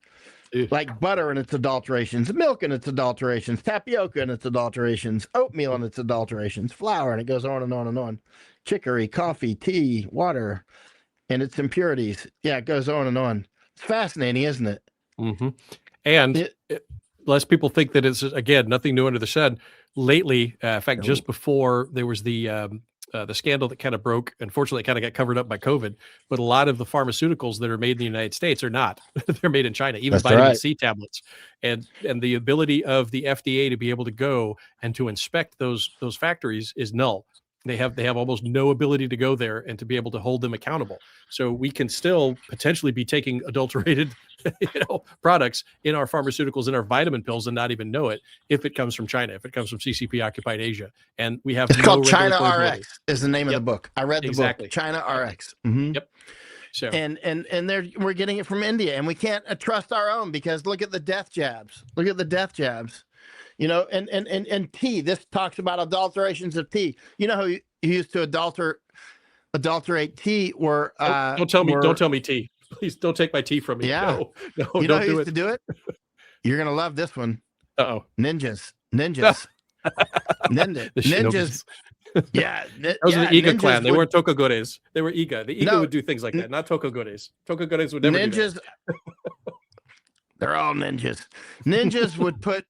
like butter and its adulterations, milk and its adulterations, tapioca and its adulterations, oatmeal and its adulterations, flour, and it goes on and on and on. Chicory, coffee, tea, water, and its impurities. Yeah, it goes on and on. It's fascinating, isn't it? Mm-hmm. And less people think that it's, again, nothing new under the sun. Lately, in fact, just before there was the scandal that kind of broke, unfortunately, it kind of got covered up by COVID, but a lot of the pharmaceuticals that are made in the United States are not. They're made in China, even vitamin C tablets. And the ability of the FDA to be able to go and to inspect those factories is null. They have almost no ability to go there and to be able to hold them accountable. So we can still potentially be taking adulterated, products in our pharmaceuticals, in our vitamin pills, and not even know it if it comes from China, if it comes from CCP occupied Asia, and we have It's no called China regulatory RX is the name of the book. I read the book, China RX. Mm-hmm. Yep. So and we're getting it from India, and we can't trust our own because look at the death jabs. Look at the death jabs. And tea. This talks about adulterations of tea. You know who used to adulterate tea? Were don't tell me tea. Please don't take my tea from me. Yeah, no, you know don't who do used it. to do it. You're gonna love this one. Uh-oh. Ninjas. The Ninjas. Yeah, that was the Iga clan. They weren't Tokogores. They were Iga. The Iga No, would do things like that, not Tokogores. Tokogores would never do ninjas. that. They're all ninjas. Ninjas would put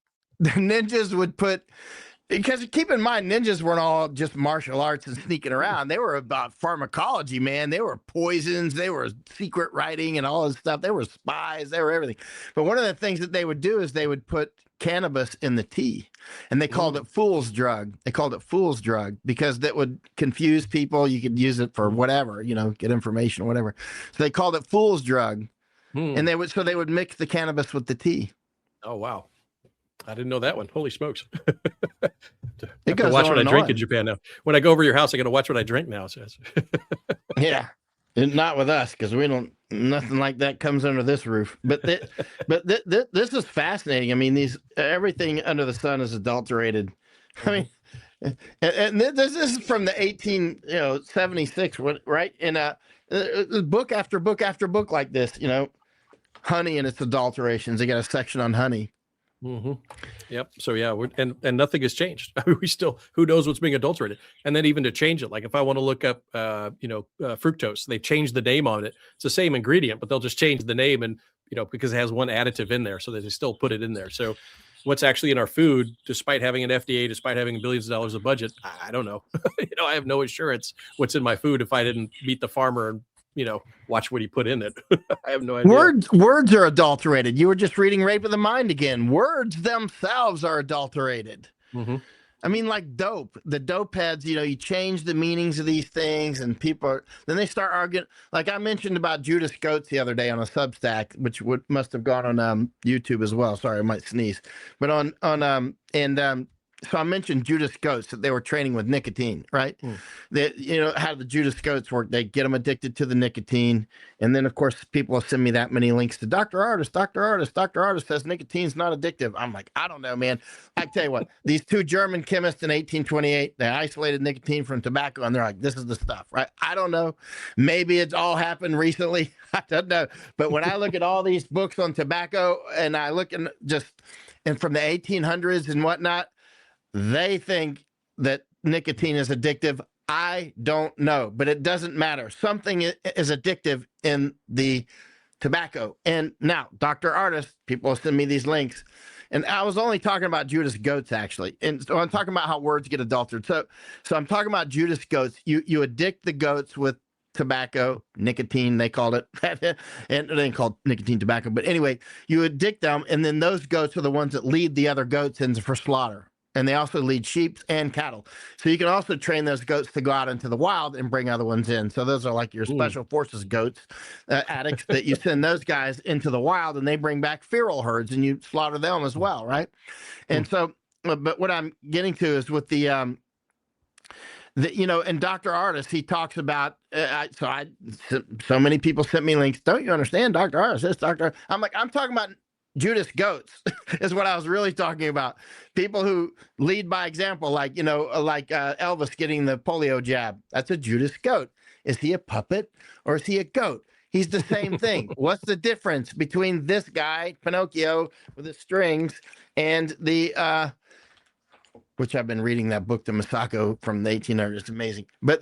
because keep in mind, ninjas weren't all just martial arts and sneaking around. They were about pharmacology, man. They were poisons. They were secret writing and all this stuff. They were spies. They were everything. But one of the things that they would do is they would put cannabis in the tea, and they called it fool's drug. They called it fool's drug because that would confuse people. You could use it for whatever, get information or whatever. So they called it fool's drug, and they would mix the cannabis with the tea. Oh wow. I didn't know that one. Holy smokes. It goes watch on what I and drink on. in Japan now. When I go over to your house, I got to watch what I drink now. So Yeah. Not with us, because we don't. Nothing like that comes under this roof. But this is fascinating. I mean, everything under the sun is adulterated. I mean, and this is from the 1876, right? And book after book after book like this. Honey and its adulterations. They got a section on honey. Mm-hmm. Yep. So yeah, and nothing has changed. I mean, we still, who knows what's being adulterated, and then even to change it, like if I want to look up, fructose, they changed the name on it. It's the same ingredient, but they'll just change the name, and because it has one additive in there, so they still put it in there. So what's actually in our food, despite having an FDA, despite having billions of dollars of budget, I don't know. I have no assurance what's in my food if I didn't meet the farmer and watch what he put in it. I have no idea. Words are adulterated. You were just reading Rape of the Mind again. Words themselves are adulterated. Mm-hmm. I mean, like dope. The dope heads, you change the meanings of these things, and then they start arguing. Like I mentioned about Judas Goats the other day on a Substack, which must have gone on YouTube as well. Sorry, I might sneeze. But so I mentioned Judas Goats, that they were training with nicotine, right? That how the Judas Goats work. They get them addicted to the nicotine. And then, of course, people will send me that many links to Dr. Artist. Dr. Artist says nicotine's not addictive. I'm like, I don't know, man. I tell you what, these two German chemists in 1828, they isolated nicotine from tobacco, and they're like, this is the stuff, right? I don't know. Maybe it's all happened recently. I don't know. But when I look at all these books on tobacco, and I look and from the 1800s and whatnot, they think that nicotine is addictive. I don't know, but it doesn't matter. Something is addictive in the tobacco. And now, Dr. Artist, people send me these links. And I was only talking about Judas Goats, actually. And so I'm talking about how words get adulterated. So I'm talking about Judas Goats. You addict the goats with tobacco, nicotine, they called it. And they didn't call it nicotine tobacco. But anyway, you addict them, and then those goats are the ones that lead the other goats in for slaughter. And they also lead sheep and cattle. So you can also train those goats to go out into the wild and bring other ones in. So those are like your special forces goats, addicts that you send those guys into the wild, and they bring back feral herds, and you slaughter them as well, right? And so, but what I'm getting to is with and Dr. Artist, he talks about, so many people sent me links. Don't you understand, Dr. Artist? This Dr. I'm like, I'm talking about Judas Goats is what I was really talking about. People who lead by example, like Elvis getting the polio jab. That's a Judas Goat. Is he a puppet or is he a goat? He's the same thing. What's the difference between this guy, Pinocchio, with the strings, and the which I've been reading that book, the Masako from the 1800s. It's amazing. But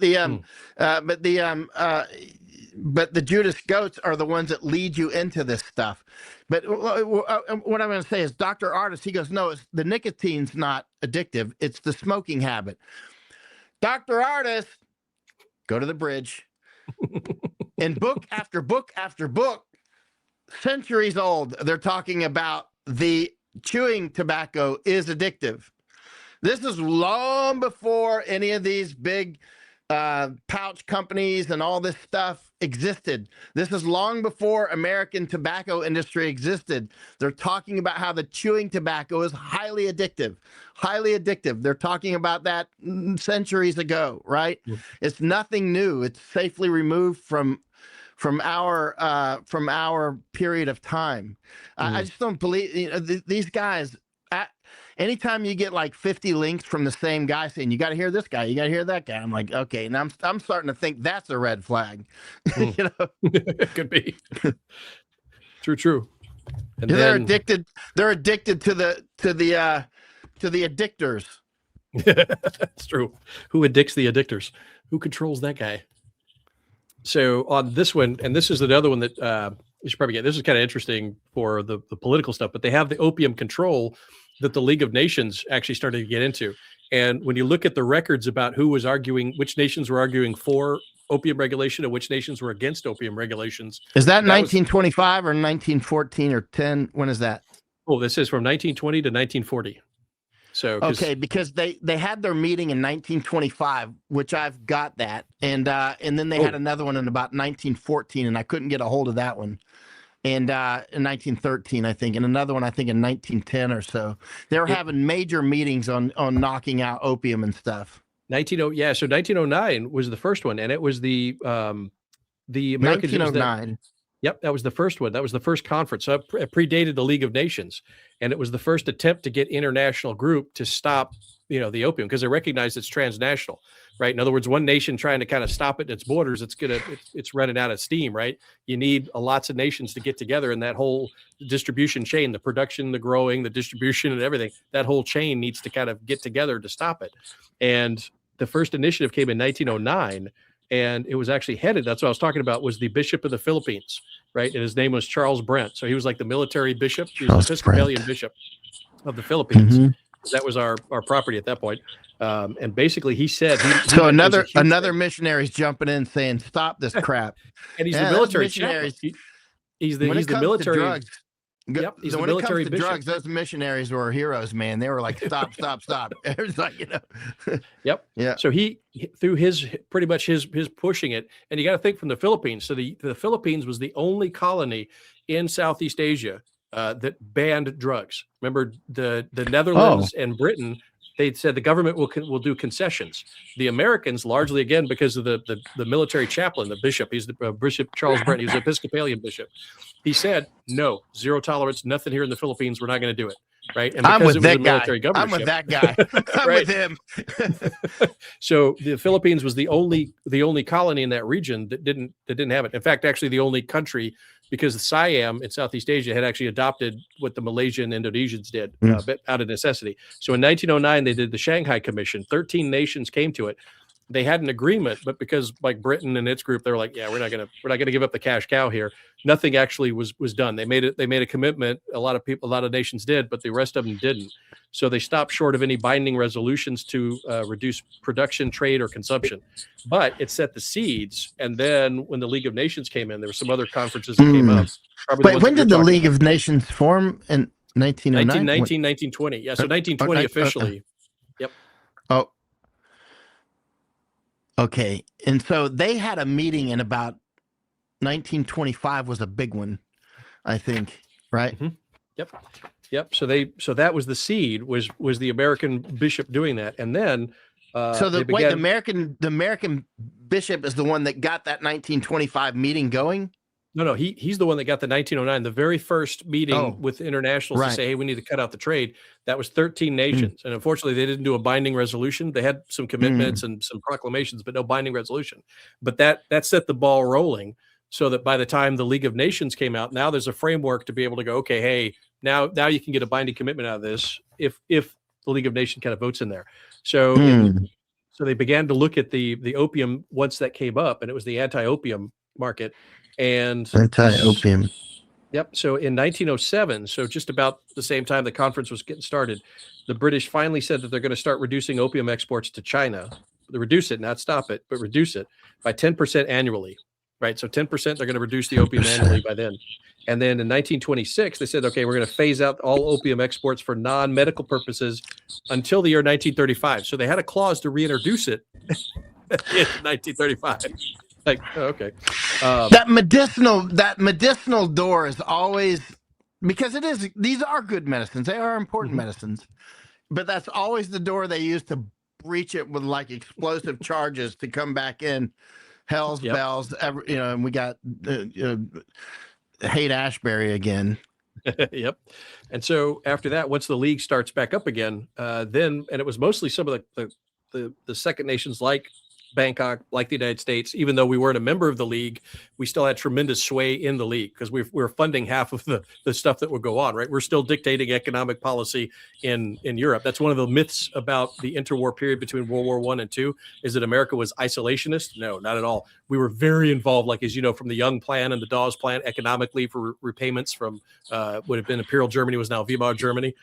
the Judas Goats are the ones that lead you into this stuff. But what I'm going to say is Dr. Artist, he goes, no, the nicotine's not addictive. It's the smoking habit. Dr. Artist, go to the bridge. In book after book after book, centuries old, they're talking about the chewing tobacco is addictive. This is long before any of these big pouch companies and all this stuff existed. This is long before American tobacco industry existed. They're talking about how the chewing tobacco is highly addictive, highly addictive. They're talking about that centuries ago, right? Mm. It's nothing new. It's safely removed from our period of time. I just don't believe these guys. Anytime you get like 50 links from the same guy saying you got to hear this guy, you got to hear that guy, I'm like, okay, and I'm starting to think that's a red flag. You know, It could be. True. And they're then addicted. They're addicted to the addictors. that's true. Who addicts the addictors? Who controls that guy? So on this one, and this is another one that you should probably get. This is kind of interesting for the political stuff, but they have the opium control that the League of Nations actually started to get into. And when you look at the records about who was arguing, which nations were arguing for opium regulation and which nations were against opium regulations. Is that 1925 or 1914 or 10? When is that? Oh, this is from 1920 to 1940. So okay, because they had their meeting in 1925, which I've got that, and then they had another one in about 1914, and I couldn't get a hold of that one. And in 1913, I think, and another one I think in 1910 or so. They were having major meetings on knocking out opium and stuff. So 1909 was the first one, and it was the Americans. 1909. Yep, that was the first one. That was the first conference. So it predated the League of Nations, and it was the first attempt to get international group to stop, the opium, because they recognized it's transnational, right? In other words, one nation trying to kind of stop it at its borders, it's running out of steam, right? You need lots of nations to get together, and that whole distribution chain, the production, the growing, the distribution, and everything, that whole chain needs to kind of get together to stop it. And the first initiative came in 1909. And it was actually headed, that's what I was talking about, was the Bishop of the Philippines, right? And his name was Charles Brent. So he was like the military bishop. He was the Episcopalian bishop of the Philippines. Mm-hmm. That was our property at that point. And basically he said... So another missionary's jumping in saying, stop this crap. And he's the military chaplain. He's the military... Drugs, Yep, he's so the when military it comes to bishop. drugs, those missionaries were heroes, man. They were like, stop. It was like, Yep. Yeah. So he through his pretty much his pushing it, and you got to think from the Philippines. So the Philippines was the only colony in Southeast Asia that banned drugs. Remember the Netherlands and Britain. They said the government will do concessions. The Americans, largely again because of the military chaplain, the bishop. He's the Bishop Charles Brent. He's the Episcopalian bishop. He said, "No, zero tolerance, nothing here in the Philippines. We're not going to do it." Right? And I'm with that guy. I'm with that guy. I'm with him. So the Philippines was the only colony in that region that didn't have it. In fact, actually the only country, because Siam in Southeast Asia had actually adopted what the Malaysian and Indonesians did out of necessity. So in 1909, they did the Shanghai Commission. 13 nations came to it. They had an agreement, but because like Britain and its group, they were like, yeah, we're not gonna give up the cash cow here. Nothing actually was done. They made a commitment. A lot of nations did, but the rest of them didn't. So they stopped short of any binding resolutions to reduce production, trade, or consumption. But it set the seeds. And then when the League of Nations came in, there were some other conferences that came up. But when did the League of Nations form? In 1909? 1920. Yeah, so 1920 officially. Yep. Oh. Okay. And so they had a meeting in about 1925 was a big one, I think, right? Mm-hmm. Yep. So that was the seed, was the American bishop doing that. And then the American bishop is the one that got that 1925 meeting going? No, he's the one that got the 1909, the very first meeting with internationals to say, hey, we need to cut out the trade. That was 13 nations. And unfortunately, they didn't do a binding resolution. They had some commitments and some proclamations, but no binding resolution. But that set the ball rolling so that by the time the League of Nations came out, now there's a framework to be able to go, okay, hey, now you can get a binding commitment out of this if the League of Nations kind of votes in there. So so they began to look at the opium once that came up, and it was the anti-opium market. And anti-opium. Yep. So in 1907, so just about the same time the conference was getting started, the British finally said that they're going to start reducing opium exports to China. They reduce it, not stop it, but reduce it by 10% annually. right? So 10% they're going to reduce the opium annually by then. And then in 1926, they said, okay, we're going to phase out all opium exports for non-medical purposes until the year 1935. So they had a clause to reintroduce it in 1935. Like, okay. That medicinal door is always, because these are good medicines. They are important medicines, but that's always the door they use to breach it with like explosive charges to come back in. Hell's bells, and we got Haight Ashbury again. Yep. And so after that, once the league starts back up again, and it was mostly some of the second nations like Bangkok, like the United States, even though we weren't a member of the league, we still had tremendous sway in the league because we're funding half of the stuff that would go on, right? We're still dictating economic policy in Europe. That's one of the myths about the interwar period between World War I and II, is that America was isolationist. No, not at all. We were very involved, like, as you know, from the Young Plan and the Dawes Plan, economically for repayments from would have been Imperial Germany, was now Weimar Germany.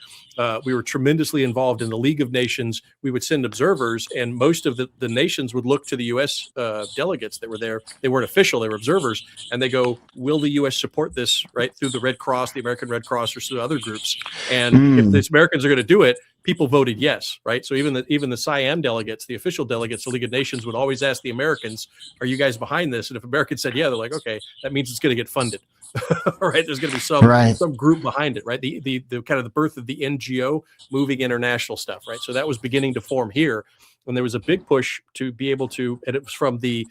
We were tremendously involved in the League of Nations. We would send observers, and most of the nations would look to the U.S. Delegates that were there. They weren't official, they were observers, and they go, will the U.S. support this, right, through the Red Cross, the American Red Cross, or through other groups? And if the Americans are going to do it, people voted yes, right? So even the Siam delegates, the official delegates, the League of Nations would always ask the Americans, are you guys behind this? And if Americans said yeah, they're like, okay, that means it's going to get funded. All right, there's going to be some group behind it, right? The kind of the birth of the NGO, moving international stuff, right? So that was beginning to form here, when there was a big push to be able to, and it was from the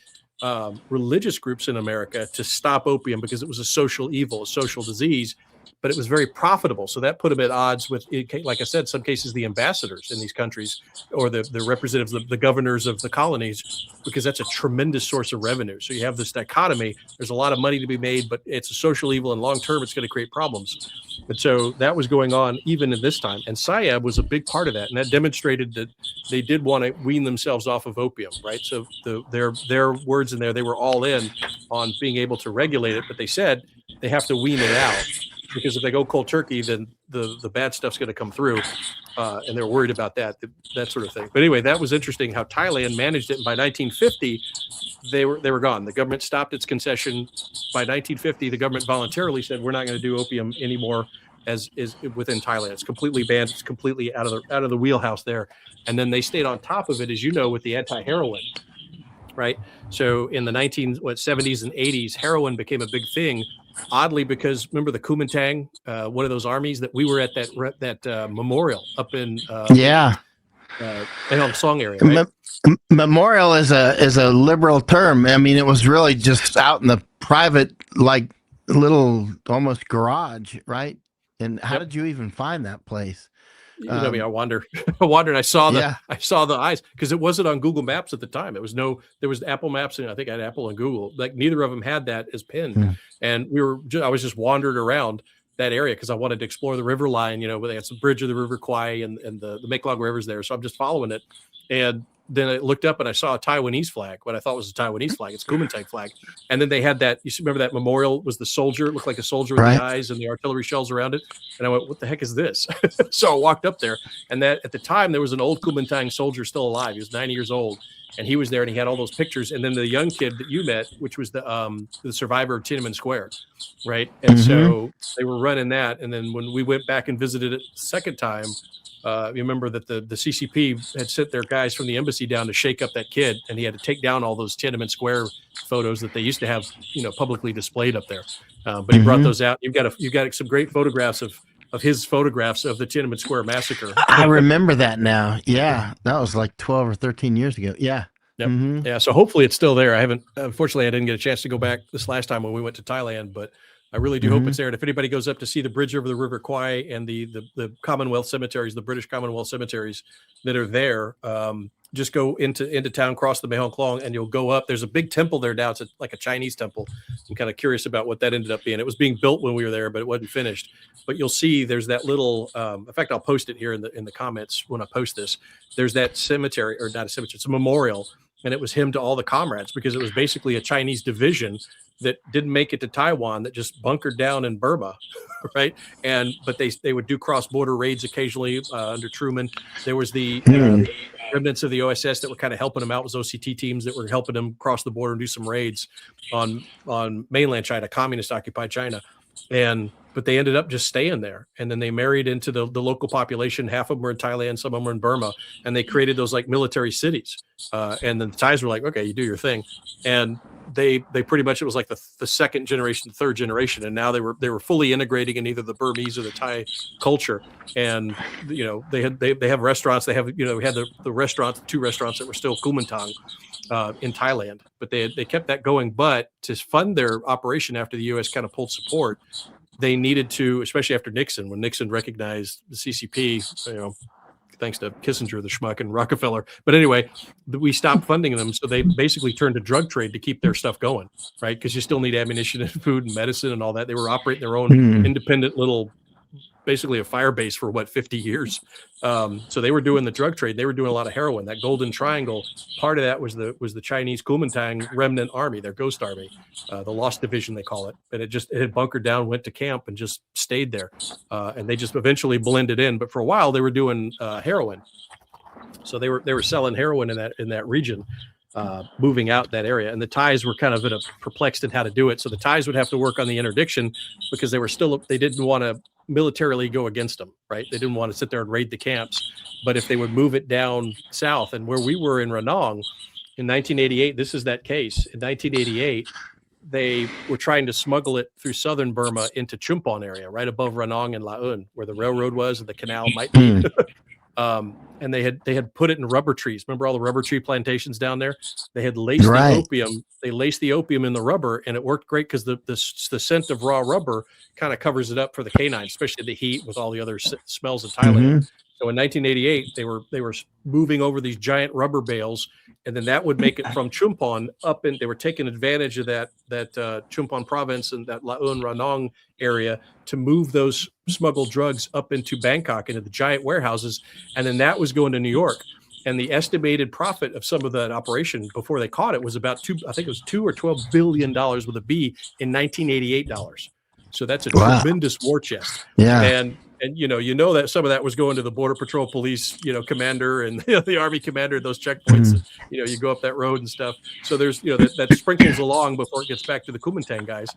religious groups in America, to stop opium because it was a social evil, a social disease, but it was very profitable. So that put them at odds with, like I said, some cases the ambassadors in these countries, or the representatives, the governors of the colonies, because that's a tremendous source of revenue. So you have this dichotomy. There's a lot of money to be made, but it's a social evil, and long term it's going to create problems. And so that was going on even in this time. And SIAB was a big part of that. And that demonstrated that they did want to wean themselves off of opium, right? So their words in there, they were all in on being able to regulate it, but they said they have to wean it out, because if they go cold turkey, then the bad stuff's going to come through. And they're worried about that sort of thing. But anyway, that was interesting how Thailand managed it. And by 1950, they were gone. The government stopped its concession. By 1950, the government voluntarily said, we're not going to do opium anymore as is within Thailand. It's completely banned. It's completely out of the wheelhouse there. And then they stayed on top of it, as you know, with the anti-heroin, right? So in the 70s and 80s, heroin became a big thing. Oddly, because remember the Kuomintang, one of those armies that we were at that memorial up in Hong Song area. Right? Memorial is a liberal term. I mean, it was really just out in the private, like little almost garage, right? And how did you even find that place? You know me, I wandered and I saw the eyes, because it wasn't on Google Maps at the time. There was Apple Maps, and I think I had Apple and Google. Like neither of them had that as pinned. And I was just wandering around that area because I wanted to explore the river line, where they had some bridge of the River Kwai and the Mekong River's there. So I'm just following it. And then I looked up and I saw a Taiwanese flag, what I thought was a Taiwanese flag. It's Kuomintang flag. And then they had that, remember that memorial was the soldier, it looked like a soldier with the eyes and the artillery shells around it. And I went, what the heck is this? So I walked up there, and that at the time there was an old Kuomintang soldier still alive. He was 90 years old, and he was there, and he had all those pictures. And then the young kid that you met, which was the survivor of Tiananmen Square, right? And so they were running that. And then when we went back and visited it the second time, you remember that the CCP had sent their guys from the embassy down to shake up that kid, and he had to take down all those Tiananmen Square photos that they used to have, publicly displayed up there. But he brought those out. You've got some great photographs of his photographs of the Tiananmen Square massacre. I remember that now. Yeah, that was like 12 or 13 years ago. Yeah. Yep. Yeah. So hopefully it's still there. Unfortunately, I didn't get a chance to go back this last time when we went to Thailand, but I really do hope it's there. And if anybody goes up to see the bridge over the River Kwai and the Commonwealth cemeteries, the British Commonwealth cemeteries that are there, just go into town, cross the Mekong Klong, and you'll go up. There's a big temple there now. It's like a Chinese temple. I'm kind of curious about what that ended up being. It was being built when we were there, but it wasn't finished. But you'll see there's that little, in fact, I'll post it here in the comments when I post this. There's that cemetery, or not a cemetery, it's a memorial. And it was him to all the comrades, because it was basically a Chinese division that didn't make it to Taiwan, that just bunkered down in Burma, right? But they would do cross-border raids occasionally under Truman. There was the remnants of the OSS that were kind of helping them out, was OCT teams that were helping them cross the border and do some raids on mainland China, communist occupied China. But they ended up just staying there. And then they married into the local population. Half of them were in Thailand, some of them were in Burma, and they created those like military cities. And then the Thais were like, okay, you do your thing. And they pretty much, it was like the second generation, the third generation. And now they were fully integrating in either the Burmese or the Thai culture. And, they have restaurants. They have, we had the restaurants, 2 restaurants that were still Kuomintang in Thailand, but they kept that going. But to fund their operation after the U.S. kind of pulled support, they needed to, especially after Nixon, when Nixon recognized the CCP, thanks to Kissinger, the schmuck, and Rockefeller. But anyway, we stopped funding them. So they basically turned to drug trade to keep their stuff going, right? Because you still need ammunition and food and medicine and all that. They were operating their own independent little, basically a fire base for 50 years. So they were doing the drug trade. They were doing a lot of heroin. That Golden Triangle, part of that was the Chinese Kuomintang remnant army, their ghost army, the Lost Division, they call it. And it had bunkered down, went to camp, and just stayed there. And they just eventually blended in. But for a while, they were doing heroin. So they were selling heroin in that region, moving out that area. And the Thais were kind of perplexed in how to do it. So the Thais would have to work on the interdiction because they didn't want to militarily go against them, right? They didn't want to sit there and raid the camps. But if they would move it down south, and where we were in Ranong in 1988, this is that case. In 1988, they were trying to smuggle it through southern Burma into Chumpon area, right above Ranong and Laun, where the railroad was and the canal might be. And they had put it in rubber trees. Remember all the rubber tree plantations down there? They had laced the opium. They laced the opium in the rubber, and it worked great because the scent of raw rubber kind of covers it up for the canines, especially the heat with all the other smells of Thailand. So in 1988, they were moving over these giant rubber bales, and then that would make it from Chumpon up, and they were taking advantage of that Chumpon province and that Laun Ranong area to move those smuggled drugs up into Bangkok, into the giant warehouses, and then that was going to New York. And the estimated profit of some of that operation before they caught it was about $2 or $12 billion with a B in 1988 dollars. So that's a tremendous war chest. Yeah. And that some of that was going to the Border Patrol Police, commander and the Army commander, those checkpoints. You go up that road and stuff. So there's, that sprinkles along before it gets back to the Kuomintang guys.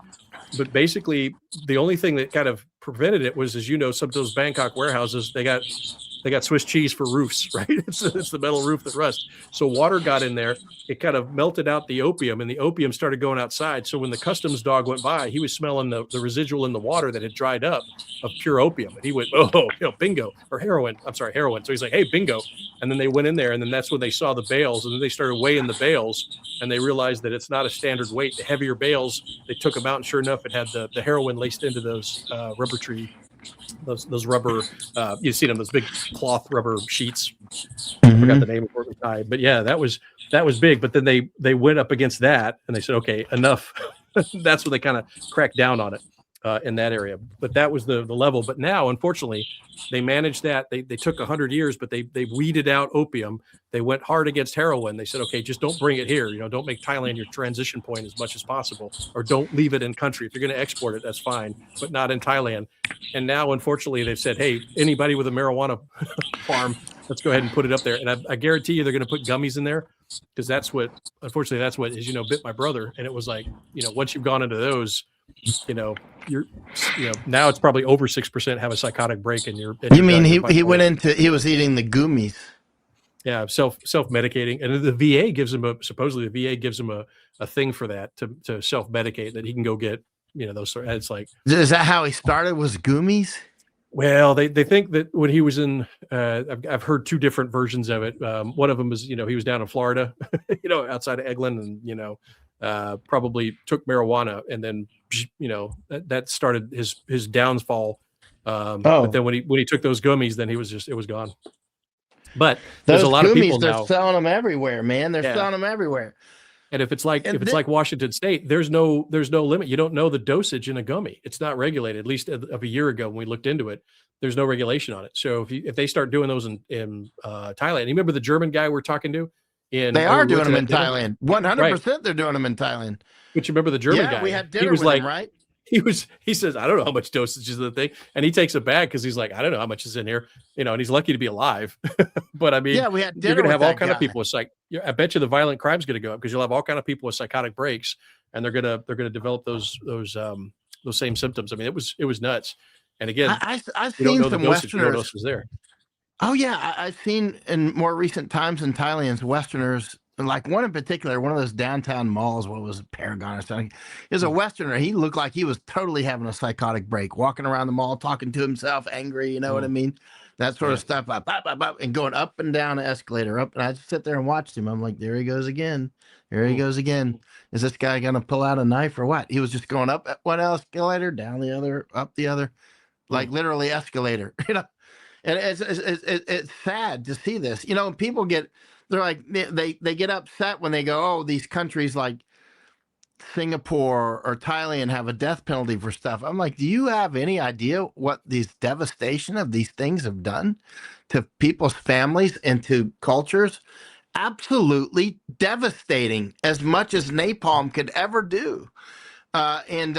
But basically, the only thing that kind of prevented it was, as some of those Bangkok warehouses, they got Swiss cheese for roofs, right? It's the metal roof that rusts. So water got in there. It kind of melted out the opium, and the opium started going outside. So when the customs dog went by, he was smelling the residual in the water that had dried up of pure opium. And he went, bingo, or heroin. I'm sorry, heroin. So he's like, hey, bingo. And then they went in there, and then that's when they saw the bales. And then they started weighing the bales, and they realized that it's not a standard weight. The heavier bales, they took them out, and sure enough, it had the heroin laced into those rubber tree. Those rubber, you've seen them, those big cloth rubber sheets. I forgot the name of it was tied, but yeah, that was big. But then they went up against that, and they said, okay, enough. That's when they kind of cracked down on it in that area. But that was the level. But now, unfortunately, they managed that. They took 100 years, but they weeded out opium. They went hard against heroin. They said, okay, just don't bring it here. Don't make Thailand your transition point as much as possible, or don't leave it in country. If you're going to export it, that's fine, but not in Thailand. And now, unfortunately, they've said, hey, anybody with a marijuana farm, let's go ahead and put it up there. And I guarantee you they're going to put gummies in there, because unfortunately, that's what bit my brother. And it was like, once you've gone into those, now it's probably over 6% have a psychotic break, and you mean he was eating the gummies. Yeah, self-medicating, and the VA gives him a thing for that, to self-medicate, that he can go get those sort. It's like, is that how he started? Was gummies? Well, they think that when he was in, I've heard 2 different versions of it. One of them is he was down in Florida, outside of Eglin, and probably took marijuana, and then that started his downfall. But then when he took those gummies, then it was gone. But there's a lot of people now. They're selling them everywhere, man. They're selling them everywhere. And if it's like Washington State, there's no limit. You don't know the dosage in a gummy. It's not regulated. At least of a year ago when we looked into it, there's no regulation on it. So if they start doing those in Thailand, you remember the German guy we're talking to? They are doing them in Thailand. 100%. They're doing them in Thailand. But you remember the German guy? We had dinner with him, right? he says, I don't know how much dosage is in the thing. And he takes it back because he's like, I don't know how much is in here, and he's lucky to be alive. But I mean, Yeah, we had you're dinner going to with have all that kind of guy. people with I bet you the violent crime's going to go up because you'll have all kind of people with psychotic breaks, and they're going to develop those same symptoms. I mean, it was nuts. And again, I've we don't seen know the some dosage. We don't know Westerners. what was there. Oh yeah, I've seen in more recent times in Thailand, Westerners, like one in particular, one of those downtown malls. What was it, Paragon or something? Is a Westerner. He looked like he was totally having a psychotic break, walking around the mall, talking to himself, angry. You know what I mean? That sort of stuff, and going up and down the escalator, up. And I just sit there and watched him. I'm like, there he goes again. There he goes again. Is this guy gonna pull out a knife or what? He was just going up one escalator, down the other, up the other, like literally escalator. And it's sad to see this. People they're like they get upset when they go, oh, these countries like Singapore or Thailand have a death penalty for stuff. I'm like, do you have any idea what these devastation of these things have done to people's families and to cultures? Absolutely devastating, as much as napalm could ever do. And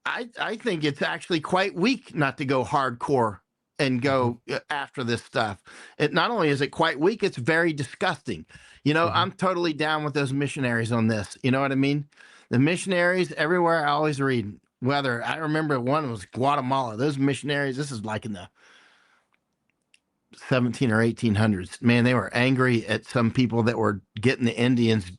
I think it's actually quite weak not to go hardcore and go after this stuff. It not only is it quite weak, it's very disgusting. I'm totally down with those missionaries on this. You know what I mean? The missionaries everywhere I always read, whether I remember one was Guatemala. Those missionaries, this is like in the 17 or 1800s. Man, they were angry at some people that were getting the Indians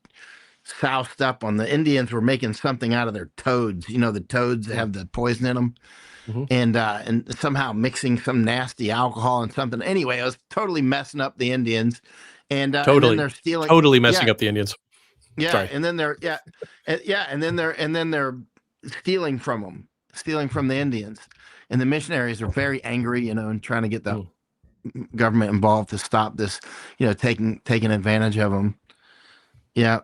soused up on. The Indians were making something out of their toads. The toads that have the poison in them, and somehow mixing some nasty alcohol and something. Anyway, it was totally messing up the Indians, and Totally, and then they're stealing, totally messing up the Indians. Yeah, Sorry. and then they're stealing from the Indians, and the missionaries are very angry, and trying to get the government involved to stop this, taking advantage of them. Yeah.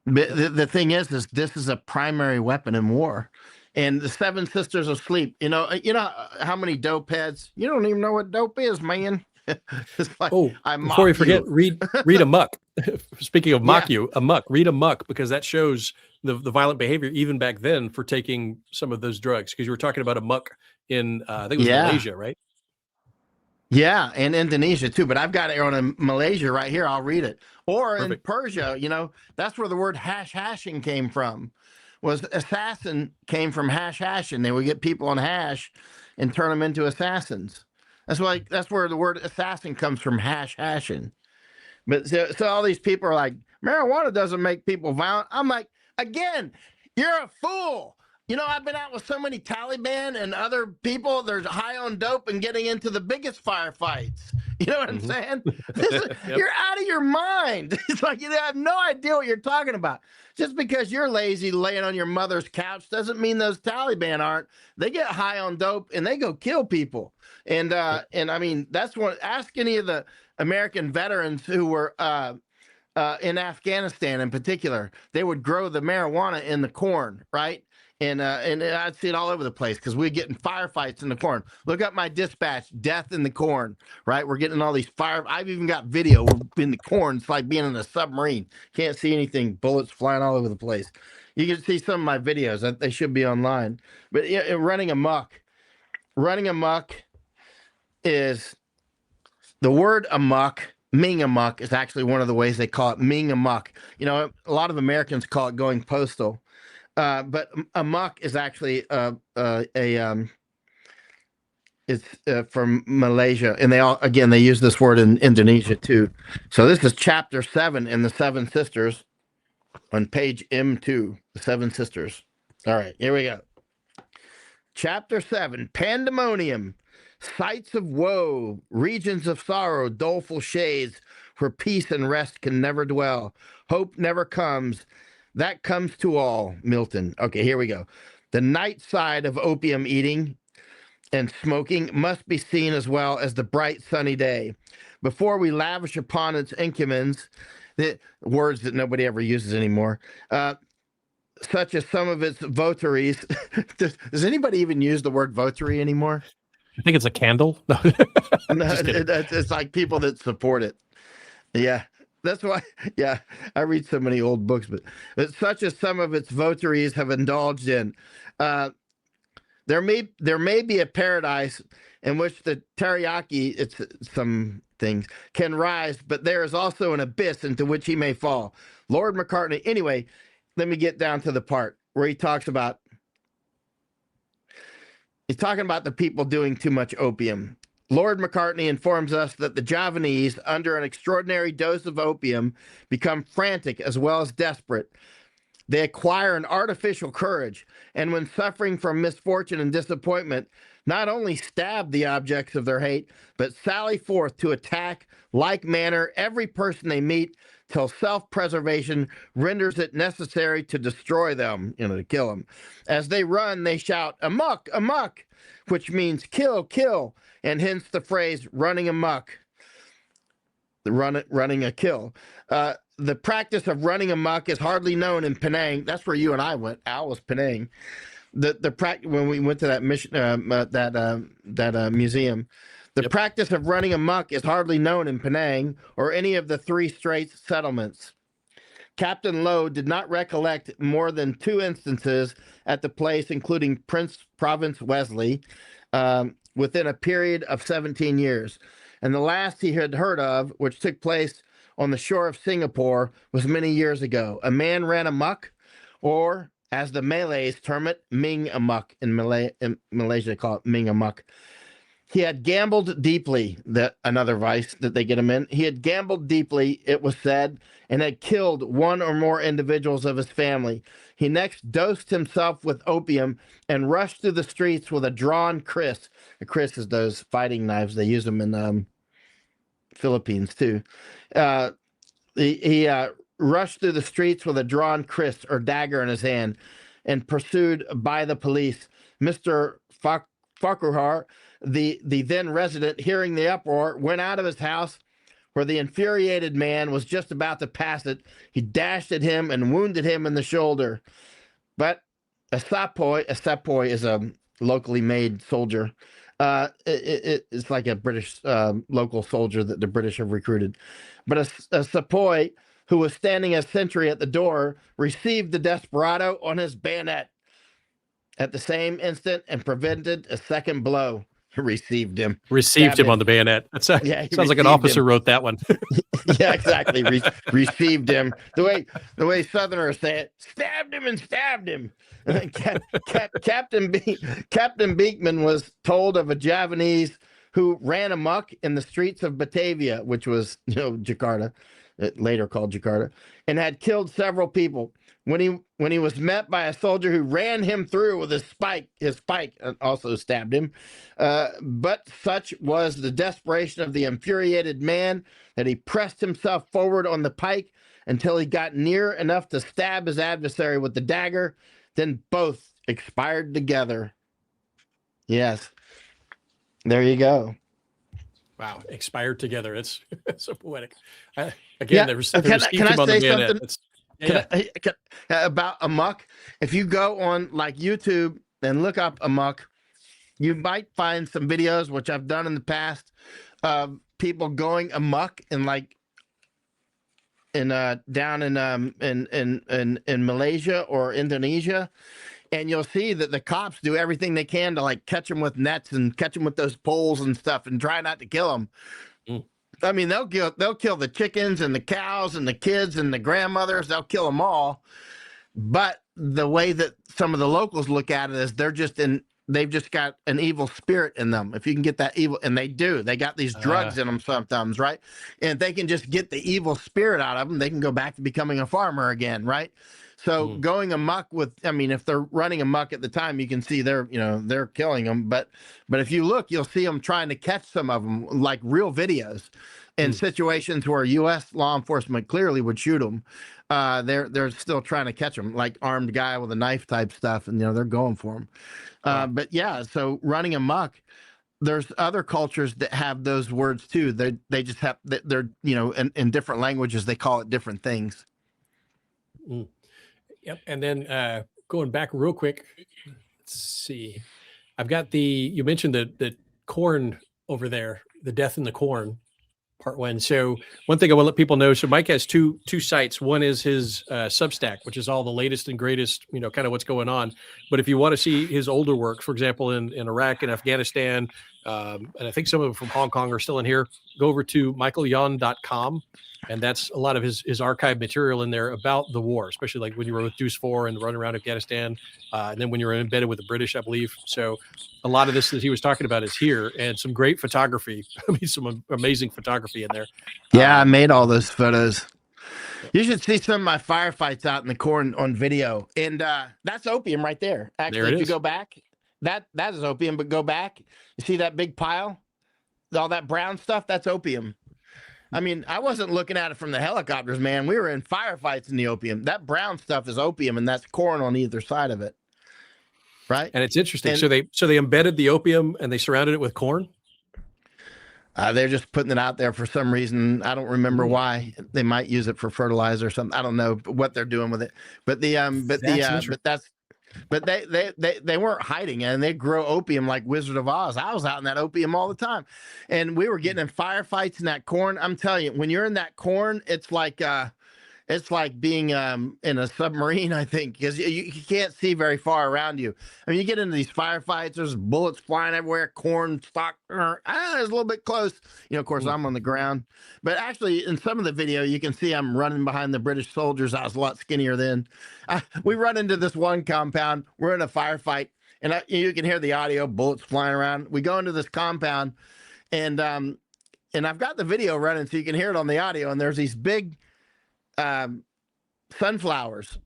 But the thing is this is a primary weapon in war, and the Seven Sisters of Sleep. You know how many dope heads? You don't even know what dope is, man. It's like, before we forget, read Amok. Speaking of Amok, read Amok, because that shows the violent behavior even back then for taking some of those drugs. Because you were talking about Amok in I think it was Malaysia, right? Yeah, and Indonesia too. But I've got it on Malaysia right here. I'll read it. Or in Persia, that's where the word hashing came from. Was assassin came from hashing. They would get people on hash and turn them into assassins. That's where the word assassin comes from, hashing. But so all these people are like, marijuana doesn't make people violent. I'm like, again, you're a fool. I've been out with so many Taliban and other people. They're high on dope and getting into the biggest firefights. You know what I'm saying? You're out of your mind. It's like you have no idea what you're talking about. Just because you're lazy laying on your mother's couch doesn't mean those Taliban aren't. They get high on dope and they go kill people. And I mean, that's what. Ask any of the American veterans who were in Afghanistan in particular. They would grow the marijuana in the corn, right? And I'd see it all over the place because we're getting firefights in the corn. Look up my dispatch, death in the corn, right? We're getting all these I've even got video in the corn. It's like being in a submarine. Can't see anything. Bullets flying all over the place. You can see some of my videos. They should be online. But running amok is the word amok. Ming amok is actually one of the ways they call it, Ming amok. A lot of Americans call it going postal. But amok is actually it's from Malaysia, and they use this word in Indonesia too. So this is chapter 7 in the Seven Sisters on page M2, the Seven Sisters. All right, here we go. Chapter 7, Pandemonium, sights of woe, regions of sorrow, doleful shades, where peace and rest can never dwell. Hope never comes. That comes to all, Milton. Okay, here we go. The night side of opium eating and smoking must be seen as well as the bright sunny day. Before we lavish upon its encumens, the words that nobody ever uses anymore, such as some of its votaries. Does anybody even use the word votary anymore? I think it's a candle. No, it's like people that support it. Yeah. That's why, yeah, I read so many old books, but such as some of its votaries have indulged in. Uh, there may be a paradise in which the teriyaki, it's some things, can rise, but there is also an abyss into which he may fall. Lord McCartney. Anyway, let me get down to the part where he's talking about the people doing too much opium. Lord McCartney informs us that the Javanese, under an extraordinary dose of opium, become frantic as well as desperate. They acquire an artificial courage, and when suffering from misfortune and disappointment, not only stab the objects of their hate, but sally forth to attack, like manner, every person they meet, till self-preservation renders it necessary to destroy them, to kill them. As they run, they shout, "Amok, amok," which means kill, kill, and hence the phrase running amok, running a kill. The practice of running amok is hardly known in Penang. That's where you and I went. Al was Penang. When we went to that mission, museum, the practice of running amok is hardly known in Penang or any of the three Straits settlements. Captain Lowe did not recollect more than 2 instances at the place, including Prince Province Wesley, within a period of 17 years. And the last he had heard of, which took place on the shore of Singapore, was many years ago. A man ran amok, or as the Malays term it, Ming amok. In Malaysia, they call it Ming amok. He had gambled deeply, another vice that they get him in. He had gambled deeply, it was said, and had killed one or more individuals of his family. He next dosed himself with opium and rushed through the streets with a drawn kris. A kris is those fighting knives. They use them in Philippines too. He rushed through the streets with a drawn kris or dagger in his hand and pursued by the police. Mr. Farquhar, the then resident, hearing the uproar, went out of his house where the infuriated man was just about to pass it. He dashed at him and wounded him in the shoulder. But a sepoy is a locally made soldier. It's like a British local soldier that the British have recruited. But a sepoy who was standing as sentry at the door received the desperado on his bayonet at the same instant and prevented a second blow. Received him on the bayonet. Sounds like an officer wrote that one. Yeah, exactly. Received him. The way Southerners say it, stabbed him and stabbed him. Captain Beekman was told of a Javanese who ran amok in the streets of Batavia, which was Jakarta, later called Jakarta, and had killed several people. When he was met by a soldier who ran him through with his spike and also stabbed him. But such was the desperation of the infuriated man that he pressed himself forward on the pike until he got near enough to stab his adversary with the dagger. Then both expired together. Yes. There you go. Wow. Expired together. It's so poetic. Again, there was can I say something? About amok? If you go on like YouTube and look up amok, you might find some videos, which I've done in the past, of people going amok and down in Malaysia or Indonesia, and you'll see that the cops do everything they can to like catch them with nets and catch them with those poles and stuff and try not to kill them. I mean, they'll kill the chickens and the cows and the kids and the grandmothers. They'll kill them all. But the way that some of the locals look at it is they've just got an evil spirit in them. If you can get that evil, and they do, they got these drugs in them sometimes, right? And if they can just get the evil spirit out of them, they can go back to becoming a farmer again, right? So going amok if they're running amok at the time, you can see they're killing them. But if you look, you'll see them trying to catch some of them, like real videos, in situations where U.S. law enforcement clearly would shoot them. They're still trying to catch them, like armed guy with a knife type stuff, and they're going for them. But yeah, so running amok. There's other cultures that have those words too. They just have they're in different languages they call it different things. Yep. And then going back real quick, let's see. I've got you mentioned the corn over there, the death in the corn. Part one. So one thing I want to let people know. So Mike has two sites. One is his Substack, which is all the latest and greatest, kind of what's going on. But if you want to see his older work, for example, in Iraq and Afghanistan, and I think some of them from Hong Kong are still in here, go over to michaelyon.com. And that's a lot of his archive material in there about the war, especially like when you were with Deuce 4 and running around Afghanistan. And then when you were embedded with the British, I believe. So a lot of this that he was talking about is here, and some great photography. I mean, some amazing photography in there. Yeah, I made all those photos. You should see some of my firefights out in the corn on video. And that's Opium right there. Actually, There it if you is. go back, that is Opium, but go back. You see that big pile? All that brown stuff? That's Opium. I mean, I wasn't looking at it from the helicopters, man. We were in firefights in the Opium. That brown stuff is Opium, and that's corn on either side of it. Right? And it's interesting. And So they embedded the opium and they surrounded it with corn. they're just putting it out there for some reason. I don't remember why. They might use it for fertilizer or something. I don't know what they're doing with it. But they weren't hiding it, and they grow opium like Wizard of Oz. I was out in that opium all the time, and we were getting in firefights in that corn. I'm telling you, when you're in that corn, it's like being in a submarine, I think, because you can't see very far around you. I mean, you get into these firefights, there's bullets flying everywhere, corn stalk. It's a little bit close. Of course, I'm on the ground. But actually, in some of the video, you can see I'm running behind the British soldiers. I was a lot skinnier then. We run into this one compound. We're in a firefight, and you can hear the audio, bullets flying around. We go into this compound, and I've got the video running so you can hear it on the audio, and there's these big sunflowers,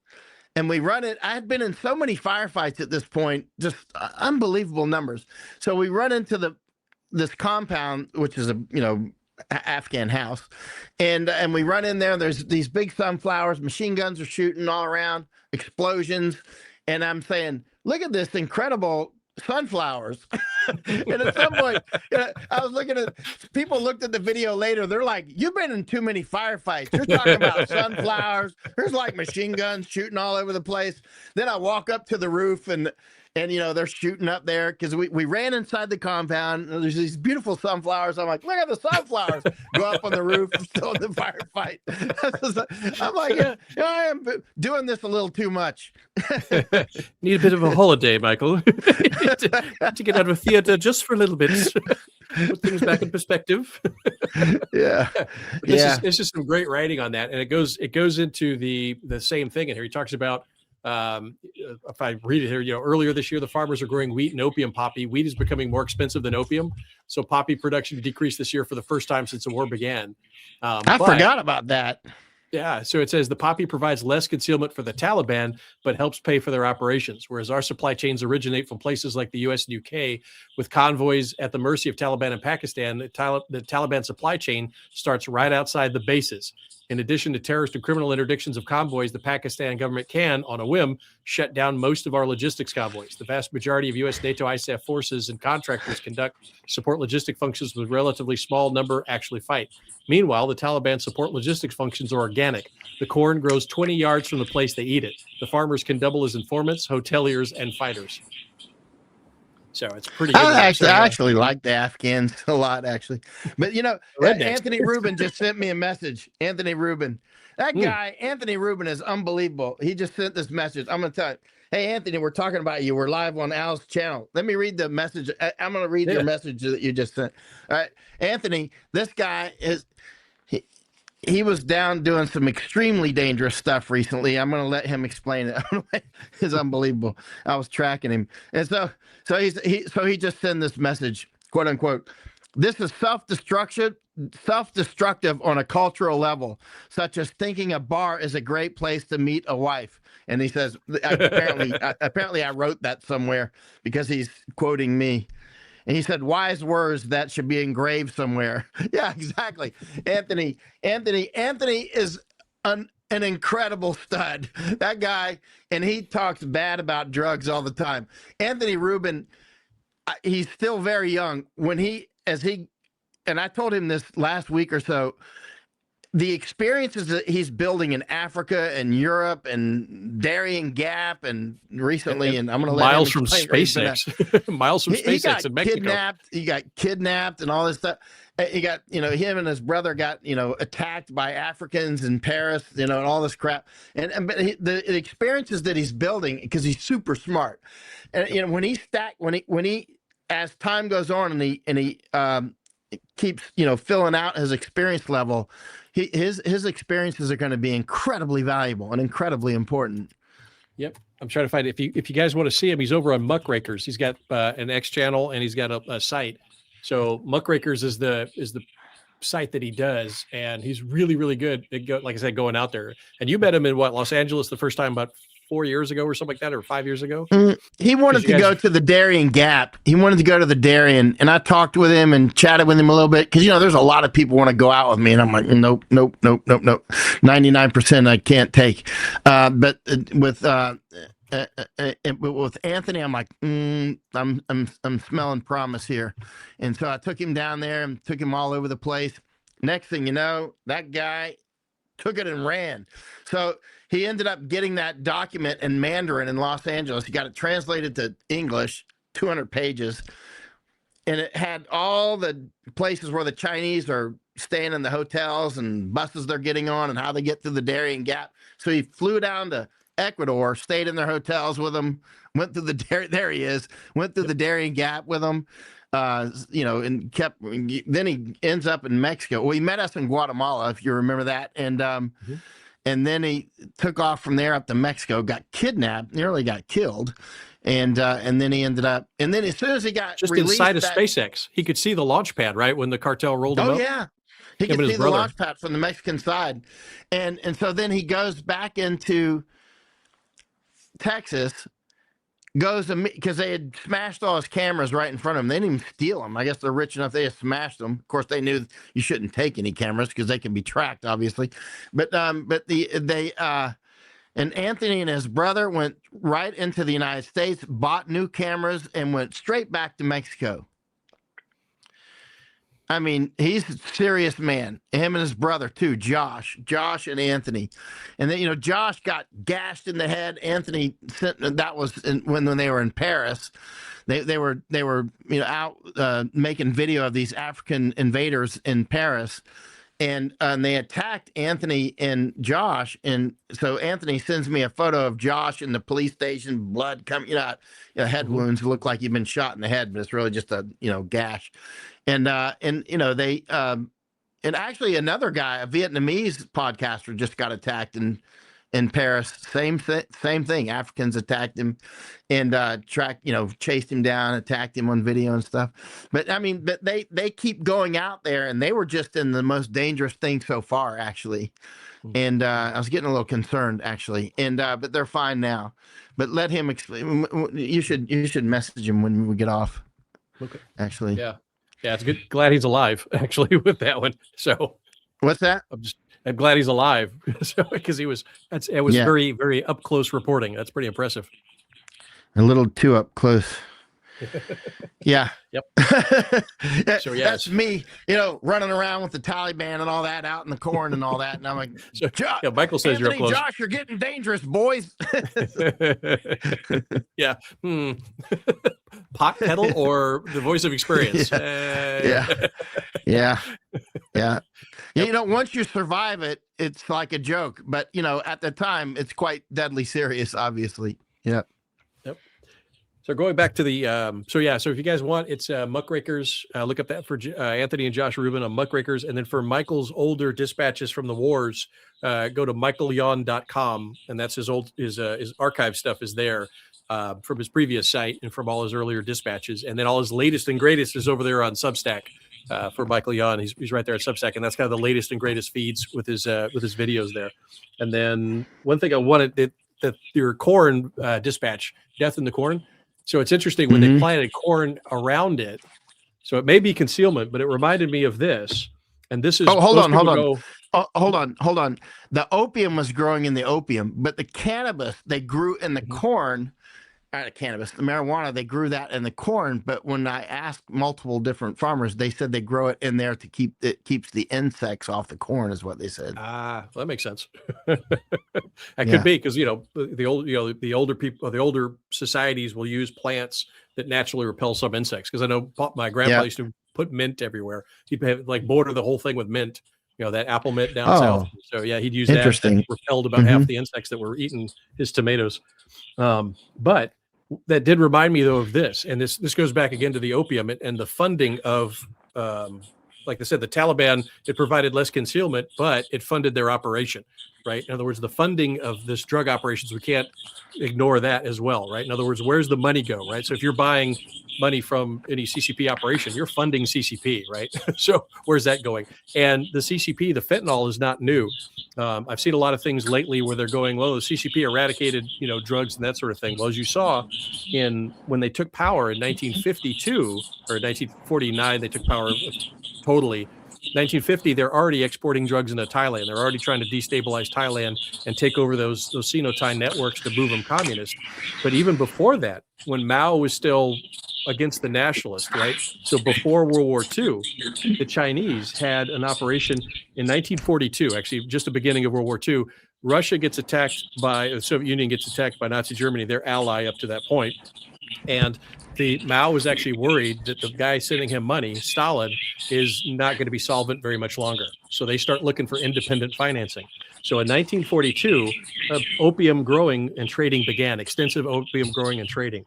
and we run it. I had been in so many firefights at this point, just unbelievable numbers. So we run into this compound, which is a Afghan house, and we run in there. There's these big sunflowers, machine guns are shooting all around, explosions, and I'm saying, look at this incredible sunflowers. And at some point, I was looking at people looked at the video later. They're like, you've been in too many firefights. You're talking about sunflowers. There's like machine guns shooting all over the place. Then I walk up to the roof, and they're shooting up there because we ran inside the compound. And there's these beautiful sunflowers. I'm like, look at the sunflowers. Go up on the roof, I'm still in the firefight. I'm like, I am doing this a little too much. Need a bit of a holiday, Michael. to get out of theater just for a little bit. Put things back in perspective. Yeah. It's just some great writing on that. And it goes into the same thing in here. He talks about, if I read it here, earlier this year, the farmers are growing wheat and opium poppy. Wheat is becoming more expensive than opium. So poppy production decreased this year for the first time since the war began. I forgot about that. Yeah. So it says the poppy provides less concealment for the Taliban, but helps pay for their operations. Whereas our supply chains originate from places like the US and UK, with convoys at the mercy of Taliban and Pakistan. The Taliban supply chain starts right outside the bases. In addition to terrorist and criminal interdictions of convoys, the Pakistan government can, on a whim, shut down most of our logistics convoys. The vast majority of U.S., NATO, ISAF forces and contractors support logistic functions, with a relatively small number actually fight. Meanwhile, the Taliban support logistics functions are organic. The corn grows 20 yards from the place they eat it. The farmers can double as informants, hoteliers, and fighters. So it's pretty good. I actually like the Afghans a lot, actually. But, Anthony Rubin just sent me a message. Anthony Rubin. That guy, Anthony Rubin, is unbelievable. He just sent this message. I'm going to tell you. Hey, Anthony, we're talking about you. We're live on Al's channel. Let me read the message. I'm going to read your message that you just sent. All right. Anthony, this guy is... He was down doing some extremely dangerous stuff recently. I'm going to let him explain it. It's unbelievable. I was tracking him. And so he just sent this message, quote unquote, this is self-destructive on a cultural level, such as thinking a bar is a great place to meet a wife. And he says, apparently I wrote that somewhere because he's quoting me. And he said, wise words that should be engraved somewhere. Yeah, exactly. Anthony is an incredible stud. That guy, and he talks bad about drugs all the time. Anthony Rubin, he's still very young. And I told him this last week or so, the experiences that he's building in Africa and Europe and Darien Gap and recently, and I'm going to let miles him from explain where he's been SpaceX, miles from he SpaceX in Mexico. he got kidnapped and all this stuff. He got, him and his brother got, attacked by Africans in Paris, and all this crap. But the experiences that he's building, because he's super smart. And, when he, as time goes on and he keeps, filling out his experience level, his experiences are going to be incredibly valuable and incredibly important. Yep. I'm trying to find it. If you guys want to see him, he's over on Muckrakers. He's got an X channel and he's got a site. So Muckrakers is the site that he does, and he's really, really good at like I said, going out there. And you met him in Los Angeles the first time about 4 years ago or something like that, or 5 years ago? He wanted to go to the Darien Gap. He wanted to go to the Darien, and I talked with him and chatted with him a little bit because there's a lot of people want to go out with me, and I'm like, nope. 99% I can't take. But with Anthony, I'm like, I'm smelling promise here, and so I took him down there and took him all over the place. Next thing you know, that guy took it and ran. So he ended up getting that document in Mandarin in Los Angeles. He got it translated to English, 200 pages, and it had all the places where the Chinese are staying in the hotels and buses they're getting on and how they get through the Darien Gap. So he flew down to Ecuador, stayed in their hotels with them, went through went through the Darien Gap with them, and then he ends up in Mexico. Well, he met us in Guatemala, if you remember that. And then he took off from there up to Mexico, got kidnapped, nearly got killed. And then he ended up, and then as soon as he got just released, inside of SpaceX, he could see the launch pad, right? When the cartel rolled him up. Oh yeah. He could see the launch pad from the Mexican side. And so then he goes back into Texas, because they had smashed all his cameras right in front of him. They didn't even steal them. I guess they're rich enough they just smashed them. Of course, they knew you shouldn't take any cameras because they can be tracked, obviously. But and Anthony and his brother went right into the United States, bought new cameras, and went straight back to Mexico. I mean, he's a serious man. Him and his brother too, Josh and Anthony. And then, Josh got gashed in the head. Anthony that was when they were in Paris. They were out making video of these African invaders in Paris, and they attacked Anthony and Josh. And so Anthony sends me a photo of Josh in the police station, blood coming, head wounds, look like he'd been shot in the head, but it's really just a gash. And they and actually another guy, a Vietnamese podcaster, just got attacked in Paris. Same thing. Africans attacked him and chased him down, attacked him on video and stuff. But they keep going out there, and they were just in the most dangerous thing so far, actually. And I was getting a little concerned, actually. And but they're fine now. But let him explain. You should message him when we get off. Okay. Actually. Yeah. Yeah, it's good. Glad he's alive, actually, with that one. So, what's that? I'm glad he's alive, because it was very, very up close reporting. That's pretty impressive. A little too up close. Yeah. Yep. So that's me, running around with the Taliban and all that out in the corn and all that. And I'm like, Michael says you're up close. Josh, you're getting dangerous, boys. Yeah. Pot kettle or the voice of experience? Yeah. Once you survive it, it's like a joke. But, at the time, it's quite deadly serious, obviously. Yeah. So going back to the, so if you guys want, it's Muckrakers. Look up that for Anthony and Josh Rubin on Muckrakers. And then for Michael's older dispatches from the wars, go to michaelyon.com. And that's his archive stuff is there from his previous site and from all his earlier dispatches. And then all his latest and greatest is over there on Substack for Michael Yon. He's right there at Substack. And that's kind of the latest and greatest feeds with his videos there. And then one thing I wanted, that your corn dispatch, Death in the Corn. So it's interesting when they planted corn around it. So it may be concealment, but it reminded me of this. And this is hold on. The opium was growing in the opium, but the cannabis they grew in the corn, cannabis, the marijuana, they grew that in the corn. But when I asked multiple different farmers, they said they grow it in there to keep it keeps the insects off the corn, is what they said. Well, that makes sense. That could be because the older people, the older societies will use plants that naturally repel some insects. Because I know my grandpa used to put mint everywhere. He'd have, like border the whole thing with mint. That apple mint down south. So yeah, he'd use that repelled about half the insects that were eating his tomatoes. But that did remind me though of this, and this goes back again to the opium and the funding of, like I said, the Taliban. It provided less concealment, but it funded their operation, right? In other words, the funding of this drug operations, we can't ignore that as well, right? In other words, where's the money go, right? So if you're buying money from any CCP operation, you're funding CCP, right? So where's that going? And the CCP, the fentanyl is not new. I've seen a lot of things lately where they're going, well, the CCP eradicated, drugs and that sort of thing. Well, as you saw when they took power in 1952 or 1949, they took power totally. 1950, they're already exporting drugs into Thailand. They're already trying to destabilize Thailand and take over those Sino-Thai networks to move them communist. But even before that, when Mao was still against the nationalists, right? So before World War II, the Chinese had an operation in 1942, actually just the beginning of World War II. Russia gets attacked the Soviet Union gets attacked by Nazi Germany, their ally up to that point. And Mao was actually worried that the guy sending him money, Stalin, is not going to be solvent very much longer. So they start looking for independent financing. So in 1942, opium growing and trading began, extensive opium growing and trading.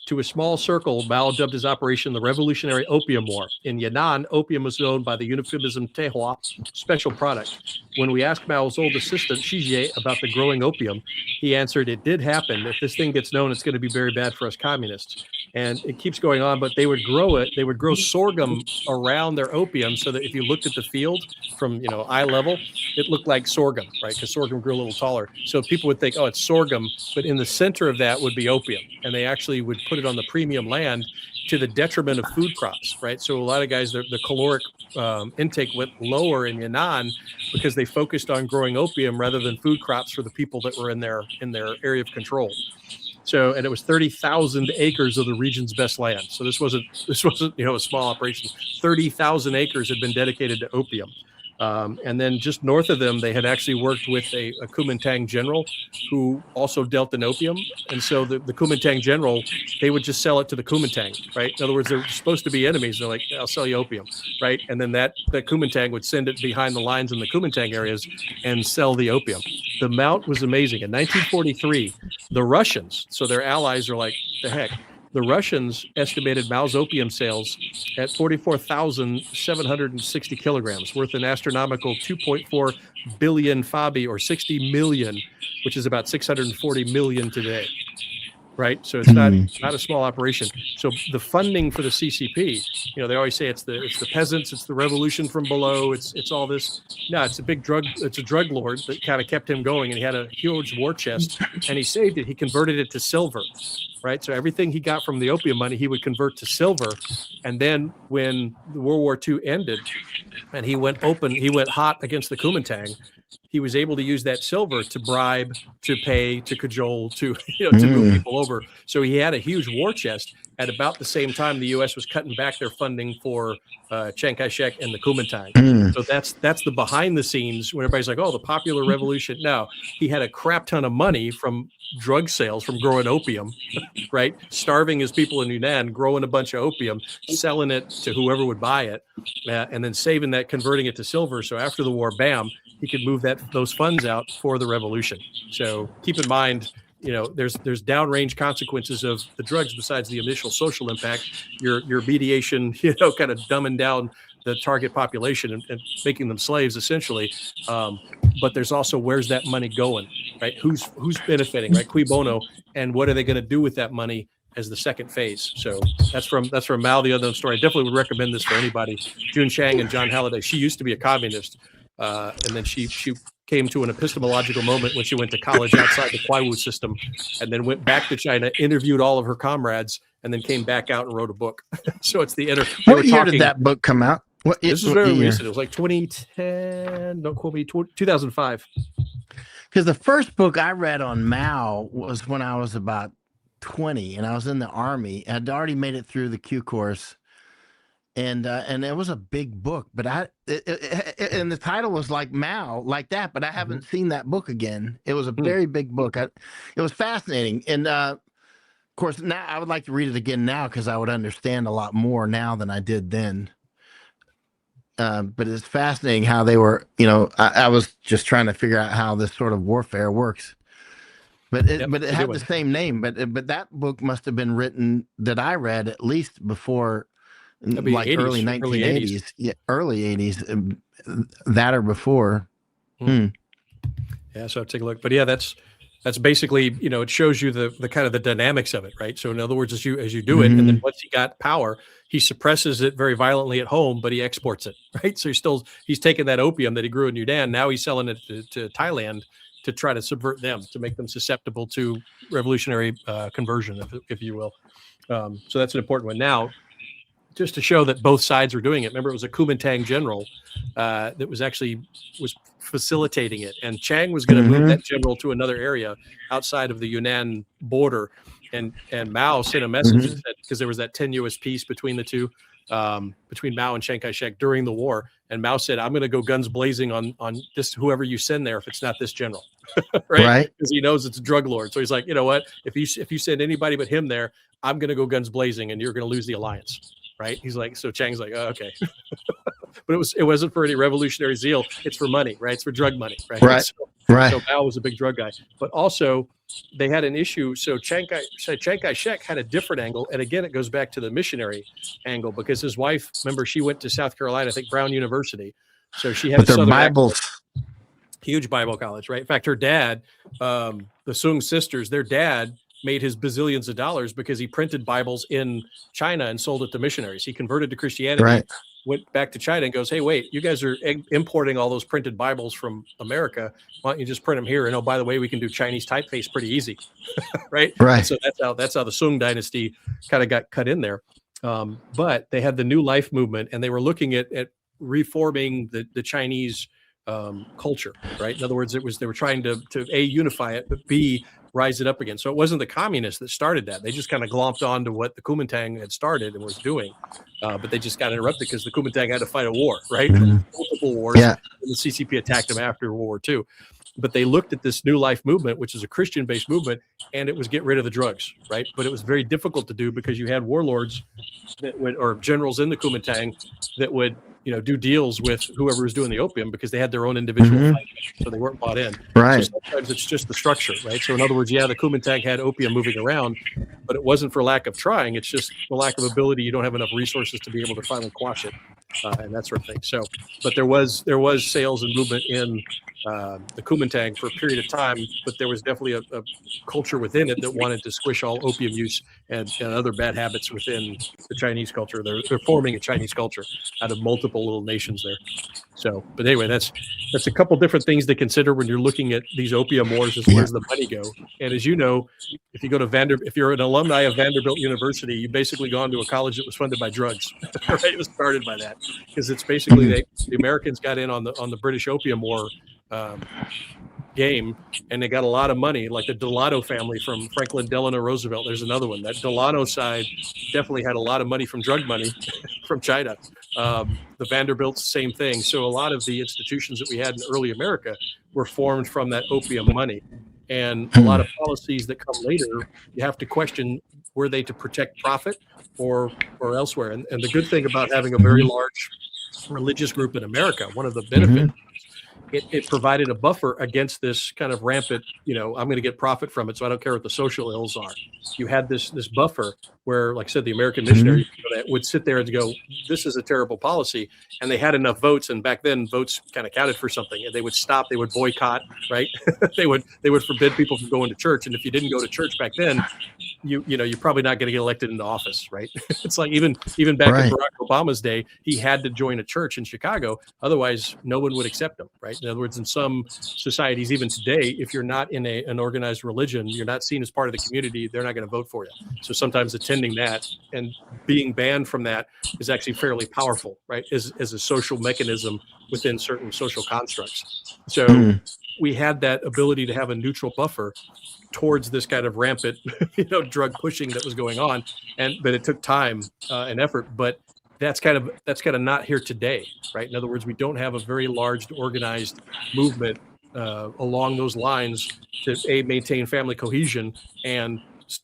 To a small circle, Mao dubbed his operation the Revolutionary Opium War. In Yan'an, opium was known by the euphemism Tehua, special product. When we asked Mao's old assistant, Shijie, about the growing opium, he answered, it did happen. If this thing gets known, it's going to be very bad for us communists. And it keeps going on, but they would grow it. They would grow sorghum around their opium so that if you looked at the field from, eye level, it looked like sorghum, right? Because sorghum grew a little taller. So people would think, oh, it's sorghum, but in the center of that would be opium. And they actually would put it on the premium land to the detriment of food crops, right? So a lot of guys, the caloric intake went lower in Yan'an because they focused on growing opium rather than food crops for the people that were in their area of control. So, and it was 30,000 acres of the region's best land. So this wasn't a small operation. 30,000 acres had been dedicated to opium. And then just north of them, they had actually worked with a Kuomintang general who also dealt in opium. And so the Kuomintang general, they would just sell it to the Kuomintang, right? In other words, they're supposed to be enemies. They're like, I'll sell you opium, right? And then that Kuomintang would send it behind the lines in the Kuomintang areas and sell the opium. The amount was amazing. In 1943, the Russians, so their allies are like, the heck. The Russians estimated Mao's opium sales at 44,760 kilograms, worth an astronomical 2.4 billion fabi, or 60 million, which is about 640 million today. Right, so it's not a small operation. So the funding for the CCP, they always say it's the peasants, it's the revolution from below, it's all this. No, it's a drug lord that kind of kept him going, and he had a huge war chest, and he saved it. He converted it to silver, right? So everything he got from the opium money, he would convert to silver, and then when World War II ended, and he went hot against the Kuomintang, he was able to use that silver to bribe, to pay, to cajole, to move people over. So he had a huge war chest. At about the same time, the U.S. was cutting back their funding for Chiang Kai-shek and the Kuomintang. So that's the behind the scenes when everybody's like, oh, the popular revolution. No, he had a crap ton of money from drug sales, from growing opium, right? Starving his people in Yunnan, growing a bunch of opium, selling it to whoever would buy it, and then saving that, converting it to silver. So after the war, bam, he could move those funds out for the revolution. So keep in mind, there's downrange consequences of the drugs besides the initial social impact. Your mediation, kind of dumbing down the target population and making them slaves essentially. But there's also, where's that money going, right? Who's benefiting, right? Cui bono, and what are they going to do with that money as the second phase? So that's from Mao, the Unknown Story. I definitely would recommend this for anybody. June Chang and John Halliday. She used to be a communist, and then she came to an epistemological moment when she went to college outside the Kwaiwu system, and then went back to China, interviewed all of her comrades, and then came back out and wrote a book. So it's the What year did that book come out? This is very recent. It was like 2010. Don't quote me. 2005. Because the first book I read on Mao was when I was about 20 and I was in the Army. I'd already made it through the Q course. And it was a big book, but and the title was like Mao, like that, but I haven't seen that book again. It was a very big book. It was fascinating. And of course, now I would like to read it again now because I would understand a lot more now than I did then. But it's fascinating how they were, I was just trying to figure out how this sort of warfare works. But it had the same name. But that book must have been written that I read at least before. Like 80s, early 1980s, early 80s, that or before. Yeah, so I'll take a look. But yeah, that's basically, it shows you the kind of the dynamics of it, right? So in other words, as you do it, and then once he got power, he suppresses it very violently at home, but he exports it, right? So he's taking that opium that he grew in Yunnan, now he's selling it to Thailand to try to subvert them, to make them susceptible to revolutionary conversion, if you will. So that's an important one. Now, just to show that both sides were doing it. Remember, it was a Kuomintang general that was facilitating it. And Chiang was going to move that general to another area outside of the Yunnan border. And Mao sent a message because there was that tenuous peace between the two, between Mao and Chiang Kai-shek during the war. And Mao said, I'm going to go guns blazing on this, whoever you send there, if it's not this general. Right? Because he knows it's a drug lord. So he's like, you know what? If you send anybody but him there, I'm going to go guns blazing and you're going to lose the alliance. Right? He's like, so Chang's like, oh, okay. But it wasn't for any revolutionary zeal. It's for money, right? It's for drug money, right? Right. So Mao was a big drug guy. But also they had an issue. So Chiang Kai-shek had a different angle. And again, it goes back to the missionary angle because his wife, remember, she went to South Carolina, I think Brown University. So she had their Bibles. Huge Bible college, right? In fact, her dad, the Sung sisters, their dad made his bazillions of dollars because he printed Bibles in China and sold it to missionaries. He converted to Christianity, went back to China and goes, hey, wait, you guys are importing all those printed Bibles from America. Why don't you just print them here? And oh, by the way, we can do Chinese typeface pretty easy. Right. So that's how the Sung dynasty kind of got cut in there. But they had the New Life movement and they were looking at reforming the Chinese culture, right? In other words, they were trying to A, unify it, but B, rise it up again. So it wasn't the communists that started that. They just kind of glomped on to what the Kuomintang had started and was doing. But they just got interrupted because the Kuomintang had to fight a war, right? Multiple wars. And the CCP attacked them after World War II. But they looked at this New Life movement, which is a Christian-based movement, and it was get rid of the drugs, right? But it was very difficult to do because you had warlords or generals in the Kuomintang that would, do deals with whoever was doing the opium because they had their own individual fight, so they weren't bought in. Right. So sometimes it's just the structure, right? So in other words, the Kuomintang had opium moving around, but it wasn't for lack of trying. It's just the lack of ability. You don't have enough resources to be able to finally quash it, and that sort of thing. So, but there was sales and movement in the Kuomintang for a period of time, but there was definitely a culture within it that wanted to squish all opium use and other bad habits within the Chinese culture. They're forming a Chinese culture out of multiple little nations there. So, but anyway, that's a couple different things to consider when you're looking at these opium wars as far as the money go. And as you know, if you go to if you're an alumni of Vanderbilt University, you've basically gone to a college that was funded by drugs. Right? It was started by that because it's basically the Americans got in on the British Opium War game, and they got a lot of money, like the Delano family from Franklin Delano Roosevelt. There's another one. That Delano side definitely had a lot of money from drug money from China. The Vanderbilt's same thing. So a lot of the institutions that we had in early America were formed from that opium money. And a lot of policies that come later, you have to question, were they to protect profit or elsewhere? And the good thing about having a very large religious group in America, one of the benefits, it provided a buffer against this kind of rampant, I'm going to get profit from it, so I don't care what the social ills are. You had this buffer where, like I said, the American missionaries would sit there and go, this is a terrible policy. And they had enough votes. And back then, votes kind of counted for something. And they would stop. They would boycott, right? they would forbid people from going to church. And if you didn't go to church back then, you're probably not going to get elected into office, right? It's like even back in Barack Obama's day, he had to join a church in Chicago. Otherwise, no one would accept him, right? In other words, in some societies, even today, if you're not in an organized religion, you're not seen as part of the community, they're not going to vote for you. So sometimes attending that and being banned from that is actually fairly powerful, right? As a social mechanism within certain social constructs. So we had that ability to have a neutral buffer towards this kind of rampant, drug pushing that was going on, but it took time and effort. But that's kind of not here today, right? In other words, we don't have a very large organized movement along those lines to maintain family cohesion and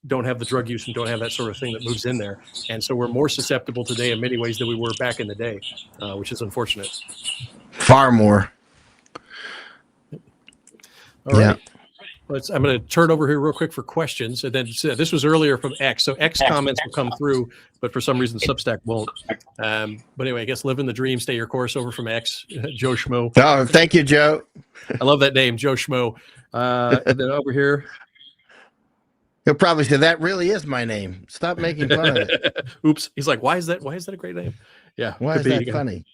don't have the drug use and don't have that sort of thing that moves in there. And so we're more susceptible today in many ways than we were back in the day, which is unfortunate. Far more. All right. I'm going to turn over here real quick for questions. And then this was earlier from X. So X comments will come through, but for some reason Substack won't. But anyway, I guess living the dream, stay your course over from X, Joe Schmo. Oh, thank you, Joe. I love that name, Joe Schmo. And then over here. He'll probably say, that really is my name. Stop making fun of it. Oops. He's like, why is that a great name? Yeah. Why is that funny?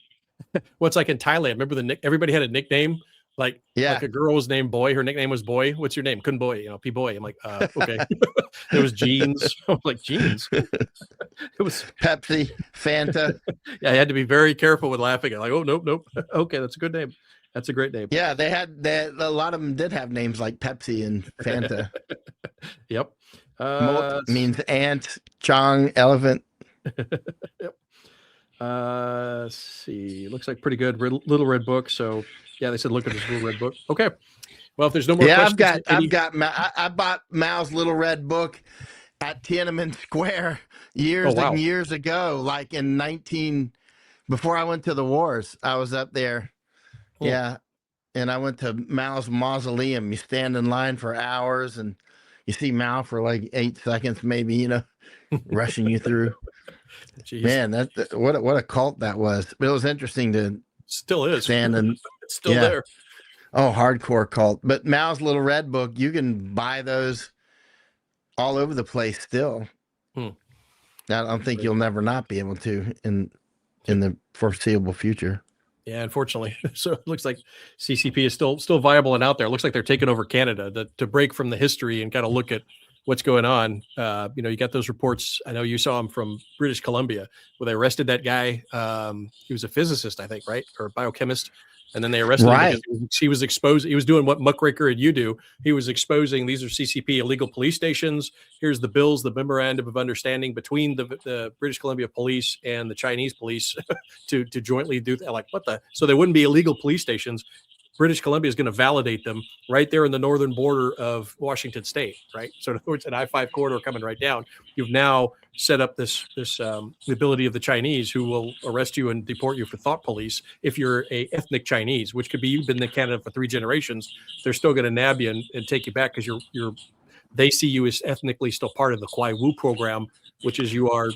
Well, it's like in Thailand. Remember everybody had a nickname? Like a girl was named Boy. Her nickname was Boy. What's your name? Kun Boy, P Boy. I'm like, okay. It was Jeans. I'm like, Jeans. It was Pepsi, Fanta. Yeah, I had to be very careful with laughing. I'm like, oh, nope. Okay, that's a good name. That's a great name. Yeah, a lot of them did have names like Pepsi and Fanta. Yep. Molt means ant, chong, elephant. Yep. Let's see. Looks like pretty good. Little Red Book. So yeah, they said look at this Little Red Book. Okay. Well, if there's no more questions, I bought Mao's Little Red Book at Tiananmen Square years and years ago, like before I went to the wars. I was up there. Cool. Yeah. And I went to Mao's mausoleum. You stand in line for hours and you see Mao for like 8 seconds, maybe, rushing you through. Jeez. Man, what a cult that was. But it was interesting to still is stand and it's still there. Oh, hardcore cult. But Mao's Little Red Book, you can buy those all over the place still. I don't think you'll never not be able to in the foreseeable future. Yeah, unfortunately. So it looks like CCP is still viable and out there. It looks like they're taking over Canada to break from the history and kind of look at what's going on. You got those reports. I know you saw them from British Columbia where they arrested that guy. He was a physicist, I think, right? Or a biochemist. And then they arrested him because he was exposed. He was doing what Muckraker and you do. He was exposing these are CCP illegal police stations. Here's the bills, the memorandum of understanding between the British Columbia police and the Chinese police to jointly do that. Like what the? So there wouldn't be illegal police stations. British Columbia is going to validate them right there in the northern border of Washington State, right? So in other words, an I-5 corridor coming right down. You've now set up the ability of the Chinese who will arrest you and deport you for thought police if you're a ethnic Chinese, which could be you've been in Canada for 3 generations. They're still going to nab you and take you back because they see you as ethnically still part of the Kwai Wu program, which is you are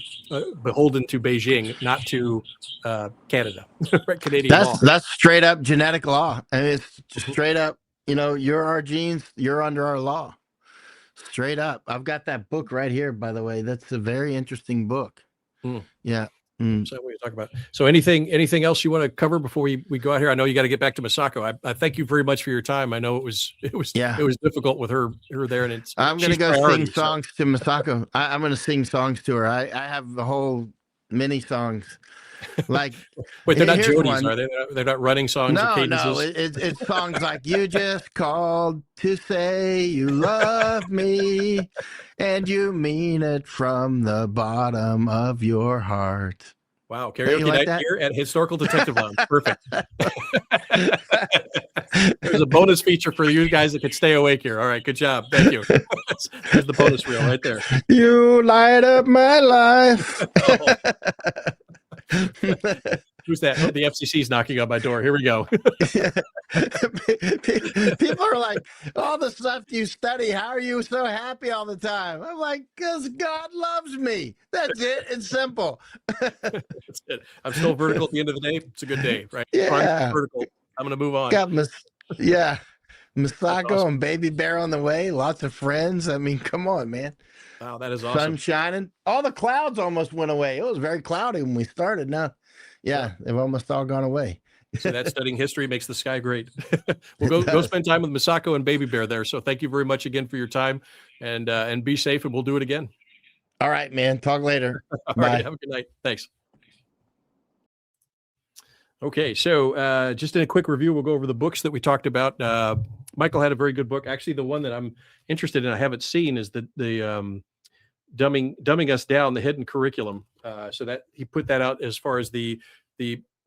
beholden to Beijing, not to Canada, right? Canadian law. That's straight up genetic law. And it's straight up, you're our genes, you're under our law. Straight up. I've got that book right here, by the way. That's a very interesting book. Yeah. So what you talk about. So anything else you want to cover before we go out here? I know you got to get back to Masako. I thank you very much for your time. I know it was difficult with her there, and I'm going to go sing songs to Masako. I'm going to sing songs to her. I have the whole mini songs. Like, wait, they're not Jodies, are they? They're not running songs. No, it's songs like "You just called to say you love me, and you mean it from the bottom of your heart." Wow, karaoke night here at Historical Detective Lounge. Perfect. There's a bonus feature for you guys that could stay awake here. All right, good job. Thank you. There's the bonus reel right there. You light up my life. Who's that? Oh, the FCC is knocking on my door. Here we go. People are like, all the stuff you study, how are you so happy all the time? I'm like, because God loves me. That's it. It's simple. That's it. I'm still vertical at the end of the day. It's a good day, right? Yeah. Vertical. I'm going to move on. Masako awesome. And Baby Bear on the way. Lots of friends. I mean, come on, man. Wow, that is awesome. Sun shining. All the clouds almost went away. It was very cloudy when we started. Now, they've almost all gone away. So that studying history makes the sky great. We'll go spend time with Masako and Baby Bear there. So thank you very much again for your time, and be safe, and we'll do it again. All right, man. Talk later. All right. Have a good night. Thanks. Okay, so just in a quick review, we'll go over the books that we talked about. Michael had a very good book. Actually, the one that I'm interested in, I haven't seen, is the dumbing us down, the hidden curriculum. So that he put that out as far as the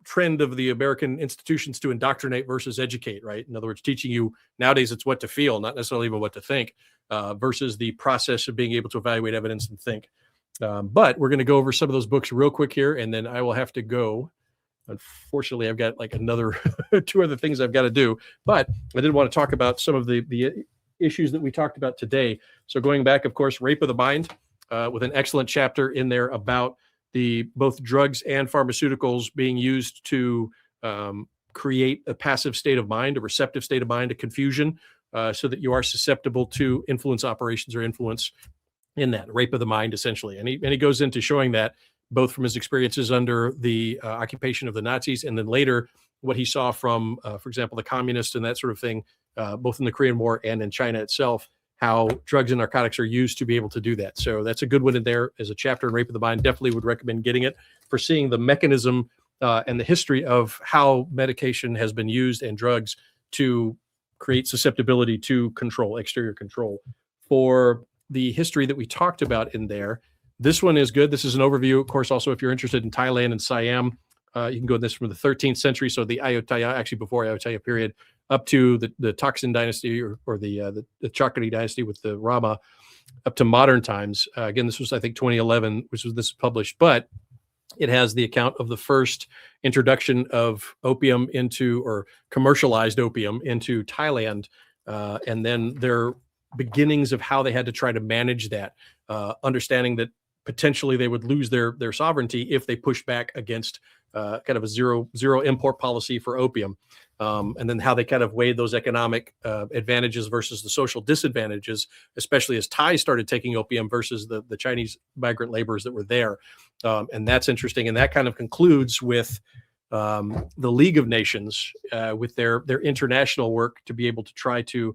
trend of the American institutions to indoctrinate versus educate, right? In other words, teaching you nowadays, it's what to feel, not necessarily even what to think, versus the process of being able to evaluate evidence and think. But we're going to go over some of those books real quick here, and then I will have to go. Unfortunately, I've got like another two other things I've got to do, but I did want to talk about some of the issues that we talked about today. So going back, of course, Rape of the Mind, with an excellent chapter in there about the both drugs and pharmaceuticals being used to create a passive state of mind, a receptive state of mind, a confusion, so that you are susceptible to influence operations or influence in that rape of the mind, essentially. And he goes into showing that both from his experiences under the occupation of the Nazis, and then later what he saw from, for example, the communists and that sort of thing, both in the Korean War and in China itself, how drugs and narcotics are used to be able to do that. So that's a good one in there as a chapter in Rape of the Mind. Definitely would recommend getting it for seeing the mechanism and the history of how medication has been used and drugs to create susceptibility to control, exterior control. For the history that we talked about in there, this one is good. This is an overview. Of course, also, if you're interested in Thailand and Siam, you can go this from the 13th century, so the Ayutthaya, actually before Ayutthaya period, up to the Taksin dynasty or the Chakrani dynasty with the Rama, up to modern times. Again, this was, I think, 2011, which was this published, but it has the account of the first introduction of opium into, or commercialized opium into Thailand, and then their beginnings of how they had to try to manage that, understanding that potentially they would lose their sovereignty if they pushed back against kind of a zero import policy for opium, and then how they kind of weighed those economic advantages versus the social disadvantages, especially as Thais started taking opium versus the Chinese migrant laborers that were there. And that's interesting. And that kind of concludes with the League of Nations, with their international work to be able to try to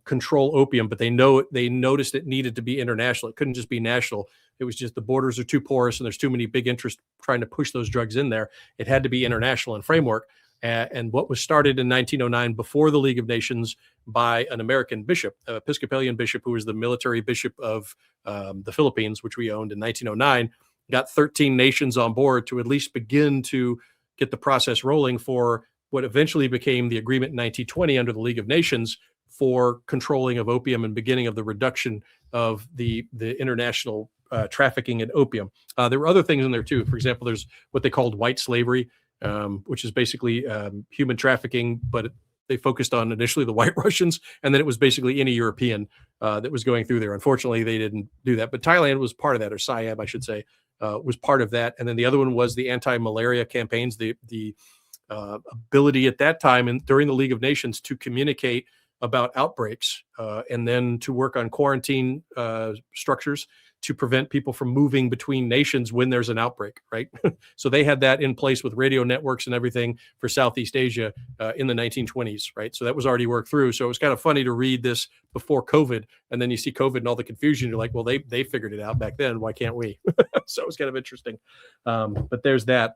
control opium, but they noticed it needed to be international. It couldn't just be national. It was just the borders are too porous and there's too many big interests trying to push those drugs in there. It had to be international in framework. And what was started in 1909 before the League of Nations by an American bishop, an Episcopalian bishop who was the military bishop of the Philippines, which we owned in 1909, got 13 nations on board to at least begin to get the process rolling for what eventually became the agreement in 1920 under the League of Nations for controlling of opium and beginning of the reduction of the international trafficking in opium. There were other things in there too. For example, there's what they called white slavery, which is basically human trafficking, but they focused on initially the White Russians, and then it was basically any European that was going through there. Unfortunately, they didn't do that, but Thailand was part of that, or Siam, I should say, was part of that. And then the other one was the anti-malaria campaigns, the ability at that time and during the League of Nations to communicate about outbreaks, and then to work on quarantine structures to prevent people from moving between nations when there's an outbreak, right? So they had that in place with radio networks and everything for Southeast Asia in the 1920s, right? So that was already worked through. So it was kind of funny to read this before COVID, and then you see COVID and all the confusion. You're like, well, they figured it out back then. Why can't we? So it was kind of interesting. But there's that.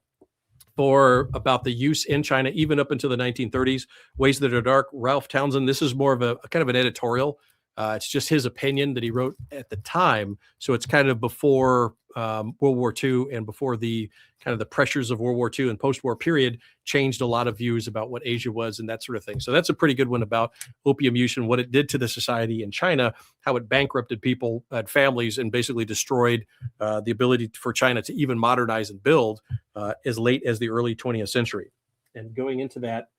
For about the use in China, even up into the 1930s, Ways That Are Dark, Ralph Townsend. This is more of a kind of an editorial. It's just his opinion that he wrote at the time. So it's kind of before World War II and before the kind of the pressures of World War II and post-war period changed a lot of views about what Asia was and that sort of thing. So that's a pretty good one about opium use and what it did to the society in China, how it bankrupted people, had families, and basically destroyed the ability for China to even modernize and build as late as the early 20th century. And going into that,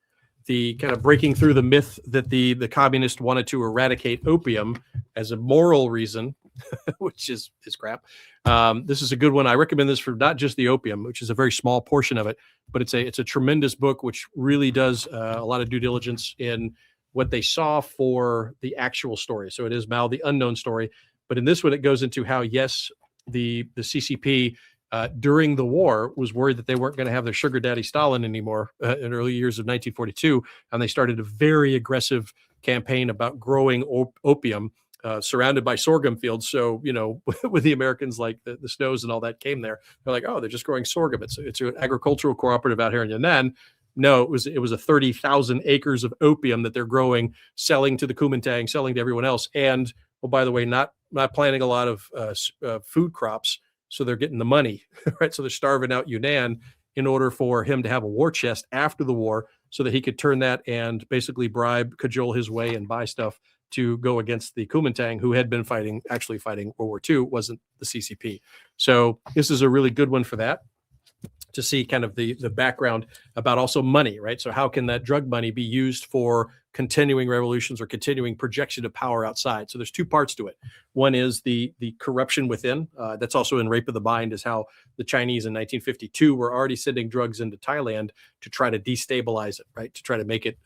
the kind of breaking through the myth that the communists wanted to eradicate opium as a moral reason, which is crap. This is a good one. I recommend this for not just the opium, which is a very small portion of it, but it's a tremendous book, which really does a lot of due diligence in what they saw for the actual story. So it is Mao, the unknown story. But in this one, it goes into how, yes, the CCP during the war was worried that they weren't going to have their sugar daddy Stalin anymore in early years of 1942. And they started a very aggressive campaign about growing opium surrounded by sorghum fields. So, you know, with the Americans, like the snows and all that came there, they're like, oh, they're just growing sorghum. It's an agricultural cooperative out here in Yan'an. No, it was a 30,000 acres of opium that they're growing, selling to the Kuomintang, selling to everyone else. And, oh, by the way, not planting a lot of food crops, so they're getting the money, right? So they're starving out Yunnan in order for him to have a war chest after the war, so that he could turn that and basically cajole his way and buy stuff to go against the Kuomintang, who had been actually fighting World War II, wasn't the CCP. So this is a really good one for that, to see kind of the background about also money, right? So how can that drug money be used for continuing revolutions or continuing projection of power outside? So there's two parts to it. One is the corruption within. That's also in Rape of the Mind, is how the Chinese in 1952 were already sending drugs into Thailand to try to destabilize it, right? To try to make it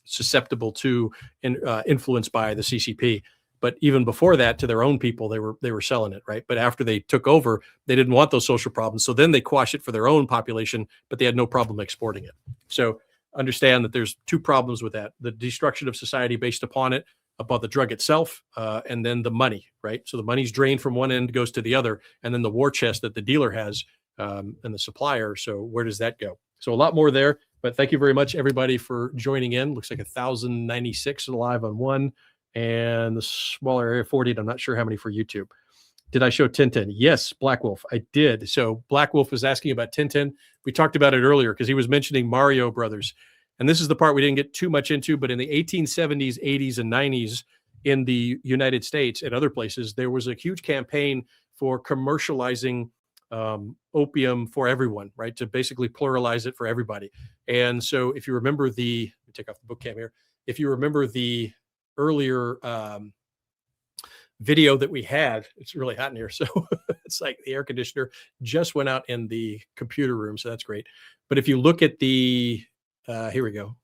susceptible to influence by the CCP. But even before that, to their own people, they were selling it, right? But after they took over, they didn't want those social problems. So then they quash it for their own population, but they had no problem exporting it. So understand that there's two problems with that: the destruction of society based upon it, about the drug itself, and then the money, right? So the money's drained from one end, goes to the other, and then the war chest that the dealer has and the supplier. So where does that go? So a lot more there. But thank you very much, everybody, for joining in. Looks like 1,096 live on one, and the smaller area 40. I'm not sure how many for YouTube. Did I show Tintin? Yes, Black Wolf, I did. So Black Wolf was asking about Tintin. We talked about it earlier because he was mentioning Mario Brothers. And this is the part we didn't get too much into, but in the 1870s, 80s, and 90s in the United States and other places, there was a huge campaign for commercializing opium for everyone, right? To basically pluralize it for everybody. And so if you remember let me take off the book cam here. If you remember the earlier video that we had, it's really hot in here. So it's like the air conditioner just went out in the computer room. So that's great. But if you look at here we go.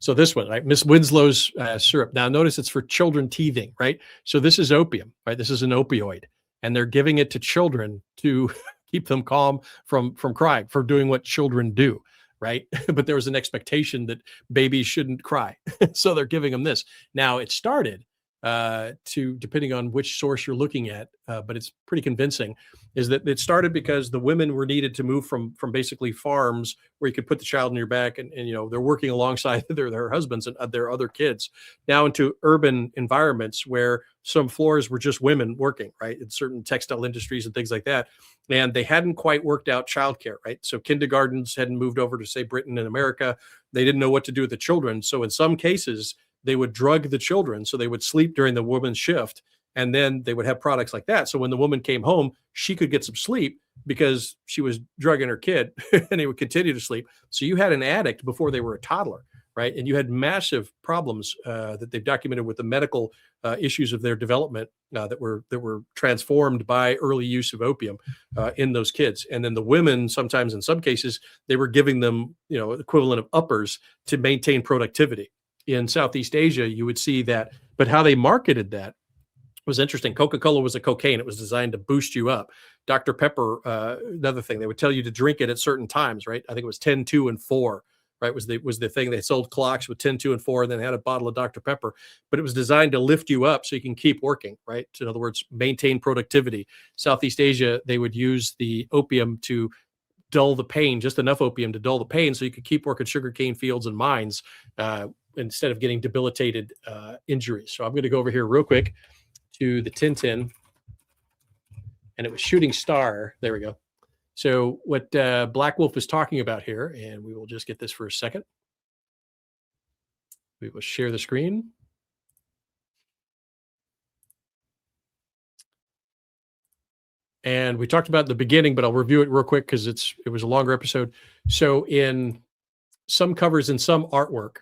So this one, right? Miss Winslow's syrup. Now notice it's for children teething, right? So this is opium, right? This is an opioid, and they're giving it to children to keep them calm from crying, for doing what children do, right? But there was an expectation that babies shouldn't cry. So they're giving them this. Now it started depending on which source you're looking at, but it's pretty convincing, is that it started because the women were needed to move from basically farms where you could put the child on your back and they're working alongside their husbands and their other kids, now into urban environments where some floors were just women working, right, in certain textile industries and things like that. And they hadn't quite worked out childcare, right? So kindergartens hadn't moved over to, say, Britain and America. They didn't know what to do with the children. So in some cases, they would drug the children. So they would sleep during the woman's shift, and then they would have products like that. So when the woman came home, she could get some sleep because she was drugging her kid and they would continue to sleep. So you had an addict before they were a toddler, right? And you had massive problems that they've documented with the medical issues of their development that were transformed by early use of opium in those kids. And then the women, sometimes in some cases, they were giving them, equivalent of uppers to maintain productivity. In Southeast Asia, you would see that, but how they marketed that was interesting. Coca-Cola was a cocaine. It was designed to boost you up. Dr. Pepper, another thing, they would tell you to drink it at certain times, right? I think it was 10, 2, and 4, right? Was the thing. They sold clocks with 10, 2, and 4, and then they had a bottle of Dr. Pepper, but it was designed to lift you up so you can keep working, right? So in other words, maintain productivity. Southeast Asia, they would use the opium to dull the pain, just enough opium to dull the pain so you could keep working sugarcane fields and mines instead of getting debilitated injuries. So I'm going to go over here real quick to the Tintin, and it was Shooting Star. There we go. So what Black Wolf is talking about here, and we will just get this for a second. We will share the screen. And we talked about it at the beginning, but I'll review it real quick because it was a longer episode. So in some covers and some artwork,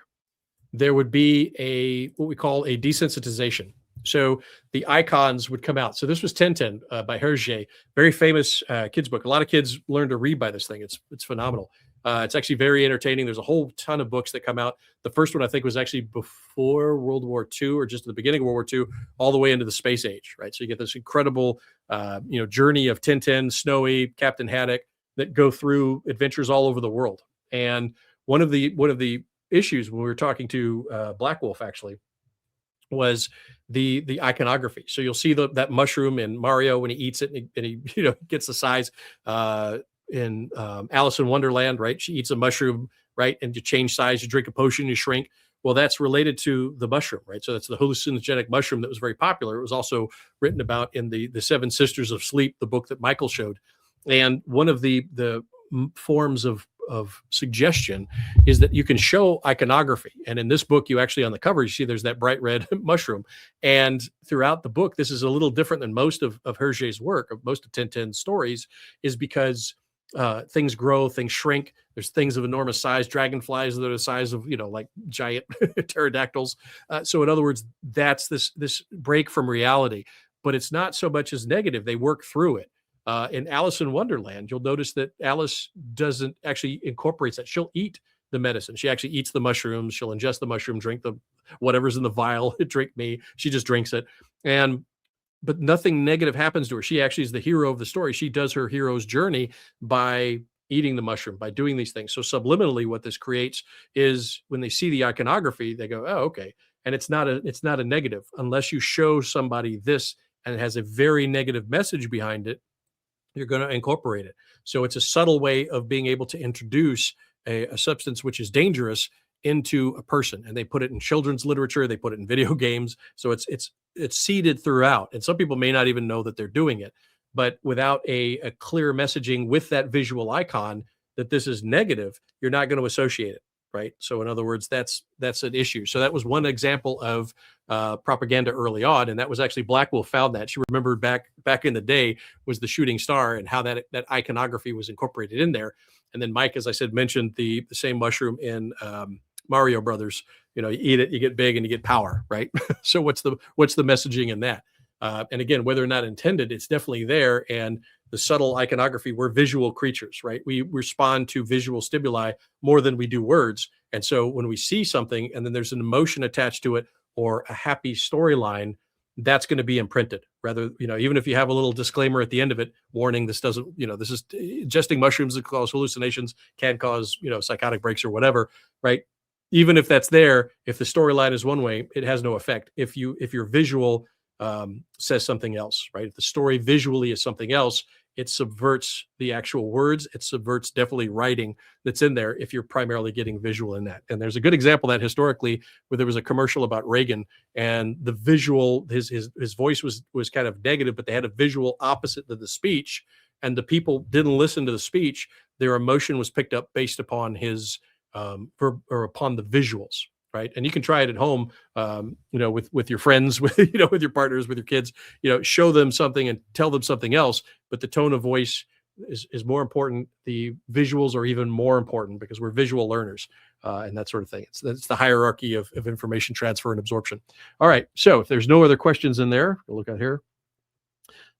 there would be what we call a desensitization. So the icons would come out. So this was Tintin by Hergé, very famous kids book. A lot of kids learn to read by this thing. It's phenomenal. It's actually very entertaining. There's a whole ton of books that come out. The first one I think was actually before World War II, or just at the beginning of World War II, all the way into the space age, right? So you get this incredible, journey of Tintin, Snowy, Captain Haddock that go through adventures all over the world. And one of the issues when we were talking to Black Wolf actually was the iconography. So you'll see that mushroom in Mario when he eats it and he gets the size in Alice in Wonderland, right? She eats a mushroom right? And you change size, you drink a potion, you shrink. Well, that's related to the mushroom, right? So that's the hallucinogenic mushroom that was very popular. It was also written about in the Seven Sisters of Sleep, the book that Michael showed. And one of the forms of suggestion is that you can show iconography. And in this book, you actually on the cover, you see there's that bright red mushroom. And throughout the book, this is a little different than most of Hergé's work, of most of Tintin's stories, is because things grow, things shrink. There's things of enormous size, dragonflies that are the size of, like giant pterodactyls. So in other words, that's this break from reality, but it's not so much as negative. They work through it. In Alice in Wonderland, you'll notice that Alice doesn't actually incorporate that. She'll eat the medicine. She actually eats the mushrooms. She'll ingest the mushroom, drink the whatever's in the vial, drink me. She just drinks it. But nothing negative happens to her. She actually is the hero of the story. She does her hero's journey by eating the mushroom, by doing these things. So subliminally, what this creates is when they see the iconography, they go, oh, okay. And it's not a negative unless you show somebody this and it has a very negative message behind it. You're going to incorporate it. So it's a subtle way of being able to introduce a substance which is dangerous into a person. And they put it in children's literature. They put it in video games. So it's seeded throughout. And some people may not even know that they're doing it. But without a clear messaging with that visual icon that this is negative, you're not going to associate it. Right. So in other words, that's an issue. So that was one example of propaganda early on. And that was actually Blackwell found that. She remembered back in the day was the shooting star and how that iconography was incorporated in there. And then Mike, as I said, mentioned the same mushroom in Mario Brothers. You eat it, you get big and you get power. Right. So what's the messaging in that? And again, whether or not intended, it's definitely there. And the subtle iconography, we're visual creatures, right? We respond to visual stimuli more than we do words. And so when we see something and then there's an emotion attached to it or a happy storyline, that's going to be imprinted. Rather, even if you have a little disclaimer at the end of it, warning, this doesn't, this is ingesting mushrooms that cause hallucinations, can cause, psychotic breaks or whatever, right? Even if that's there, if the storyline is one way, it has no effect. If your visual says something else, right? If the story visually is something else, it subverts the actual words. It subverts definitely writing that's in there if you're primarily getting visual in that. And there's a good example of that historically where there was a commercial about Reagan and the visual, his voice was kind of negative, but they had a visual opposite to the speech. And the people didn't listen to the speech. Their emotion was picked up based upon his or upon the visuals. Right. And you can try it at home, with your friends, with your partners, with your kids, show them something and tell them something else. But the tone of voice is more important. The visuals are even more important because we're visual learners and that sort of thing. It's the hierarchy of information transfer and absorption. All right. So if there's no other questions in there, we'll look at here.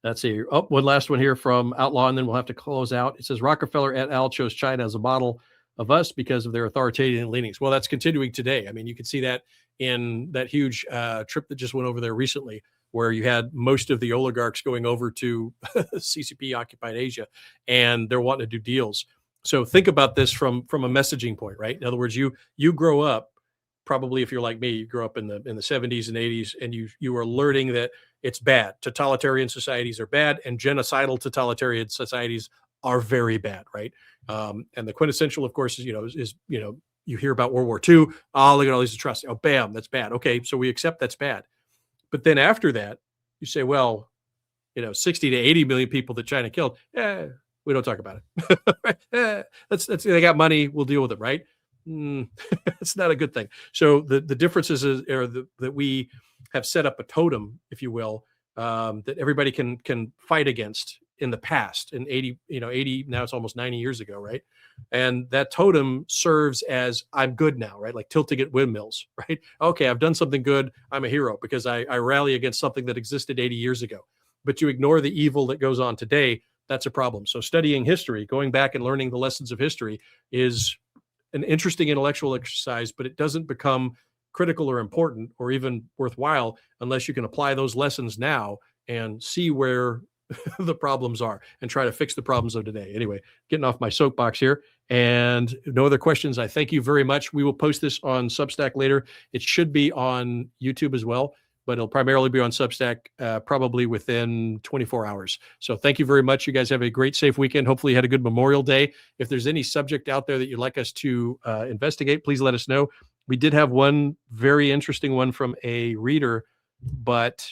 Let's see. Oh, one last one here from Outlaw, and then we'll have to close out. It says Rockefeller et al. Chose China as a model of us because of their authoritarian leanings. Well, that's continuing today. I mean, you can see that in that huge trip that just went over there recently, where you had most of the oligarchs going over to CCP occupied Asia, and they're wanting to do deals. So think about this from a messaging point, right? In other words, you grow up, probably if you're like me, you grew up in the 70s and 80s, and you are learning that it's bad. Totalitarian societies are bad, and genocidal totalitarian societies are very bad, right? And the quintessential, of course, is you hear about World War II. Oh, look at all these atrocities. Oh, bam, that's bad. Okay, so we accept that's bad. But then after that, you say, well, 60 to 80 million people that China killed. We don't talk about it. They got money. We'll deal with it, right? It's not a good thing. So the differences are that we have set up a totem, if you will, that everybody can fight against in the past. In 80, now it's almost 90 years ago, right? And that totem serves as I'm good now, right? Like tilting at windmills, right? Okay, I've done something good. I'm a hero because I rally against something that existed 80 years ago. But you ignore the evil that goes on today, that's a problem. So studying history, going back and learning the lessons of history is an interesting intellectual exercise, but it doesn't become critical or important or even worthwhile unless you can apply those lessons now and see where the problems are and try to fix the problems of today. Anyway, getting off my soapbox here and no other questions. I thank you very much. We will post this on Substack later. It should be on YouTube as well. but it'll primarily be on Substack probably within 24 hours. So thank you very much. You guys have a great, safe weekend. Hopefully you had a good Memorial Day. If there's any subject out there that you'd like us to investigate, please let us know. We did have one very interesting one from a reader, but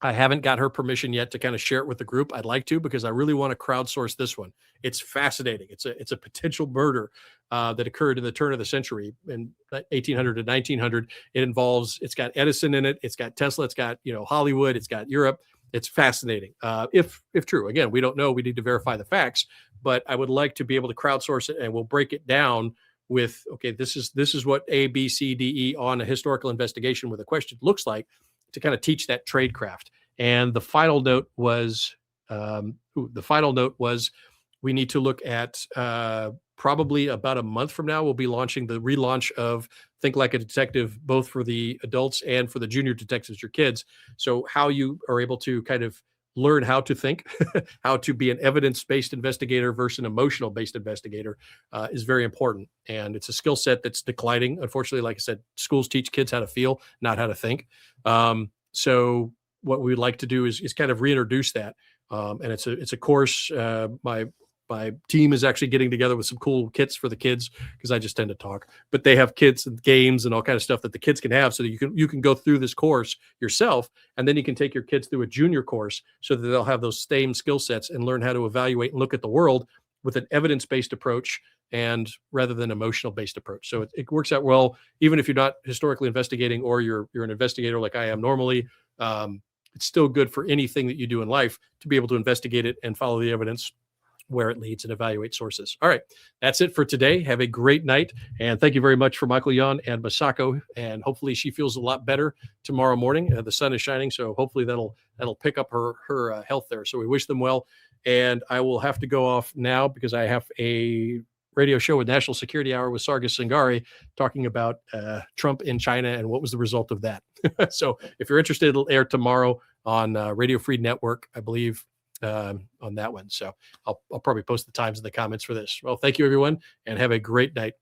I haven't got her permission yet to kind of share it with the group. I'd like to, because I really want to crowdsource this one. It's fascinating. It's a potential murder that occurred in the turn of the century in 1800 to 1900. It's got Edison in it. It's got Tesla. It's got, Hollywood. It's got Europe. It's fascinating. If true, again, we don't know. We need to verify the facts, but I would like to be able to crowdsource it, and we'll break it down with, okay, this is what A, B, C, D, E on a historical investigation with a question looks like, to kind of teach that trade craft. And the final note was, we need to look at probably about a month from now, we'll be launching the relaunch of Think Like a Detective, both for the adults and for the junior detectives, your kids. So how you are able to kind of learn how to think, how to be an evidence-based investigator versus an emotional-based investigator is very important. And it's a skill set that's declining. Unfortunately, like I said, schools teach kids how to feel, not how to think. So what we'd like to do is kind of reintroduce that. And it's a course. My team is actually getting together with some cool kits for the kids, because I just tend to talk, but they have kits and games and all kind of stuff that the kids can have, so that you can go through this course yourself, and then you can take your kids through a junior course so that they'll have those same skill sets and learn how to evaluate and look at the world with an evidence-based approach, and rather than emotional-based approach. So it works out well, even if you're not historically investigating, or you're an investigator like I am normally. It's still good for anything that you do in life to be able to investigate it and follow the evidence where it leads and evaluate sources. All right, that's it for today. Have a great night, and thank you very much for Michael Yon and Masako. And hopefully she feels a lot better tomorrow morning. The sun is shining, so hopefully that'll pick up her health there. So we wish them well, and I will have to go off now because I have a radio show with National Security Hour with Sargis Sangari talking about Trump in China and what was the result of that. So if you're interested, it'll air tomorrow on Radio Free Network, I believe, on that one. So I'll probably post the times in the comments for this. Well, thank you, everyone, and have a great night.